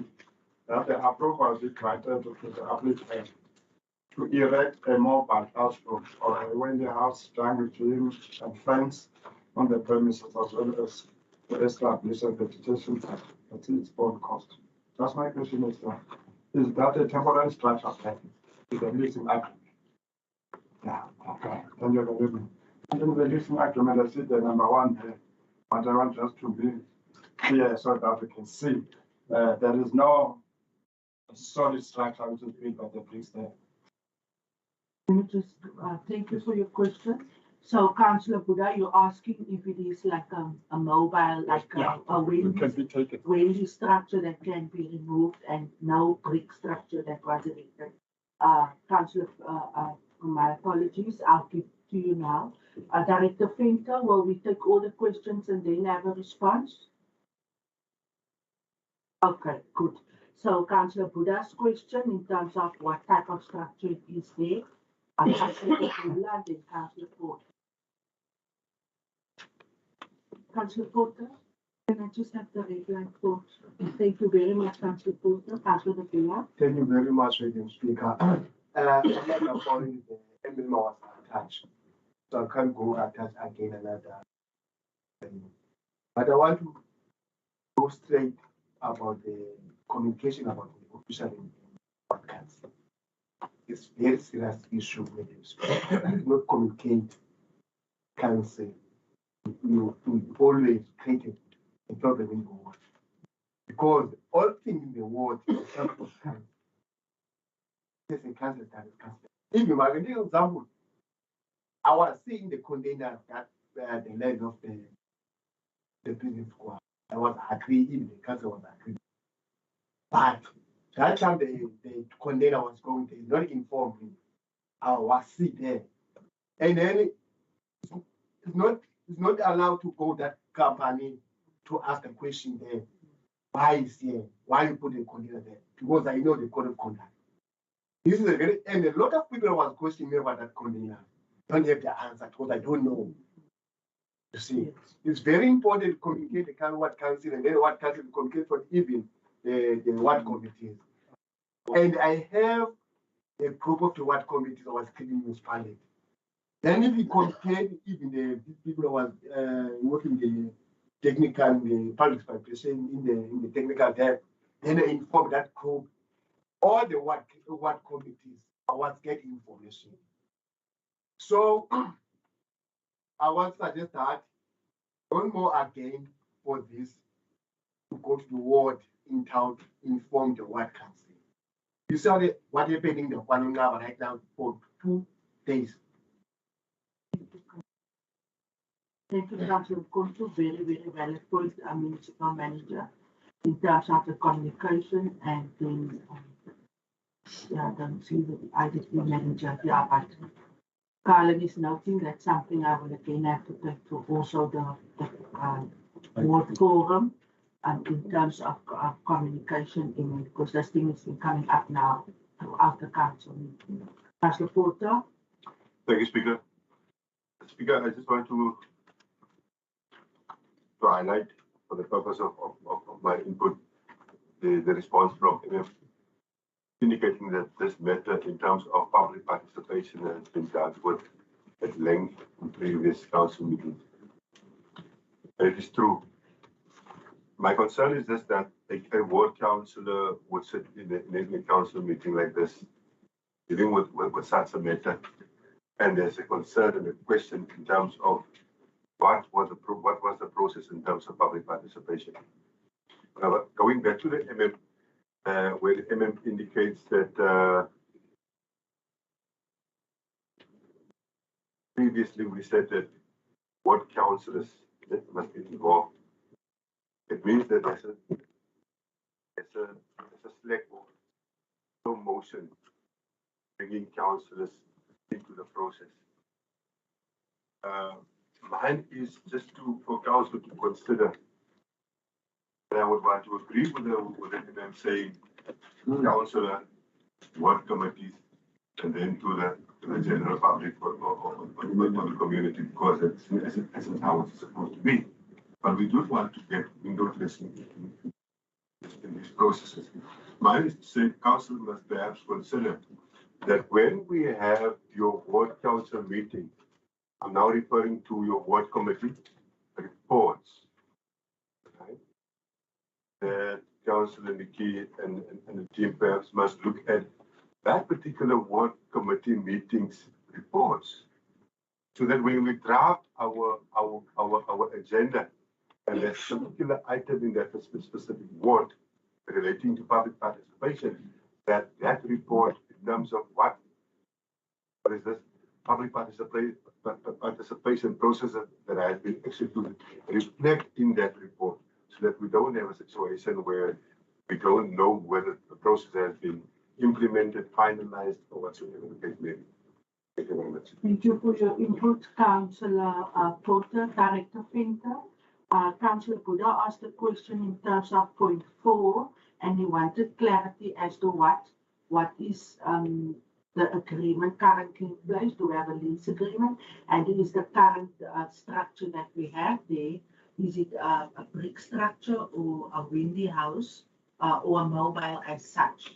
that the approval is granted to the applicant to erect a mobile houseboat or a windy house jungle gym and fence on the premises as well as to establish a vegetation at its own cost. That's my question is that a temporary structure plan? The leasing agreement. Yeah, okay. Then you're going and then the leasing agreement, I see the number 1 here. But I want just to be clear so that we can see there is no solid structure which is built by the bricks there. Let me just thank you for your question. So, Councillor Buddha, you're asking if it is like a mobile, like a windy structure that can be removed and no brick structure that was erected. Councillor, my apologies. I'll give to you now. Director Venter, will we take all the questions and then have a response? Okay, good. So Councillor Buddha's question in terms of what type of structure is there. Councillor Buddha and then Councillor Porter. Councillor Porter, can I just have the red line for? Thank you very much, Councillor Porter. Councillor Buddha. Thank you very much, Madam Speaker. I'm not following the ML was attached, so I can't go attach again another. But I want to go straight about the communication about the official broadcast. It's a very serious issue when you do not communicate council. You always create a problem in the world. Because all things in the world is terms of council. There's a council that is council. If you might give an example, I was seeing the container that the leg of the business squad. I was agree, even the council was agree. But that time the container was going there, not informed me. I was sitting there. And then it's not allowed to go that company to ask a question there. Why is here? Why you put a container there? Because I know the code of conduct. This is a very, and a lot of people was questioning me about that container. Don't have the answer because I don't know. You see, it's very important to communicate the what council and then what council communicate for even the what committees. And I have a group of the what committees I was creating municipality. Then if you compare even the people who was working the technical, the public participation in the technical depth, then I inform that group, all the what committees, I was getting information. So I want to suggest that one more again for this to go to the ward in town, inform the ward council. You saw what happened in the Kwananga right now for 2 days. Thank you, Councillor Kuntu. Very, very valid point, municipal manager, in terms of the communication and then, I don't see the IDP manager here, but Carlin is noting that something I will again have to take to also the ward forum in terms of communication, because this thing is coming up now throughout the council meeting. Councillor Porter. Thank you, Speaker. Speaker, I just want to highlight, for the purpose of my input, the response from MF indicating that this matter in terms of public participation has been dealt with at length in previous council meetings. It is true. My concern is just that a ward councillor would sit in a council meeting like this, dealing with such a matter, and there's a concern and a question in terms of what was the process in terms of public participation. Going back to the MM, where the MM indicates that previously we said that ward councillors must be involved. It means that there's a slack or no motion bringing councillors into the process. Mine is just for council to consider. And I would want to agree with them saying councillor, ward committees, and then to the general public or the community, because that's how it's supposed to be. But we don't want to get windowless in these processes. Mine is to say council must perhaps consider that when we have your ward council meeting, I'm now referring to your ward committee reports, right? That Councillor Nikki and the team perhaps must look at that particular ward committee meetings reports, so that when we draft our agenda and there's a particular item in that specific ward relating to public participation, that report in terms of what is this public participation process that has been executed reflect in that report, so that we don't have a situation where we don't know whether the process has been implemented, finalized, or whatsoever the case may be. Thank you very much. Thank you for your input, Councillor Porter, Director Finter. Councillor Buddha asked a question in terms of point 4, and he wanted clarity as to what is the agreement currently in place. Do we have a lease agreement? And is the current structure that we have there, is it a brick structure or a windy house or a mobile as such?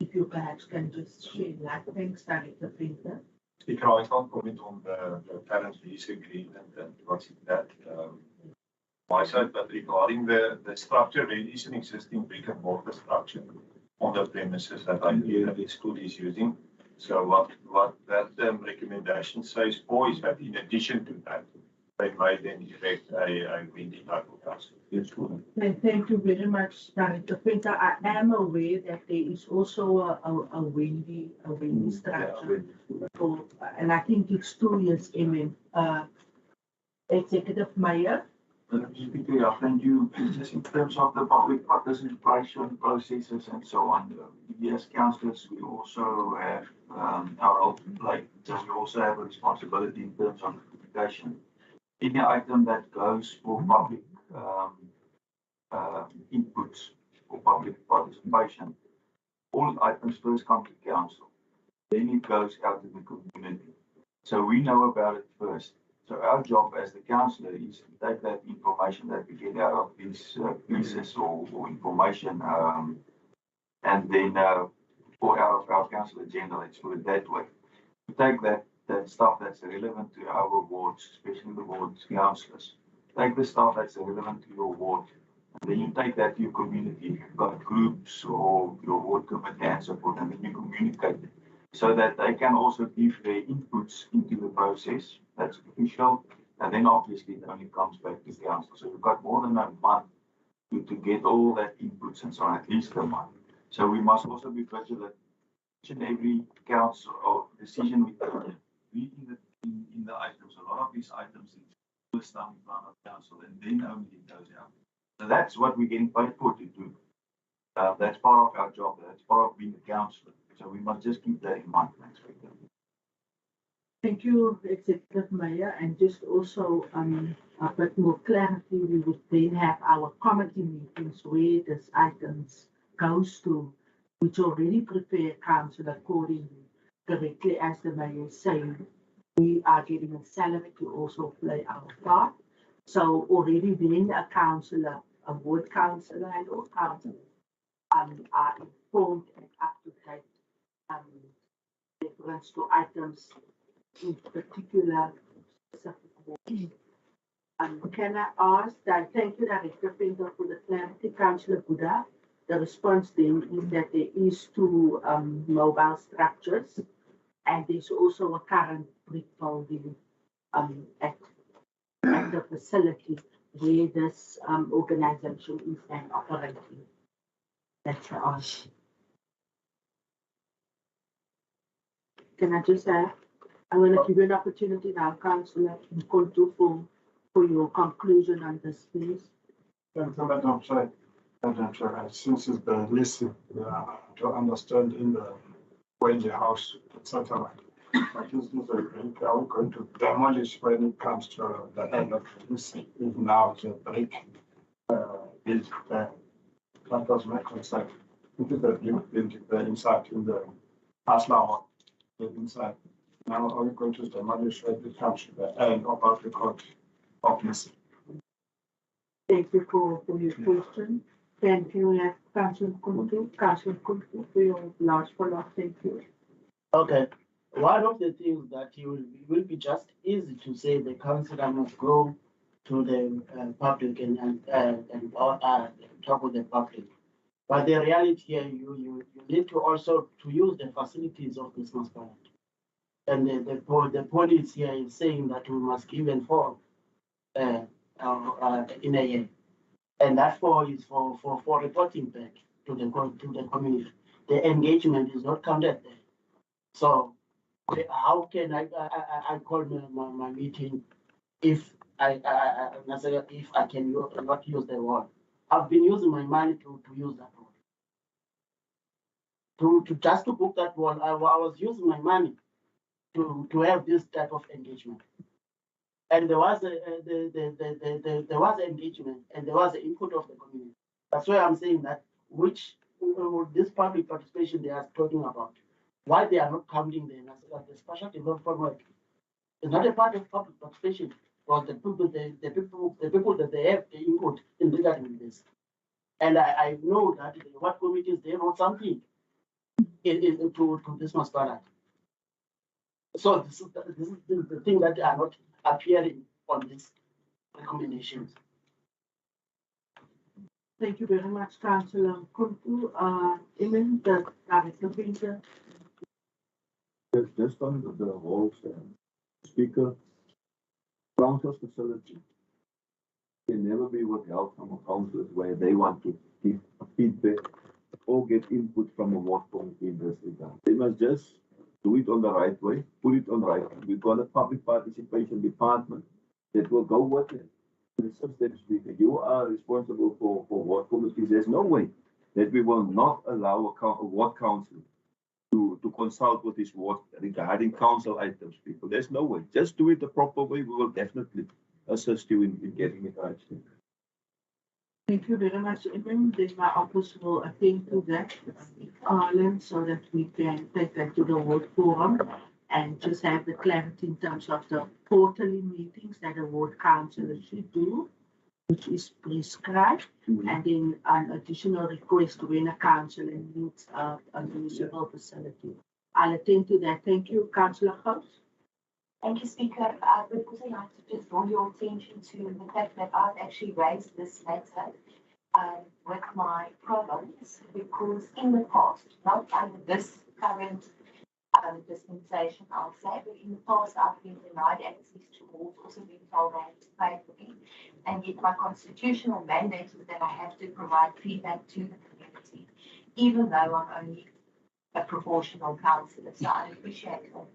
If you perhaps can just share that. Thanks, Director Finter. I can't comment on the current lease agreement and what's in that. My side, but regarding the structure, there is an existing brick and mortar structure on the premises that the school is using. So what that recommendation says for is that in addition to that, they may then erect a windy type of house. Thank you very much, Director Finter. I am aware that there is also a windy structure. And I think it's 2 years, Executive Mayor. Speaker, thank you. Just in terms of the public participation processes and so on, we as councillors, we also have our own, we also have a responsibility in terms of notification. Any item that goes for public inputs or public participation, all items first come to council, then it goes out to the community. So we know about it first. So our job as the councillor is to take that information that we get out of these pieces or information, and then for our council agenda, let's put it that way, to take that stuff that's relevant to our wards, especially the wards councillors. Take the stuff that's relevant to your ward, and then you take that to your community. You've got groups or your ward committee and so forth, and then you communicate it so that they can also give their inputs into the process. That's official, and then obviously it only comes back to council. So you've got more than a month to get all that inputs and so on, at least a month. So we must also be vigilant. Each and every council or decision we take, in the items, a lot of these items it's first time in front of council, and then only it goes out. So that's what we're getting paid for to do. That's part of our job. That's part of being a councillor. So we must just keep that in mind. Thank you, Executive Mayor, and just also a bit more clarity, we would then have our committee meetings where this items goes to, which already prepare council accordingly, correctly as the Mayor is saying. We are getting a salary to also play our part. So already then a councillor, a ward councillor and all councillors are informed and up to date reference to items in particular specific wards. Can I ask that, thank you, Director Finter, for the clarity, Councillor Buddha. The response then is that there is 2 mobile structures, and there's also a current brick building at the facility where this organization is then operating. That's the ask. Can I just add? I'm going to give you an opportunity now, Councillor Nkonto, for your conclusion on this, please. Thank you, Madam Chair. Madam Chair, since it's been listened to understand in the when the house, etc. But this is a break. Are we going to demolish when it comes to the end of this? If now the break is that was my concern. Into the new building, the inside in the Asla inside. Now are we going to demolish when it comes to the end of the court of this? Thank you for your question. Thank you, Councillor Nkonto. Councillor Nkonto, for your last follow-up. Thank you. Okay. One of the things that will be just easy to say the councillor must go to the public and talk with the public. But the reality here, you need to also to use the facilities of this municipality. And the policy here is saying that we must give and fall in a year. And that is for reporting back to the community. The engagement is not counted there. So how can I call my meeting if I can not use the word? I've been using my money to use that word. To just to book that word, I was using my money to have this type of engagement. And there was there was engagement and there was the input of the community. That's why I'm saying that which this public participation they are talking about, why they are not counting the the special development work is not a part of public participation for the people, the people that they have the input in regarding this. And I know that what committees they know something to this Municipality. So this is the thing that are not appearing on these recommendations. Thank you very much, Councillor Kuntu. Emin, the Director Painter. Just on the whole speaker, council's facility can never be withheld from a council where they want to give feedback or get input from a ward committee in this regard. They must just do it on the right way, put it on the right way. We've got a public participation department that will go with it. Speaker, you are responsible for ward committees. There's no way that we will not allow a ward council to consult with this ward regarding council items, people. There's no way. Just do it the proper way. We will definitely assist you in getting it right. Thank you very much, Emin. Then my office will attend to that, Arlen, so that we can take that to the ward forum and just have the clarity in terms of the quarterly meetings that the ward councillor should do, which is prescribed, and then an additional request when a councillor needs a municipal facility. I'll attend to that. Thank you, Councillor House. Thank you, Speaker. I would also like to just draw your attention to the fact that I've actually raised this matter with my province because in the past, not under this current dispensation, I'll say, but in the past I've been denied access to wards, also been told I have to pay for it. And yet my constitutional mandate is that I have to provide feedback to the community, even though I'm only a proportional councillor. So I appreciate that.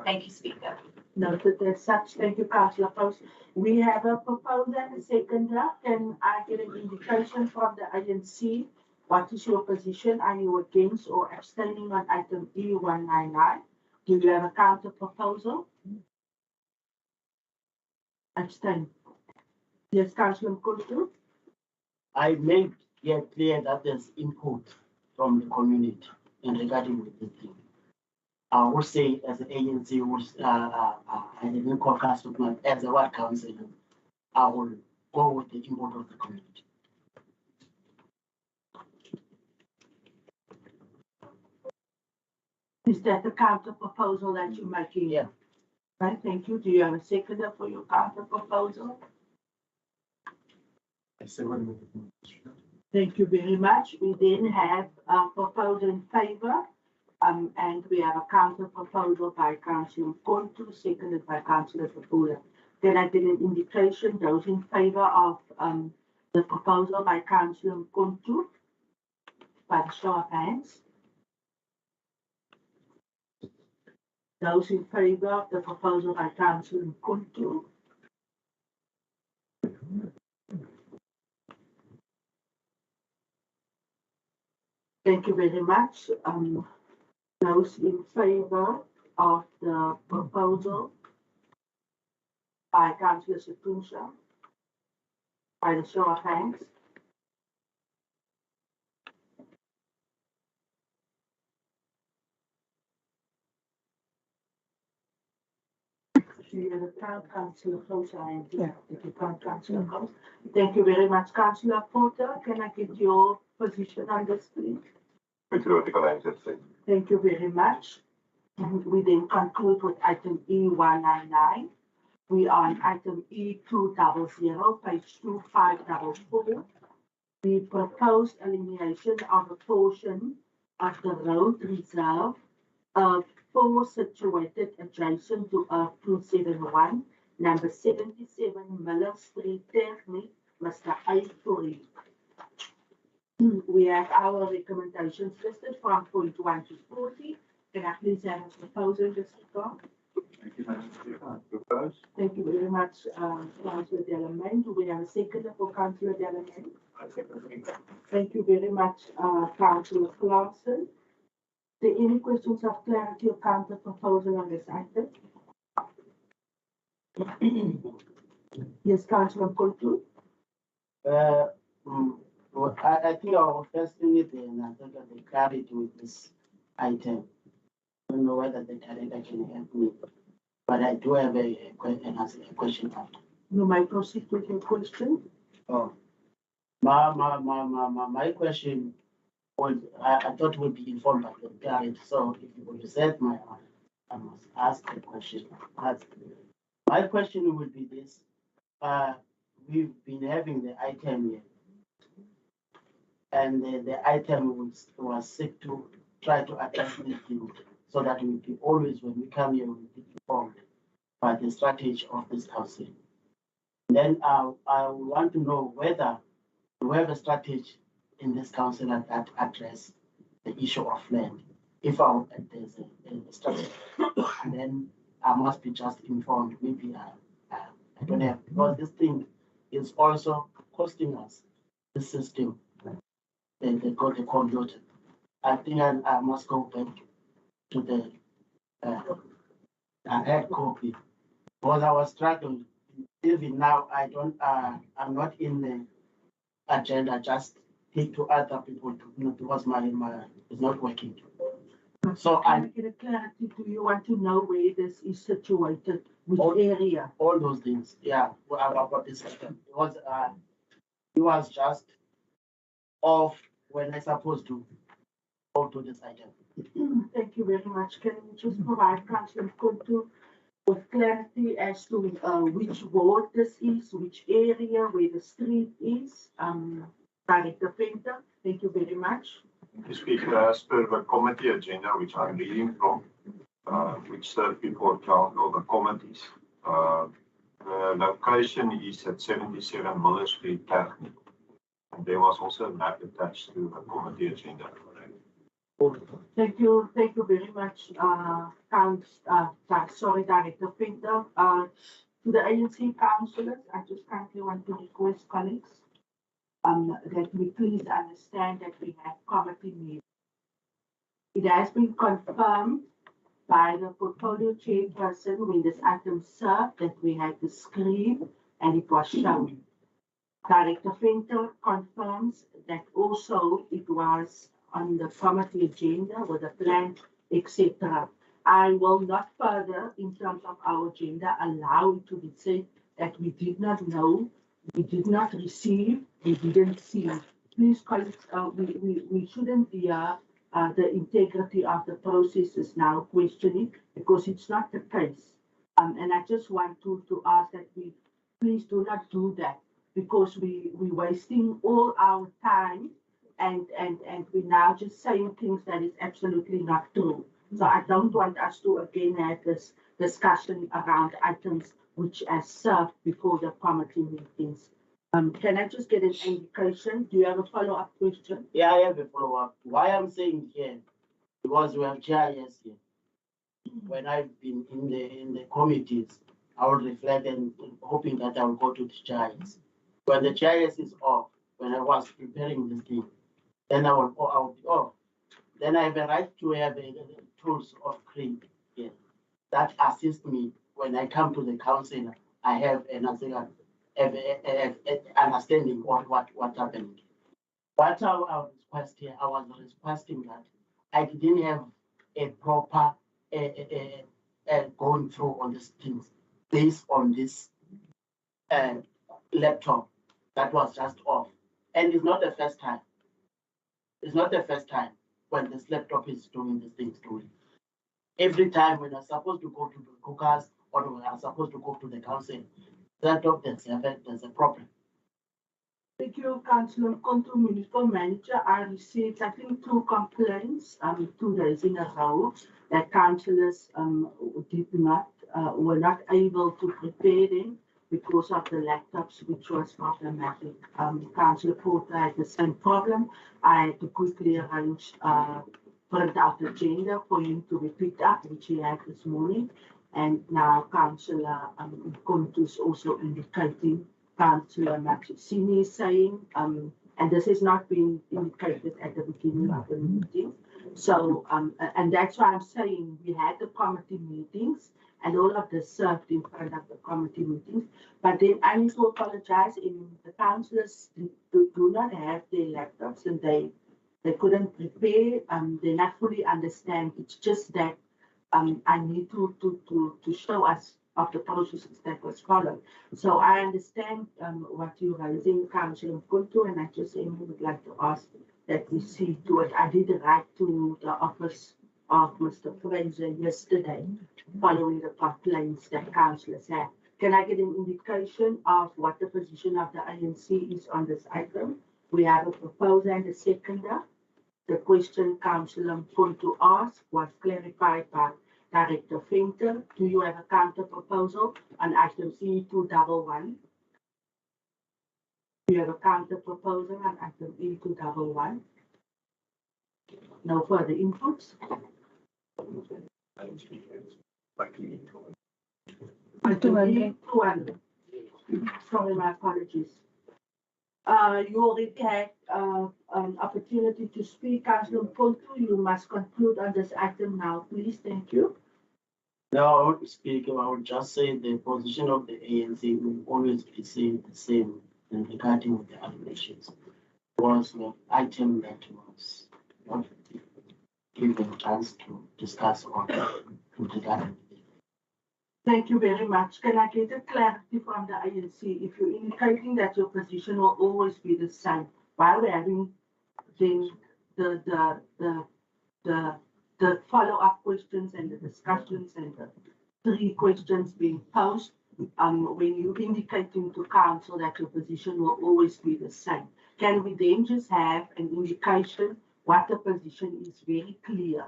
Thank you, Speaker. Noted as such. Thank you, Councillor Post. We have a proposal and a seconder. Can I get an indication from the ANC? What is your position? Are you against or abstaining on item E199? Do you have a counter proposal? Abstain. Yes, Councillor Kuntu. I made it clear that there's input from the community in regarding with this thing. I would say as an agency, I didn't call council as a ward council, I will go with the input of the community. Is that the counter proposal that you're making? Yeah. Right, thank you. Do you have a seconder for your counter proposal? Thank you very much. We then have a proposal in favor, and we have a counter proposal by Councillor Kontu, seconded by Councillor Papula. Can I get an indication, those in favor of the proposal by Councillor Kontu, by the show of hands? Those in favor of the proposal by Councillor Kontu? Thank you very much. Those in favor of the proposal by Councillor Setunsa, by the show of hands. The town councillor close eye. Yeah. The town councillor close. Thank you very much, Councillor Porter. Can I get your position on this, please? Thank you very much. And we then conclude with item E199. We are on item E200, page 2544. The proposed elimination of a portion of the road reserve of 4 situated adjacent to 271, number 77 Miller Street, Technique, Mr. Aituri. We have our recommendations listed from point 1 to 40. Can I please have a proposal in this regard? Thank you, Madam Speaker. Thank you very much, Councillor Delamain. Do we have a seconder for Councillor Delamain? Thank you very much, Councillor Clausen. there any questions of clarity or counter proposal on this item? Yes, Councillor Kotu. Well, I think our first unit and I think the clarity with this item. I don't know whether the director can help me, but I do have a question after. You might proceed with your question. Oh, my question was, I thought would be informed by the parent, so if you would set my honor, I must ask the question. My question would be this, we've been having the item here. And the item was set to try to address this thing so that we can always, when we come here, we be informed by the strategy of this council. Then I want to know whether we have a strategy in this council that address the issue of land. If there's a strategy, and then I must be just informed. Maybe I don't have, because this thing is also costing us the system. They got the computer. I think I must go back to the hard copy because I was struggling. Even now, I'm not in the agenda. Just take to other people because my is not working. So I get a clarity. Do you want to know where this is situated? Which area? All those things. Yeah. About this system. It was just off when I supposed to go to this item. Thank you very much. Can you just provide Councillor Kotu with clarity as to which ward this is, which area, where the street is? Director Venter, thank you very much. Thank you, Speaker. As per the committee agenda, which I'm reading from, which serve before council, the committees, the location is at 77 Miller Street, Technical. And there was also a map attached to the committee agenda. Thank you very much, Director Venter. To the ANC councillors, I just kindly want to request colleagues that we please understand that we have committee meetings. It has been confirmed by the portfolio chairperson when this item served that we had the screen and it was shown. Director Venter confirms that also it was on the committee agenda with a plan, etc. I will not further, in terms of our agenda, allow it to be said that we did not know, we did not receive, we didn't see. Please, colleagues, we shouldn't be the integrity of the process is now questioning because it's not the case. And I just want to ask that we please do not do that because we're wasting all our time and we're now just saying things that is absolutely not true. So I don't want us to again have this discussion around items which are served before the committee meetings. Can I just get an indication? Do you have a follow-up question? Yeah, I have a follow-up. Why I'm saying here, because we have GIS here. When I've been in the committees, I will reflect and hoping that I will go to the GIS. When the GIS is off, when I was preparing this thing, then I will be off. Then I have a right to have tools of cream here that assist me when I come to the council. I have an understanding of what happened. What I was requesting that I didn't have a proper going through all these things based on this laptop that was just off. And it's not the first time. It's not the first time when this laptop is doing these things to it. Every time when I'm supposed to go to the cookers or when I'm supposed to go to the council, laptop there's a problem. Thank you, Councillor Konto, Municipal Manager. I received, I think, 2 complaints 2 days in a row that councillors were not able to prepare them because of the laptops, which was problematic. Councillor Porter had the same problem. I had to quickly arrange print out the agenda for him to repeat up, which he had this morning. And now Councillor Konto is also indicating Councillor Maxine is saying, and And this has not been indicated at the beginning of the meeting. So, and that's why I'm saying we had the committee meetings and all of this served in front of the committee meetings. But then I need to apologize in the councillors do not have their laptops and they couldn't prepare, they not fully understand. It's just that I need to show us of the processes that was followed. So I understand what you're raising, Councillor Kuntu, and I just would like to ask that we see to it. I did write to the office of Mr. Fraser yesterday, following the complaints that councillors have. Can I get an indication of what the position of the ANC is on this item? We have a proposer and a seconder. The question Councillor Kuntu asked was clarified by Director Venter. Do you have a counter proposal on item E211? Do you have a counter proposal on item E211? No further inputs? Item E200. Sorry, my apologies. You already had an opportunity to speak, Councillor Kuntu. You must conclude on this item now, please. Thank you. No, I won't speak. I would just say the position of the ANC will always be the same in regarding the allegations. It was the item that was not given a chance to discuss on with regard. Thank you very much. Can I get a clarity from the ANC? If you're indicating that your position will always be the same, while we're having then the follow-up questions and the discussions and the 3 questions being posed, when you're indicating to council that your position will always be the same, can we then just have an indication what the position is very clear?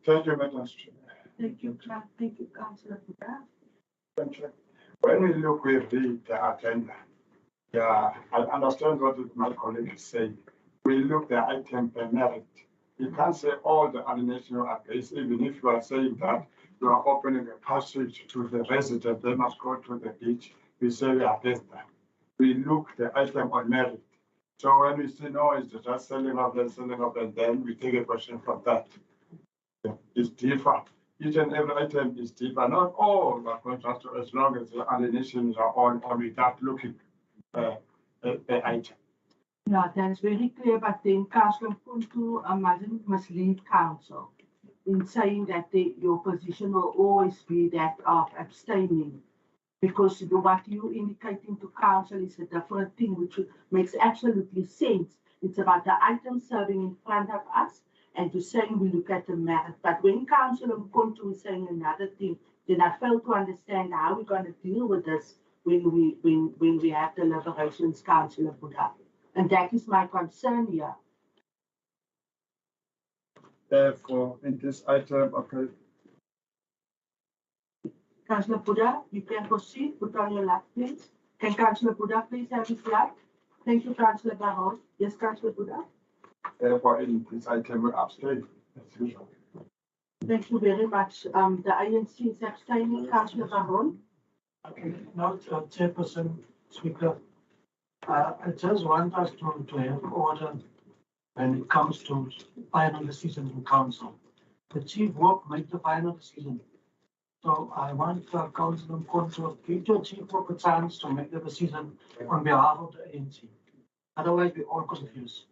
Thank you, Madam Chair. Thank you, Councillor. When we look, we read the agenda. Yeah, I understand what my colleague is saying. We look the item per merit. You can't say all the allegations are based, even if you are saying that you are opening a passage to the resident, they must go to the beach. We say we are based there. We look the item on merit. So when we say no, it's just selling of them, then we take a question from that. It's different. Each and every item is different. Not all are contrasted as long as the allegations are on without looking at the item. Yeah, that's very clear, but then Councillor Kuntu mustn't mislead council in saying that your position will always be that of abstaining. Because what you're indicating to council is a different thing, which makes absolutely sense. It's about the item serving in front of us, and you're saying we look at the merit. But when Councillor Kuntu is saying another thing, then I fail to understand how we're going to deal with this when we have deliberations, Councillor Buddha. And that is my concern here. Therefore, in this item, okay. Councillor Buddha, you can proceed. Put on your lap, please. Can Councillor Buddha please have his lap? Thank you, Councillor Baron. Yes, Councillor Buddha. Therefore, in this item, we abstain, as usual. Thank you very much. The ANC is abstaining. Councillor Baron. Okay, now, Chairperson, Speaker, I just want us to have order when it comes to final decision in council. The chief work make the final decision. So I want Councillor Kuntu to give your chief work a chance to make the decision on behalf of the ANC. Otherwise, we're all confused.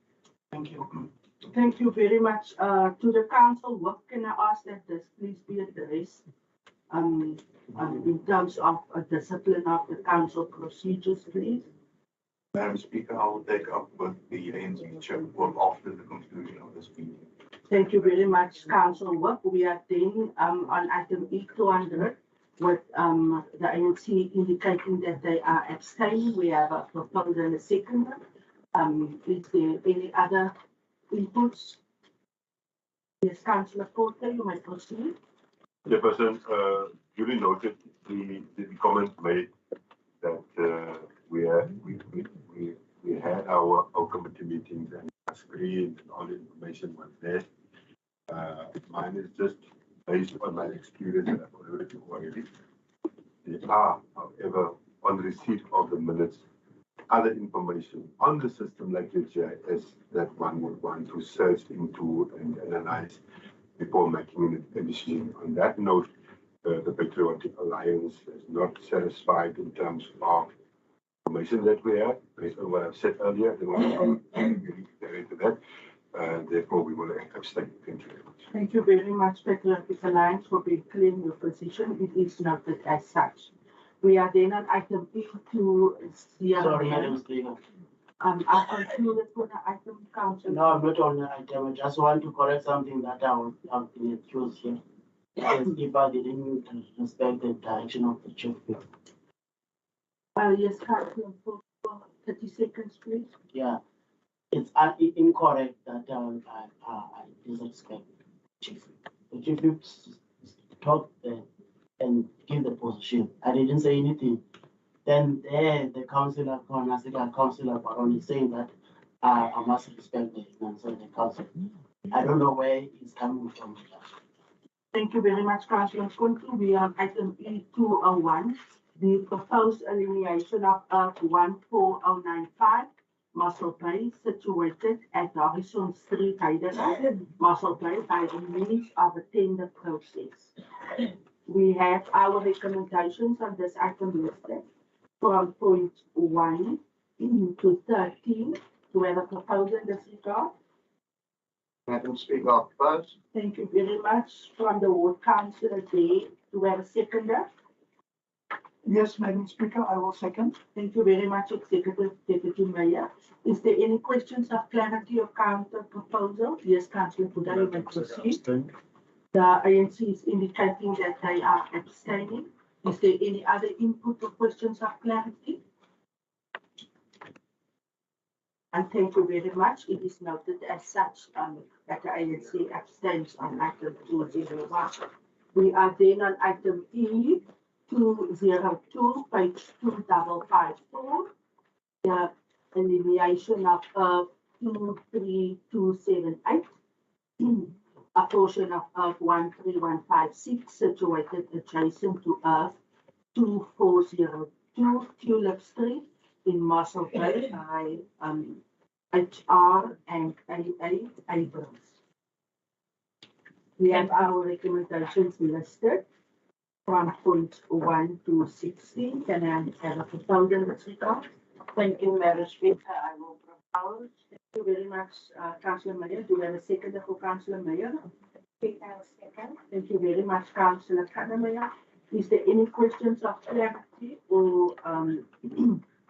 Thank you. Thank you very much. To the council, what can I ask that this please be addressed in terms of discipline of the council procedures, please? Madam Speaker, I will take up with the ANC chair after the conclusion of this meeting. Thank you very much, Council Work. We are then on item E200 with the ANC indicating that they are abstaining. We have a proposal and a second. Is there any other inputs? Yes, Councillor Porter, you may proceed. Chairperson, duly noted the comment made that we had our committee meetings and screened and all the information was there. Mine is just based on my experience and I've already. They are, however, on receipt of the minutes, information on the system like the GIS that one would want to search into and analyze before making a decision. On that note, the Patriotic Alliance is not satisfied in terms of information that we have, based on what I've said earlier. They want to reiterate that. Therefore, we will abstain. Thank you very much. Thank you very much, Patriotic Alliance, for declaring your position. It is noted as such. We are then on item E2. Sorry, Madam Speaker. I concluded for the item, Council. No, I'm not on the item. I just want to correct something that I've been accused here. Yes, if I didn't respect the direction of the chief. Yes, Council, for 30 seconds, please. Yeah, it's incorrect that I disrespect the chief. The chief talk and give the position. I didn't say anything. Then there, the councillor, Councillor Baron is saying that I must respect the answer of the council. I don't know where it's coming from. Thank you very much, Councillor Kuntu. We are on item E201, the proposed elimination of Earth 14095, Mossel Bay, situated at Harrison Street, Heidelberg, Mossel Bay, by the means of a tender process. We have our recommendations on this item listed from point 1 to 13. Do we have a proposal in this regard? Madam Speaker, I propose. Thank you very much. From the Ward Councillor there, do we have a seconder? Yes, Madam Speaker, I will second. Thank you very much, Executive Deputy Mayor. Is there any questions of clarity or counter proposal? Yes, Councillor Buda, you may proceed. The ANC is indicating that they are abstaining. Is there any other input or questions of clarity? And thank you very much. It is noted as such that the ANC abstains on item 201. We are then on item E202, page 2554, the elimination of 23278, a portion of Earth 13156 situated adjacent to Earth 2402 Tulip Street in Mossel Bay by HR and A8 Abrams. We have our recommendations listed from point 1 to 16. Can I have a proposal in this regard? Thank you, Madam Speaker. I will propose. Thank you very much, Councillor Mayor. Do we have a seconder for Councillor Mayor? Second. Thank you very much, Councillor Mayor. Is there any questions of clarity or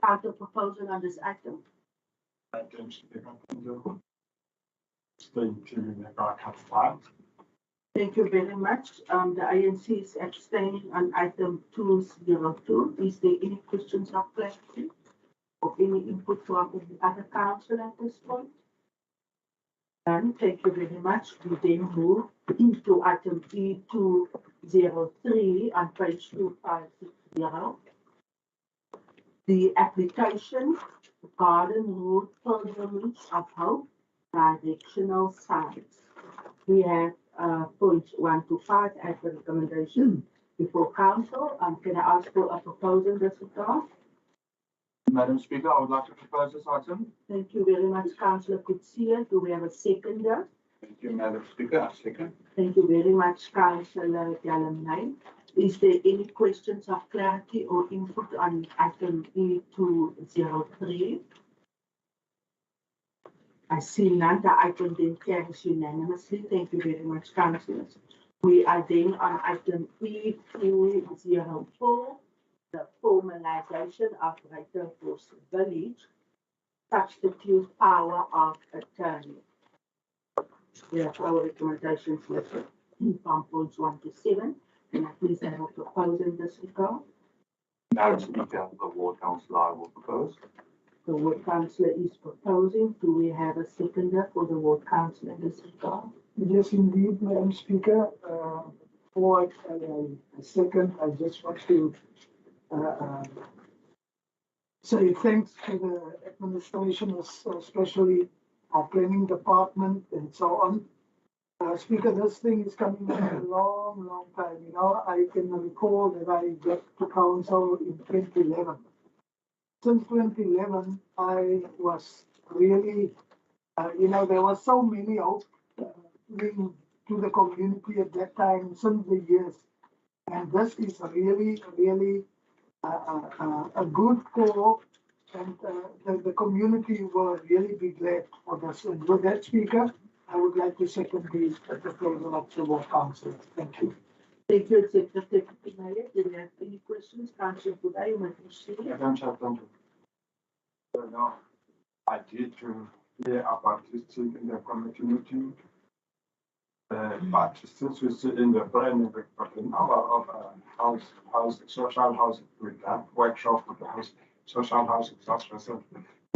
counter proposal on this item? Thank you very much. The ANC is abstaining on item 202. Is there any questions of clarity or any input from the other council at this point? And thank you very much. We then move into item E203 on page 2560. The application Garden Road Pilgrimage of Hope directional signs. We have points 1 to 5 as the recommendation before council. Can I ask for a proposal in this regard? Madam Speaker, I would like to propose this item. Thank you very much, Councillor Kutsia. Do we have a seconder? Thank you, Madam Speaker. I second. Thank you very much, Councillor Gallamay. Is there any questions of clarity or input on item E203? I see none. The item then carries unanimously. Thank you very much, councillors. We are then on item E204, the formalization of Greater Force Village, substitute power of attorney. We have our recommendations listed from points 1 to 7. Can I please have a proposal in this regard? Madam Speaker, the Ward Councillor will propose. The Ward Councillor is proposing. Do we have a seconder for the Ward Councillor in this regard? Yes, indeed, Madam Speaker. For a second, I just want to say thanks to the administration, especially our planning department and so on. Speaker, this thing is coming in a long, long time. You know, I can recall that I got to council in 2011. since 2011, I was really, there was so many hope bring to the community at that time since the years. And this is really, really a good call, and the community will really be glad for this. And with that, Speaker, I would like to second the proposal of the World Council. Thank you. Thank you, Executive Deputy Mayor. Do you have any questions? Councillor Budai, you may proceed. Madam Chair, thank you. So now, I did hear about this thing in the community. But since we sit in the planning department, our social housing with that workshop with the house, social housing social.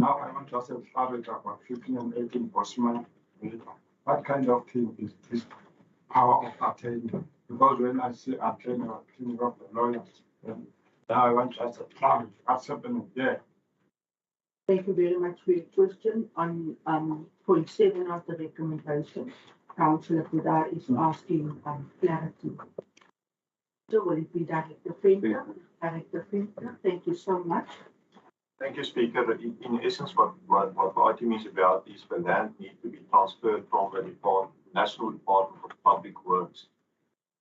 Now I want to ask about 15 and 18 Bosman. What kind of thing is this power of attorney? Because when I say attorney, I'm thinking of the lawyers. Now I want to ask what's happening there. Thank you very much for your question. On point 7 of the recommendation, Councillor Budai is asking clarity. So will it be Director Venter? Director Venter, thank you so much. Thank you, Speaker. In essence, what the item is about is the land need to be transferred from the National Department of Public Works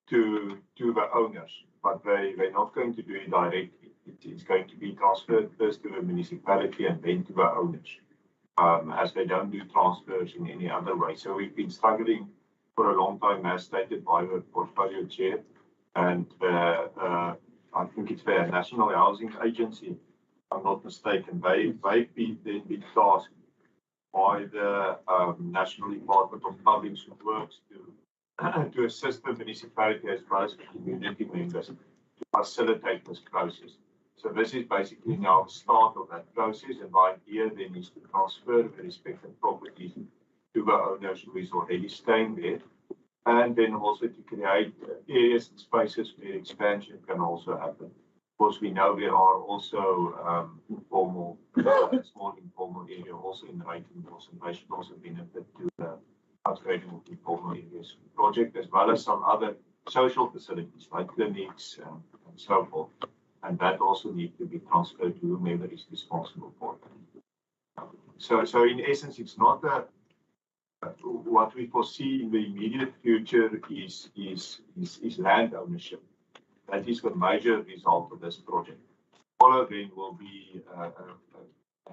to the owners, but they're not going to do it directly. It's going to be transferred first to the municipality and then to the owners, as they don't do transfers in any other way. So we've been struggling for a long time, as stated by the portfolio chair, and I think it's the National Housing Agency, if I'm not mistaken. They've been tasked by the National Department of Public Works to assist the municipality as well as the community members to facilitate this process. So this is basically now the start of that process, and by here then is to transfer the respective properties to the owners who is already staying there, and then also to create areas and spaces where expansion can also happen. Of course, we know there are also informal, small informal area also in Wrighton, and they should also benefit to the upgrading of informal areas project, as well as some other social facilities like clinics and so forth. And that also needs to be transferred to whomever is responsible for it. So in essence, it's not what we foresee in the immediate future is land ownership. That is the major result of this project. Follow then will be a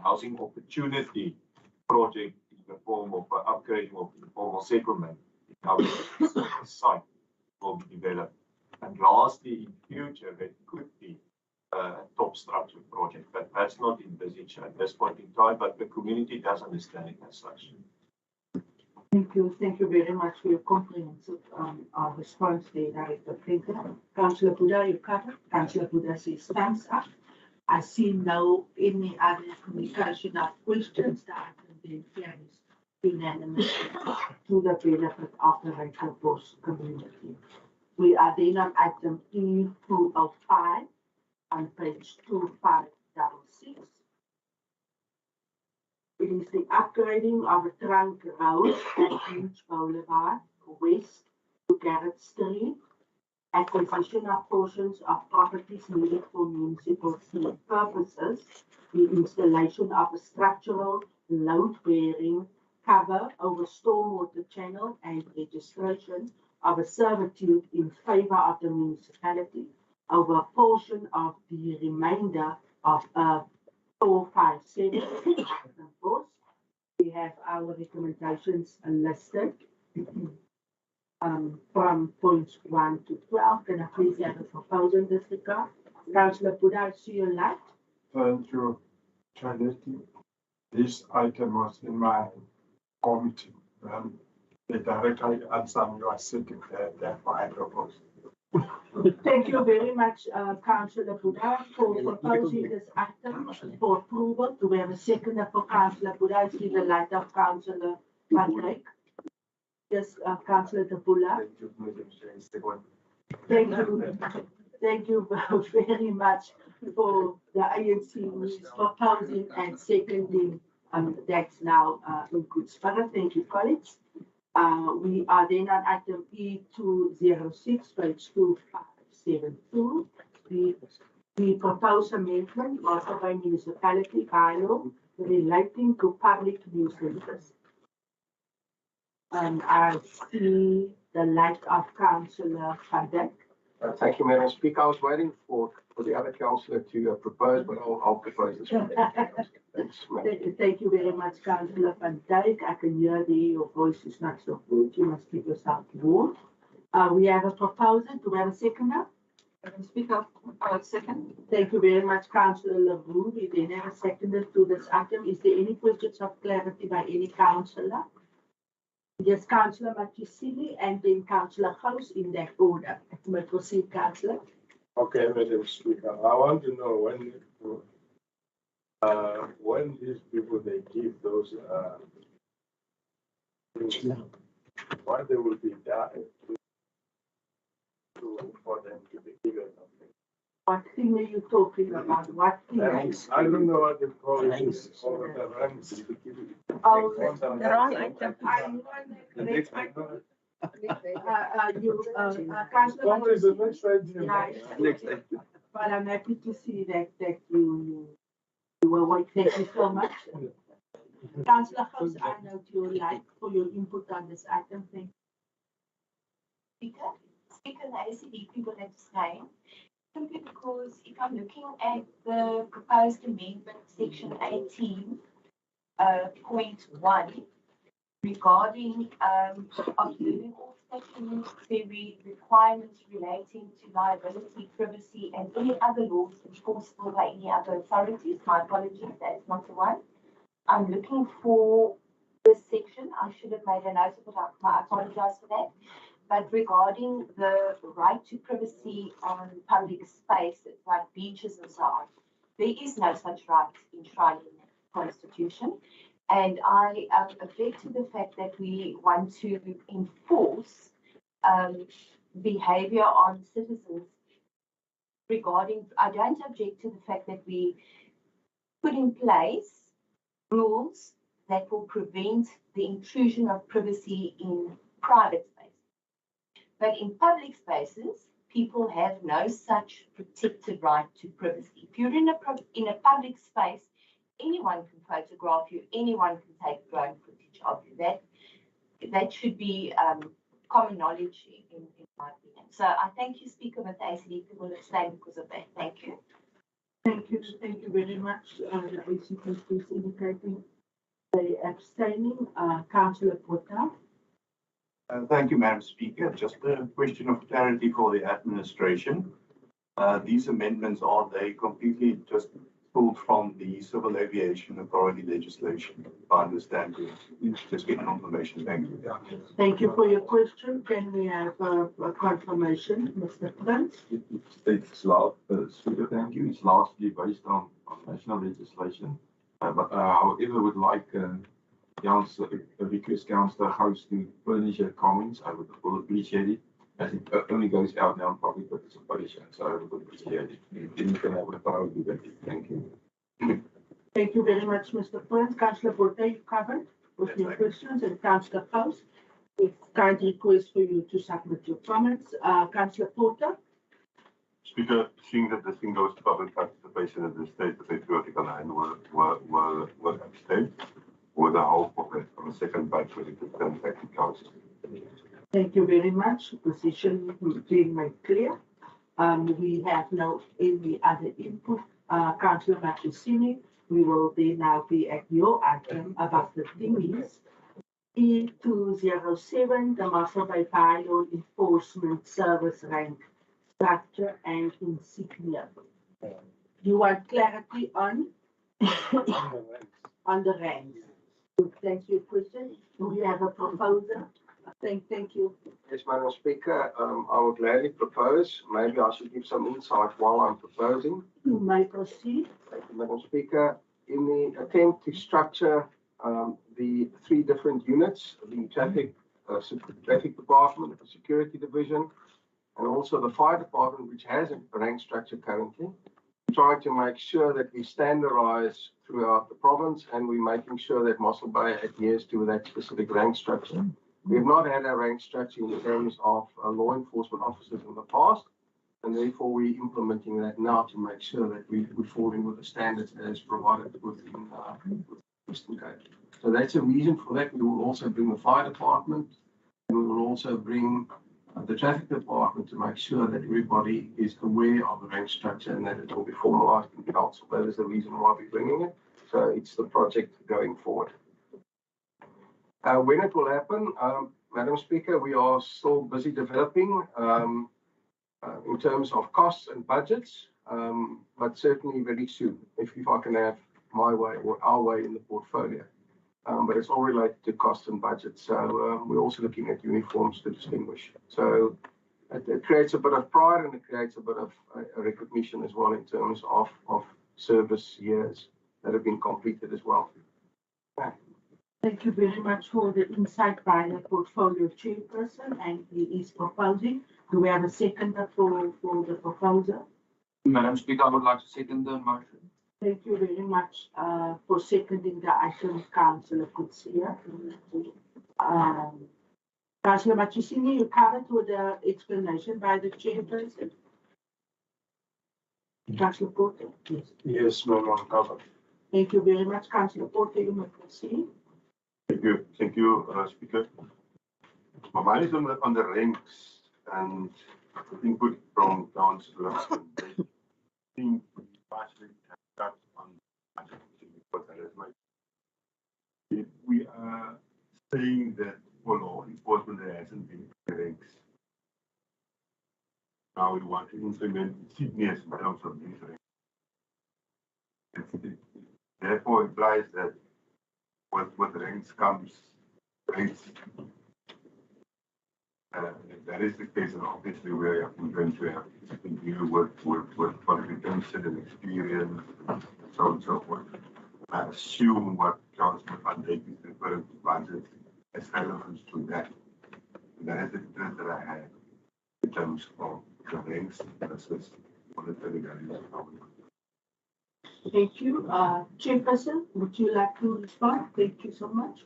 housing opportunity project in the form of upgrading of informal settlement. Now the site will be developed. And lastly, in future, there could be a top structure project, but that's not envisaged at this point in time, but the community does understand it as such. Thank you very much for your comprehensive response there, Director Venter. Councillor Budai, you covered. Councillor Budai says thumbs up. I see no any other communication of questions that can be carries unanimously to the benefit of the Rachel Bosch community. We are then on item E205 on page 2566. It is the upgrading of a trunk road at Beach Boulevard West to Garrett Street, acquisition of portions of properties needed for municipal purposes, the installation of a structural load-bearing cover over stormwater channel, and registration of a servitude in favor of the municipality over a portion of the remainder of 457. We have our recommendations listed from points 1 to 12. Can I please have a proposal in this regard? Councillor Budai, see your light. Thank you, Charity. This item was in my committee. The director answered me, you are sitting there, therefore I propose. Thank you very much, Councillor Budai, for proposing this item for approval. Do we have a seconder for Councillor Budai? See the light of Councillor Van Dijk. Yes, Councillor De Bula. Thank you very much for the ANC who is proposing and seconding. That's now in good spirit. Thank you, colleagues. We are then on item E206, page 2572, the The proposed amendment also by municipality bylaw relating to public nuisances. I see the light of Councillor Van Dijk. Thank you, Madam Speaker. I was waiting for the other councillor to propose, but I'll propose this one. Thanks, Madam. Thank you very much, Councillor Van Dijk. I can hear your voice is not so good. You must keep yourself warm. We have a proposal. Do we have a seconder? Madam Speaker, second. Thank you very much, Councillor LaRue. We then have a seconder to this item. Is there any questions of clarity by any councillor? Yes, Councillor Matusini and then Councillor House in that order. May proceed, Councillor. Okay, Madam Speaker, I want to know when these people they give those what they will be done for them to be given. What thing are you talking about? What thing? I don't know what they call it. Or the ranks. Oh, The wrong item. The next item. Councillor Is the next item. Yeah. Next item. But I'm happy to see that you were waiting. Thank you so much. Councillor House, I note your like for your input on this item. Thank you. Speaker, the ACDP will abstain. Simply because if I'm looking at the proposed amendment, section 18, point 1, regarding observing all statutory requirements relating to liability, privacy, and any other laws enforceable by any other authorities. My apologies, that is not the one. I'm looking for this section. I should have made a note of it. I apologize for that. But regarding the right to privacy on public spaces like beaches and so on, there is no such right enshrined in the Constitution. And I object to the fact that we want to enforce behavior on citizens regarding, I don't object to the fact that we put in place rules that will prevent the intrusion of privacy in private spaces. But in public spaces, people have no such protected right to privacy. If you're in a public space, anyone can photograph you, anyone can take drone footage of you. That should be common knowledge in my opinion. So I thank you, Speaker, but the ACDP will abstain because of that. Thank you. Thank you very much. The ACDP is indicating they abstaining. Councillor Porter. Thank you, Madam Speaker. Just a question of clarity for the administration. These amendments, are they completely just pulled from the Civil Aviation Authority legislation? If I understand it. Just get confirmation. Thank you. Thank you for your question. Can we have a confirmation, Mr. Prince? It's Speaker, thank you. It's largely based on national legislation. However, would like request Councillor House to furnish her comments. I would appreciate it, as it only goes out now on public participation, so I would appreciate it. Thank you. Thank you very much, Mr. Prince. Councillor Porter, you covered with your questions, and Councillor House, it's kind request for you to submit your comments. Councillor Porter. Speaker, seeing that this thing goes to public participation at this stage, the patriotic line will abstain with the hope of it on the second by 20% back to council. Thank you very much. Position being made clear. We have no any other input. Councillor Matusini, we will then now be at your item about the thingies. E207, the Mossel bylaw enforcement service rank structure and insignia. You want clarity on on the ranks? Thank you, question. Do we have a proposal? Thank you. Yes, Madam Speaker, I would gladly propose. Maybe I should give some insight while I'm proposing. You may proceed. Thank you, Madam Speaker. In the attempt to structure the three different units, the traffic department, the security division, and also the fire department, which has a rank structure currently, trying to make sure that we standardize throughout the province, and we're making sure that Mossel Bay adheres to that specific rank structure. We have not had a rank structure in terms of law enforcement officers in the past, And therefore, we're implementing that now to make sure that we fall in with the standards as provided within Western Cape. So that's a reason for that. We will also bring the fire department, and we will also bring the traffic department to make sure that everybody is aware of the rank structure and that it will be formalized in council. That is the reason why we're bringing it. So it's the project going forward. When it will happen, Madam Speaker, we are still busy developing in terms of costs and budgets, but certainly very soon, if I can have my way or our way in the portfolio. But it's all related to cost and budget. So we're also looking at uniforms to distinguish. So it creates a bit of pride and it creates a bit of recognition as well in terms of service years that have been completed as well. Thank you very much for the insight by the portfolio chairperson, and he is proposing. Do we have a seconder for the proposal? Madam Speaker, I would like to second the motion. Thank you very much for seconding the item, Councillor Kutsia. Councillor Machisini, you covered with the explanation by the chairperson. Councillor Porter? Yes. Yes, ma'am, I'm covered. Thank you very much, Councillor Porter. You may proceed. Thank you, Speaker. My mind is on the ranks and input from councillors. I think we partially touched on because that is my. If we are saying that for law enforcement there hasn't been ranks, now we want to implement fitness in terms of these ranks. It therefore implies that with ranks comes rates. If that is the case, and obviously we're going to have to deal with qualification and experience and so on and so forth. I assume what Councillor Van Dijk is referring to budget as relevance to that. And that is the interest that I had in terms of the ranks versus monetary values. Thank you. Chairperson, would you like to respond? Thank you so much.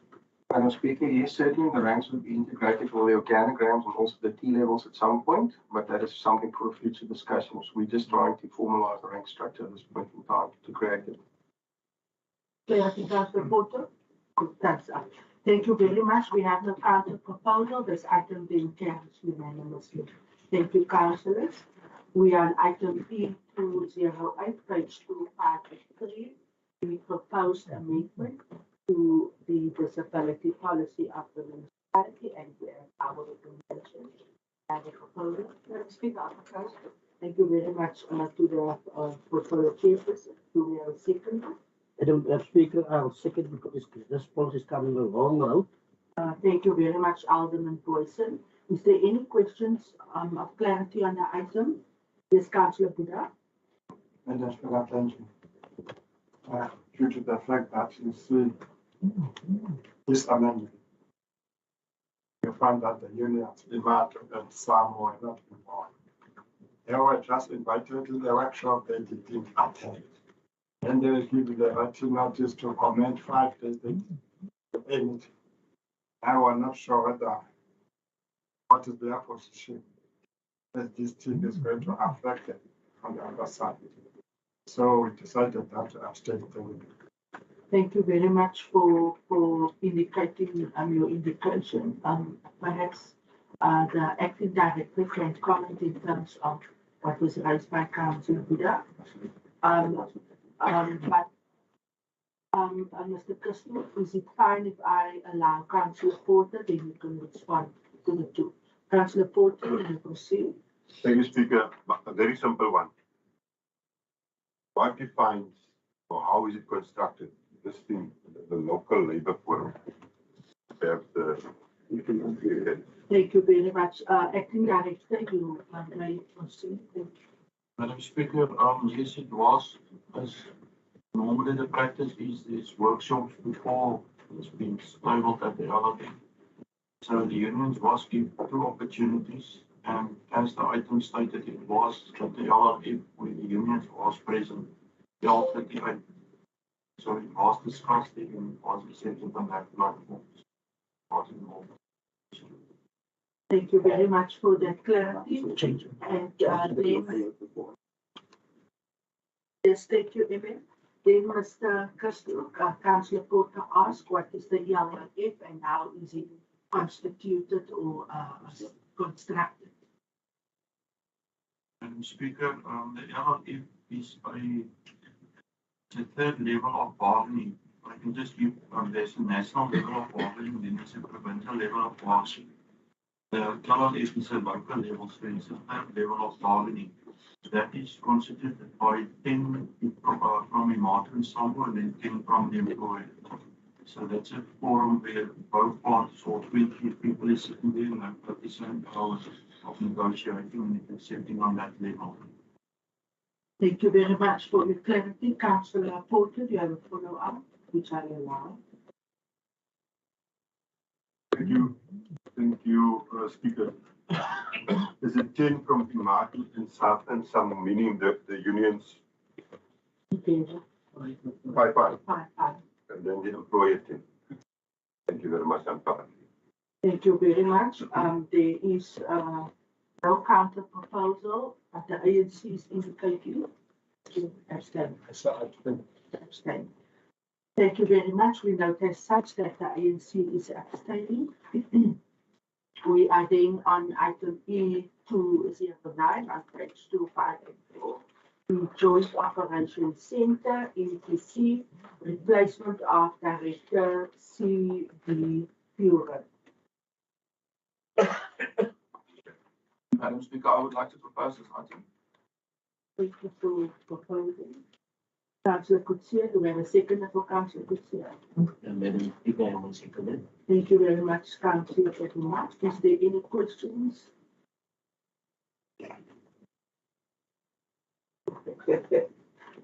Madam Speaker, yes, certainly the ranks will be integrated with the organograms and also the T levels at some point, but that is something for future discussions. We're just trying to formalize the rank structure at this point in time to create it. Councillor Porter? That's up. Thank you very much. We have no counter proposal. This item being carried unanimously. Thank you, councillors. We are on item P208, page 253. We proposed amendment to the disability policy of the municipality, and we have our recommendation. Have a proposal. Madam Speaker, I propose. Thank you very much to the portfolio chairperson. Do we have a second? Madam Speaker, I'll second because this policy is coming a long road. Thank you very much, Alderman Boyson. Is there any questions of clarity on the item? Yes, Councillor Buddha. Madam Speaker, thank you. Due to the fact that you see this amendment, you find that the unions demand and some were not involved. They were just invited to the workshop, they didn't attend. And they will give you the writing notice to comment 5 days to end. I was not sure what is their position, that this thing is going to affect it on the other side. So we decided not to abstain. Thank you very much for indicating your indication. Perhaps the acting director can comment in terms of what was raised by Councillor Buddha. Mr. Crystal, is it fine if I allow Councillor Porter, then you can respond to the two. Councillor Porter, you proceed. Thank you, Speaker. A very simple one. What defines or how is it constructed? This thing, the local labor forum. Thank you very much. Acting Director, you may proceed. Madam Speaker, yes, it was. As normally the practice is these workshops before it's been labeled at the LRF. So the unions was given 2 opportunities, and as the item stated, it was at the LRF where the unions was present, 12:38. So it was discussed and was accepted on that platform. Thank you very much for that clarity. And then, yes, thank you, Emil. Then Mr. Christo, Councillor Porter asked what is the ELF and how is it constituted or constructed? Madam Speaker, the LRF is the third level of bargaining. I can just give, there's a national level of bargaining, then there's a provincial level of bargaining. The LRF is a local level, so it's a third level of bargaining. That is constituted by 10 from a market ensemble and then 10 from the employer. So that's a forum where both parties or 20 people is sitting there and have 37 hours of negotiating and accepting on that level. Thank you very much for your clarity. Councillor Porter, do you have a follow-up, which I allow? Thank you, Speaker. Is it 10 from the market and South and some, meaning the unions? 5. And then the employer 10. Thank you very much, Ampar. Thank you very much. There is no counter proposal, but the ANC is indicating to abstain. Abstain. Thank you very much. We note as such that the ANC is abstaining. We are then on item E209 on page 254. The Joint Operations Center, ETC, replacement of Director C.D. Furen. Madam Speaker, I would like to propose this item. Thank you for proposing. Councillor Kutsia, do we have a second for Councillor Kutsia? Madam Speaker, I will second it. Thank you very much, Councillor Kutsia. Is there any questions?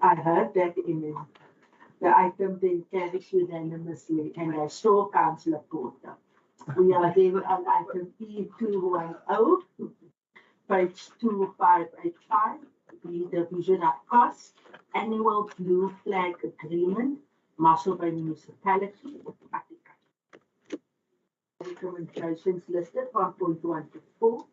I heard that in the item then carries unanimously, and I saw Councillor Porter. We are then on item E210, page 2585, the division of costs, annual blue flag agreement, Mossel by Municipality. Recommendations listed 1.1 to 4.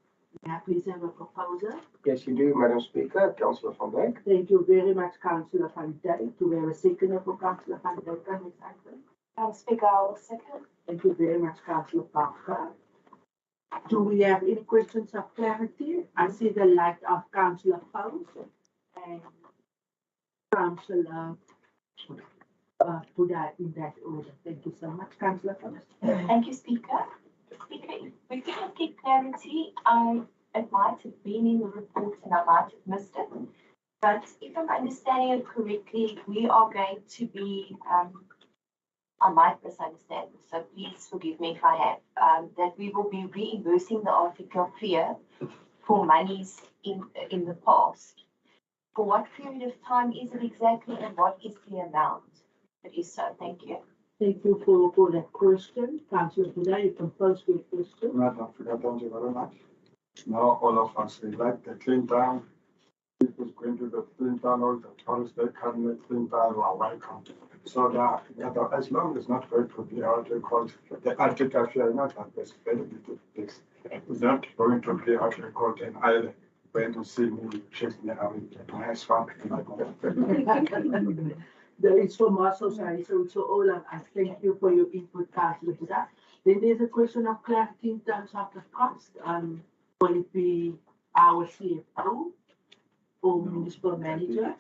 May I please have a proposal? Yes, you do, Madam Speaker. Councillor van Dijk. Thank you very much, Councillor van Dijk. Do we have a second for Councillor van Dijk on this item? Speaker, I will second. Thank you very much, Councillor Parker. Do we have any questions of clarity? I see the light of Councillor Fowles and Councillor Buddha in that order. Thank you so much, Councillor Fowles. Thank you, Speaker. Speaker, if we didn't get clarity, it might have been in the report and I might have missed it. But if I'm understanding it correctly, we are going to be, I might misunderstand, so please forgive me if I have, that we will be reimbursing the article fear for monies in the past. For what period of time is it exactly and what is the amount? It is so, thank you. Thank you for that question. Councillor Buddha, you can pose your question. Madam Speaker, thank you very much. Now all of us, we like the clean town. People going to the clean town, all the tourists, they come to clean town, are welcome. So that as long as not going to be article, the article here, not that there's very little things. It's not going to be article in Ireland. When you see me shaking the arm, nice fun. There is for Mossel, so all of us, thank you for your input, Councillor Buddha. Then there's a question of clarity in terms of the cost. Will it be our CFO or municipal manager?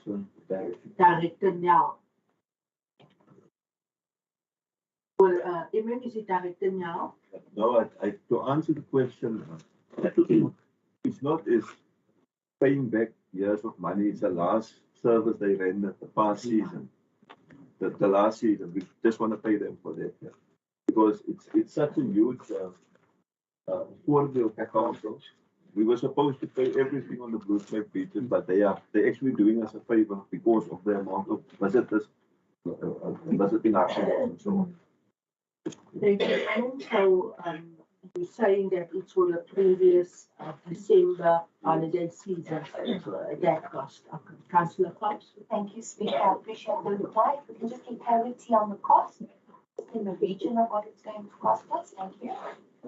Director now. Well, Emil, is it Director now? No, to answer the question, it's not as paying back years of money. It's the last service they rendered the past season. The last season, we just want to pay them for that, because it's such a huge poor bill per council. We were supposed to pay everything on the Blue Flag beaches, but they're actually doing us a favor because of the amount of visitors visiting our council and so on. Thank you. So you're saying that it's for the previous December holiday season, that cost. Okay. Councillor Fox. Thank you, Speaker. I appreciate the reply. If we can just get clarity on the cost in the region of what it's going to cost us. Thank you.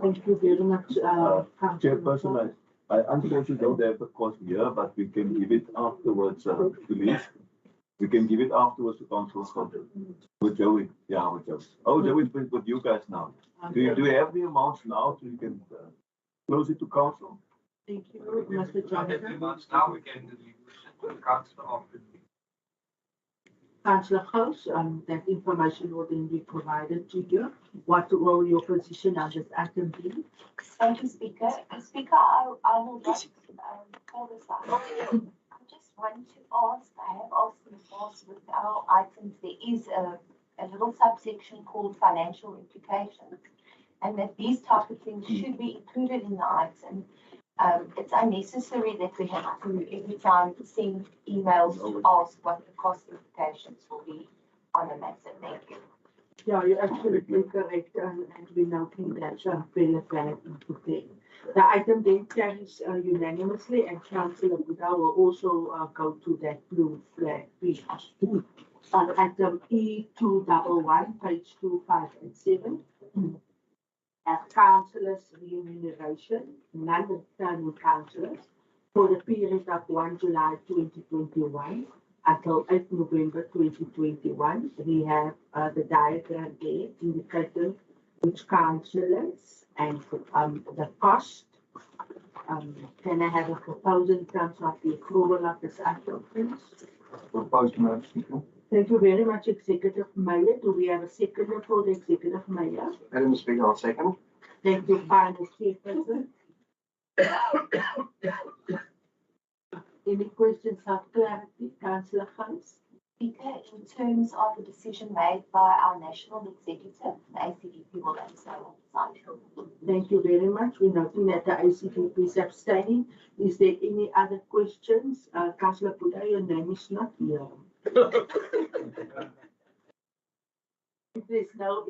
Thank you very much, Chairperson, I unfortunately don't have the cost here, but we can give it afterwards, please. We can give it afterwards to council with Joey. Yeah, with Joey. Oh, Joey's with you guys now. Do you have the amounts now so you can close it to council? Thank you, Mr. Jonathan. Now we can use it to the council after. Councillor House, that information will then be provided to you. What will your position on this item be? Thank you, Speaker. Speaker, I will not call this out. I just want to ask, I have asked in the past with our items, there is a little subsection called financial implications, and that these type of things should be included in the item. It's unnecessary that we have to every time send emails to ask what the cost implications will be on the matter. Thank you. Yeah, you're absolutely correct, and we noting that very valid input there. The item then carries unanimously, and Councillor Buddha will also go to that blue flag page. On item E211, page 2, 5, and 7. As councillors' remuneration, non-returning councillors, for the period of 1 July 2021 until 8 November 2021. We have the diagram there indicating which councillors and the cost. Can I have a proposal in terms of the approval of this item, please? Proposed, Madam Speaker. Thank you very much, Executive Mayor. Do we have a seconder for the Executive Mayor? Madam Speaker, I'll second. Thank you, Finance Chairperson. Any questions of clarity, Councillor Hans? Speaker, in terms of the decision made by our national executive, the ACDP will answer on this item. Thank you very much. We're noting that the ACDP is abstaining. Is there any other questions? Councillor Buddha, your name is not here. If there's no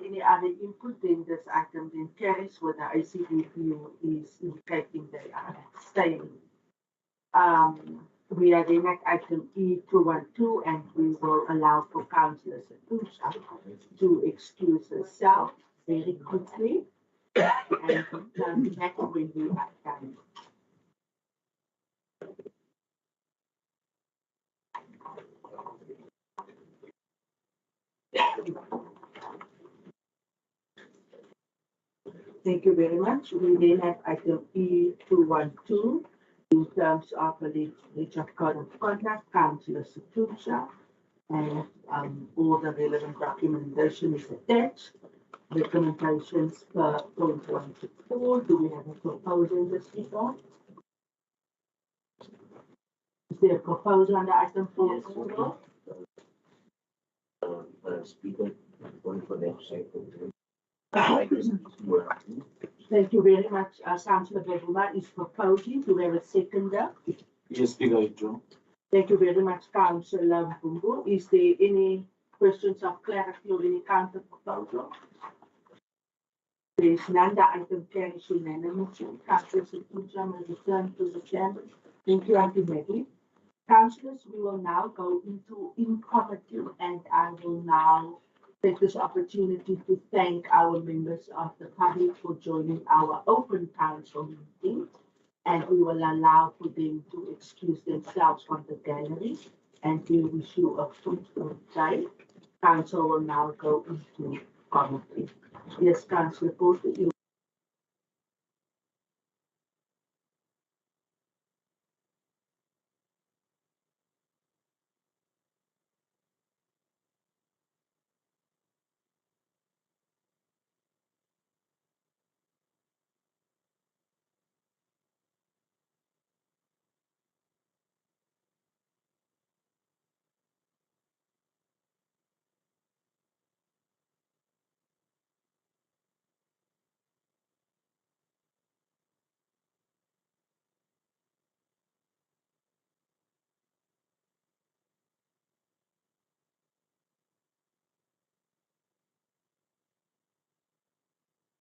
any other input, then this item then carries with the ACDP is indicating they are abstaining. We are then at item E212, and we will allow for Councillor Satusha to excuse herself very quickly and come back when we are done. Thank you very much. We then have item E212 in terms of the Richard Code of Conduct, Councillor Satusha, and all the relevant documentation is attached. Recommendations per point 1 to 4. Do we have a proposal in this regard? Is there a proposal on the item 4? Yes, Speaker, going for the second. Thank you very much. Councillor Bevuma is proposing. Do we have a seconder? Yes, Speaker, John. Thank you very much, Councillor Bumbu. Is there any questions of clarity or any counter proposal? There is none. The item carries unanimously. Councillor Satusha may return to the chamber. Thank you, Auntie Maggie. Councillors, we will now go into in-committee, and I will now take this opportunity to thank our members of the public for joining our open council meeting, and we will allow for them to excuse themselves from the gallery, and we wish you a fruitful day. Council will now go into committee. Yes, Councillor Porter, you